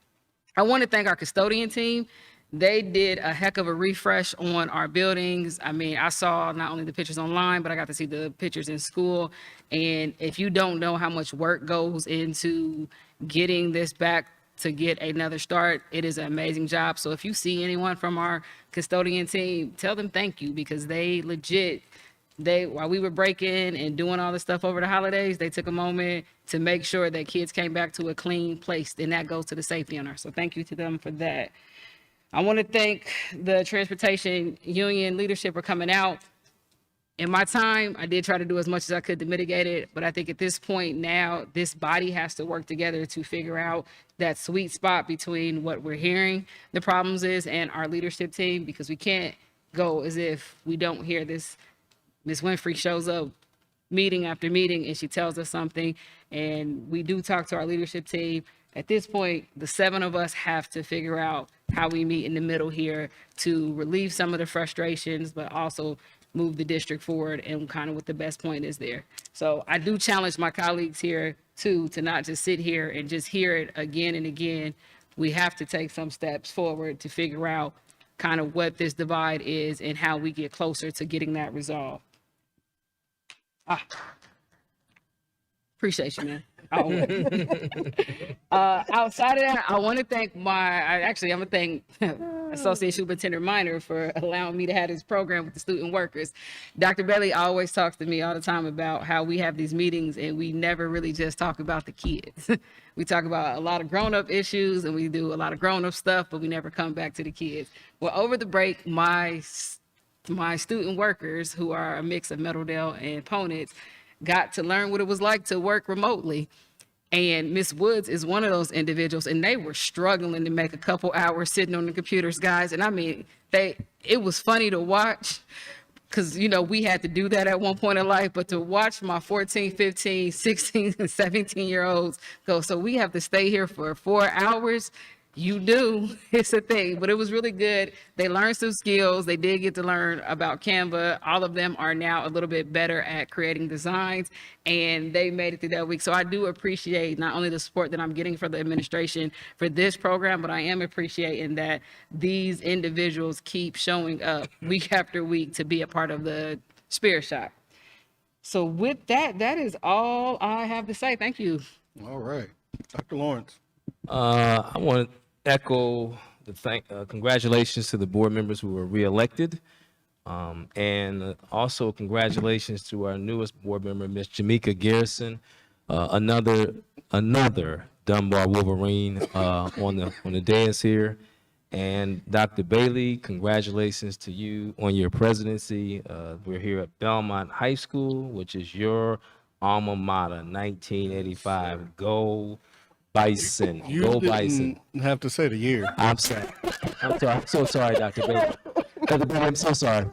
I want to thank our custodian team. They did a heck of a refresh on our buildings. I mean, I saw not only the pictures online, but I got to see the pictures in school. And if you don't know how much work goes into getting this back to get another start, it is an amazing job. So if you see anyone from our custodian team, tell them thank you, because they legit, while we were breaking and doing all this stuff over the holidays, they took a moment to make sure that kids came back to a clean place, and that goes to the safety owner. So thank you to them for that. I want to thank the transportation union leadership for coming out. In my time, I did try to do as much as I could to mitigate it, but I think at this point now, this body has to work together to figure out that sweet spot between what we're hearing the problems is and our leadership team, because we can't go as if we don't hear this. Ms. Winfrey shows up meeting after meeting and she tells us something, and we do talk to our leadership team. At this point, the 7 of us have to figure out how we meet in the middle here to relieve some of the frustrations, but also move the district forward and kind of what the best point is there. So I do challenge my colleagues here too, to not just sit here and just hear it again and again. We have to take some steps forward to figure out kind of what this divide is and how we get closer to getting that resolved. Appreciate you, man. Outside of that, I want to thank I'm gonna thank Associate Superintendent Minor for allowing me to have this program with the student workers. Dr. Bailey always talks to me all the time about how we have these meetings and we never really just talk about the kids. We talk about a lot of grown-up issues and we do a lot of grown-up stuff, but we never come back to the kids. Well, over the break, my student workers, who are a mix of Meadowdale and Ponitz, got to learn what it was like to work remotely. And Miss Woods is one of those individuals, and they were struggling to make a couple hours sitting on the computers, guys. And I mean, it was funny to watch because, you know, we had to do that at one point in life, but to watch my 14, 15, 16, and 17-year-olds go, so we have to stay here for 4 hours. You do. It's a thing, but it was really good. They learned some skills. They did get to learn about Canva. All of them are now a little bit better at creating designs, and they made it through that week. So I do appreciate not only the support that I'm getting for the administration for this program, but I am appreciating that these individuals keep showing up week after week to be a part of the Spirit Shop. So with that, that is all I have to say. Thank you. All right. Dr. Lawrence. I want to echo the congratulations to the board members who were reelected. And also congratulations to our newest board member, Ms. Jamaica Garrison, another Dunbar Wolverine on the dais here. And Dr. Bailey, congratulations to you on your presidency. We're here at Belmont High School, which is your alma mater, 1985. Go Bison. You Go didn't Bison. have to say the year. I'm sorry. I'm so sorry, Dr. Bailey. Dr. Bailey, I'm so sorry.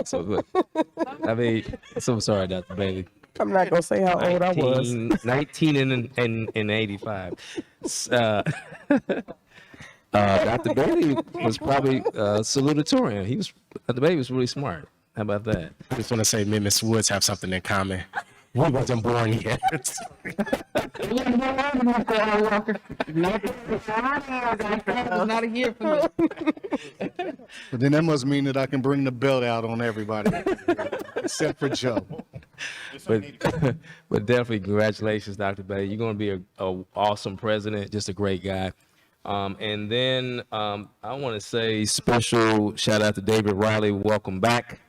So good. I mean, so sorry, Dr. Bailey. I'm not gonna say how old I was. 19 and 85. Dr. Bailey was probably salutatorian. Dr. Bailey was really smart. How about that? I just want to say me and Miss Woods have something in common. We wasn't born yet. Not a year for me. But then that must mean that I can bring the belt out on everybody, except for Joe. But definitely congratulations, Dr. Bailey. You're going to be a awesome president, just a great guy. And then I want to say special shout out to David Riley. Welcome back.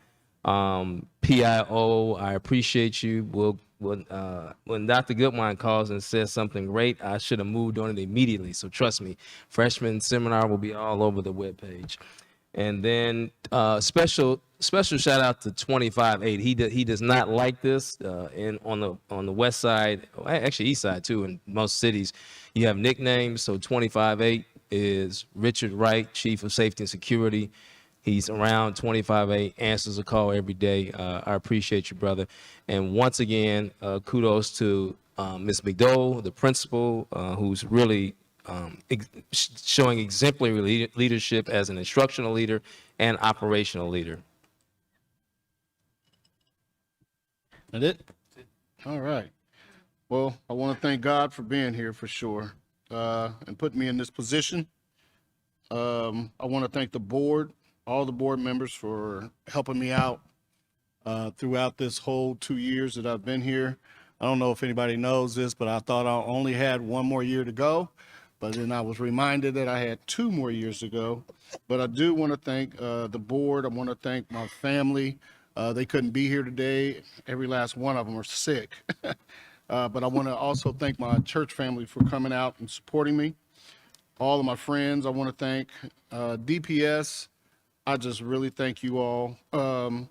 PIO, I appreciate you. When Dr. Goodwine calls and says something great, I should have moved on it immediately. So trust me, freshman seminar will be all over the webpage. And then special shout out to 25-8. He does not like this. On the west side, actually east side too. In most cities, you have nicknames. So 25-8 is Richard Wright, Chief of Safety and Security. He's around 25-8, answers a call every day. I appreciate you, brother. And once again, kudos to Ms. McDowell, the principal, who's really showing exemplary leadership as an instructional leader and operational leader. That it? All right. Well, I want to thank God for being here for sure, and putting me in this position. I want to thank the board, all the board members for helping me out throughout this whole 2 years that I've been here. I don't know if anybody knows this, but I thought I only had 1 more year to go. But then I was reminded that I had 2 more years to go. But I do want to thank the board. I want to thank my family. They couldn't be here today. Every last one of them are sick. But I want to also thank my church family for coming out and supporting me. All of my friends, I want to thank DPS. I just really thank you all. I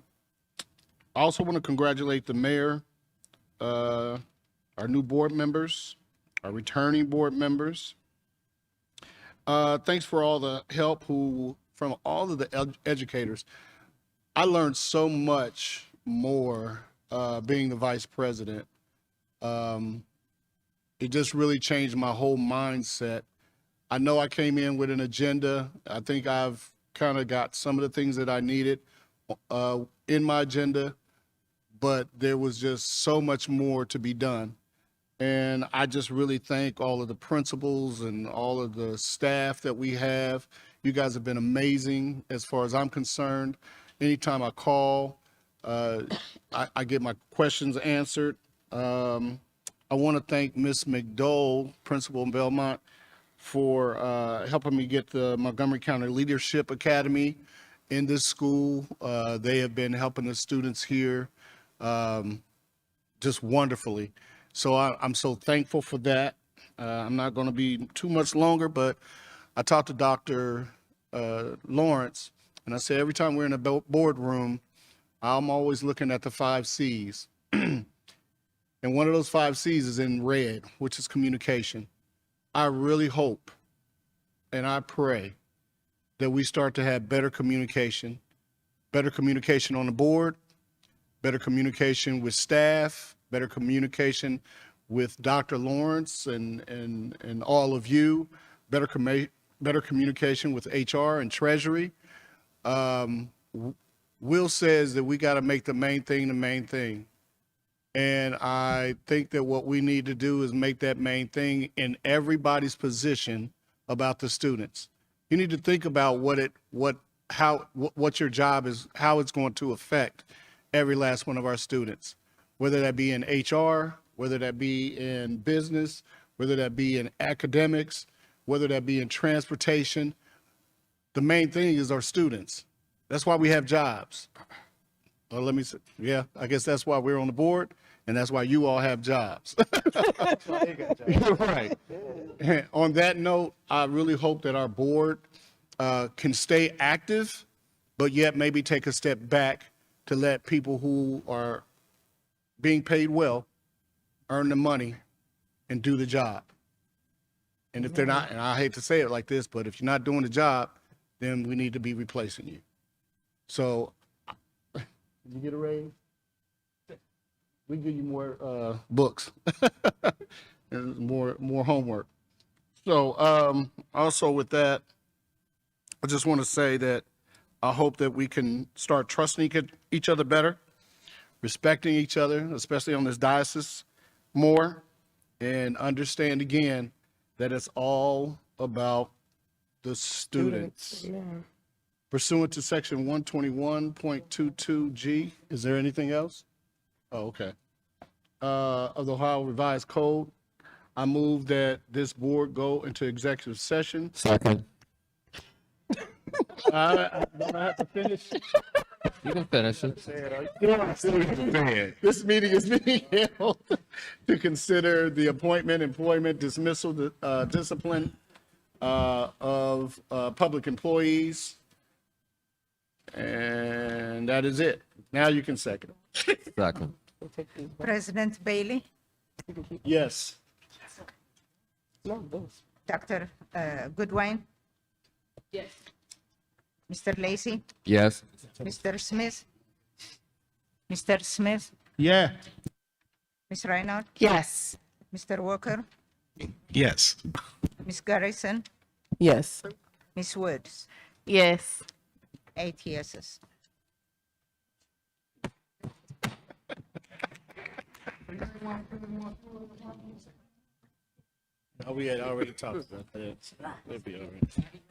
also want to congratulate the mayor, our new board members, our returning board members. Thanks for all the help from all of the educators. I learned so much more being the vice president. It just really changed my whole mindset. I know I came in with an agenda. I think I've kind of got some of the things that I needed in my agenda, but there was just so much more to be done. And I just really thank all of the principals and all of the staff that we have. You guys have been amazing as far as I'm concerned. Anytime I call, I get my questions answered. I want to thank Ms. McDowell, principal in Belmont, for helping me get the Montgomery County Leadership Academy in this school. They have been helping the students here just wonderfully. So I'm so thankful for that. I'm not going to be too much longer, but I talked to Dr. Lawrence, and I said every time we're in a boardroom, I'm always looking at the 5 C's. And one of those 5 C's is in red, which is communication. I really hope and I pray that we start to have better communication on the board, better communication with staff, better communication with Dr. Lawrence and all of you, better communication with HR and Treasury. Will says that we got to make the main thing the main thing. And I think that what we need to do is make that main thing in everybody's position about the students. You need to think about what your job is, how it's going to affect every last one of our students, whether that be in HR, whether that be in business, whether that be in academics, whether that be in transportation. The main thing is our students. That's why we have jobs. Well, let me say, yeah, I guess that's why we're on the board, and that's why you all have jobs. Right. On that note, I really hope that our board can stay active, but yet maybe take a step back to let people who are being paid well earn the money and do the job. And if they're not, and I hate to say it like this, but if you're not doing the job, then we need to be replacing you. So, did you get a raise? We give you more books and more homework. So, also with that, I just want to say that I hope that we can start trusting each other better, respecting each other, especially on this diocese, more, and understand again that it's all about the students. Yeah. Pursuant to section 121.22G, is there anything else? Oh, okay. Of the Ohio Revised Code, I move that this board go into executive session. Second. Don't I have to finish? You can finish it. This meeting is being held to consider the appointment, employment, dismissal, discipline of public employees. And that is it. Now you can second. Second. President Bailey, Yes. Dr. Goodwine, Yes. Mr. Lacy, Yes. Mr. Smith, Mr. Smith, Yeah. Ms. Reinhardt, Yes. Mr. Walker, Yes. Ms. Garrison, Yes. Ms. Woods, Yes. 8 yeses. We had already talked about that. It'll be all right.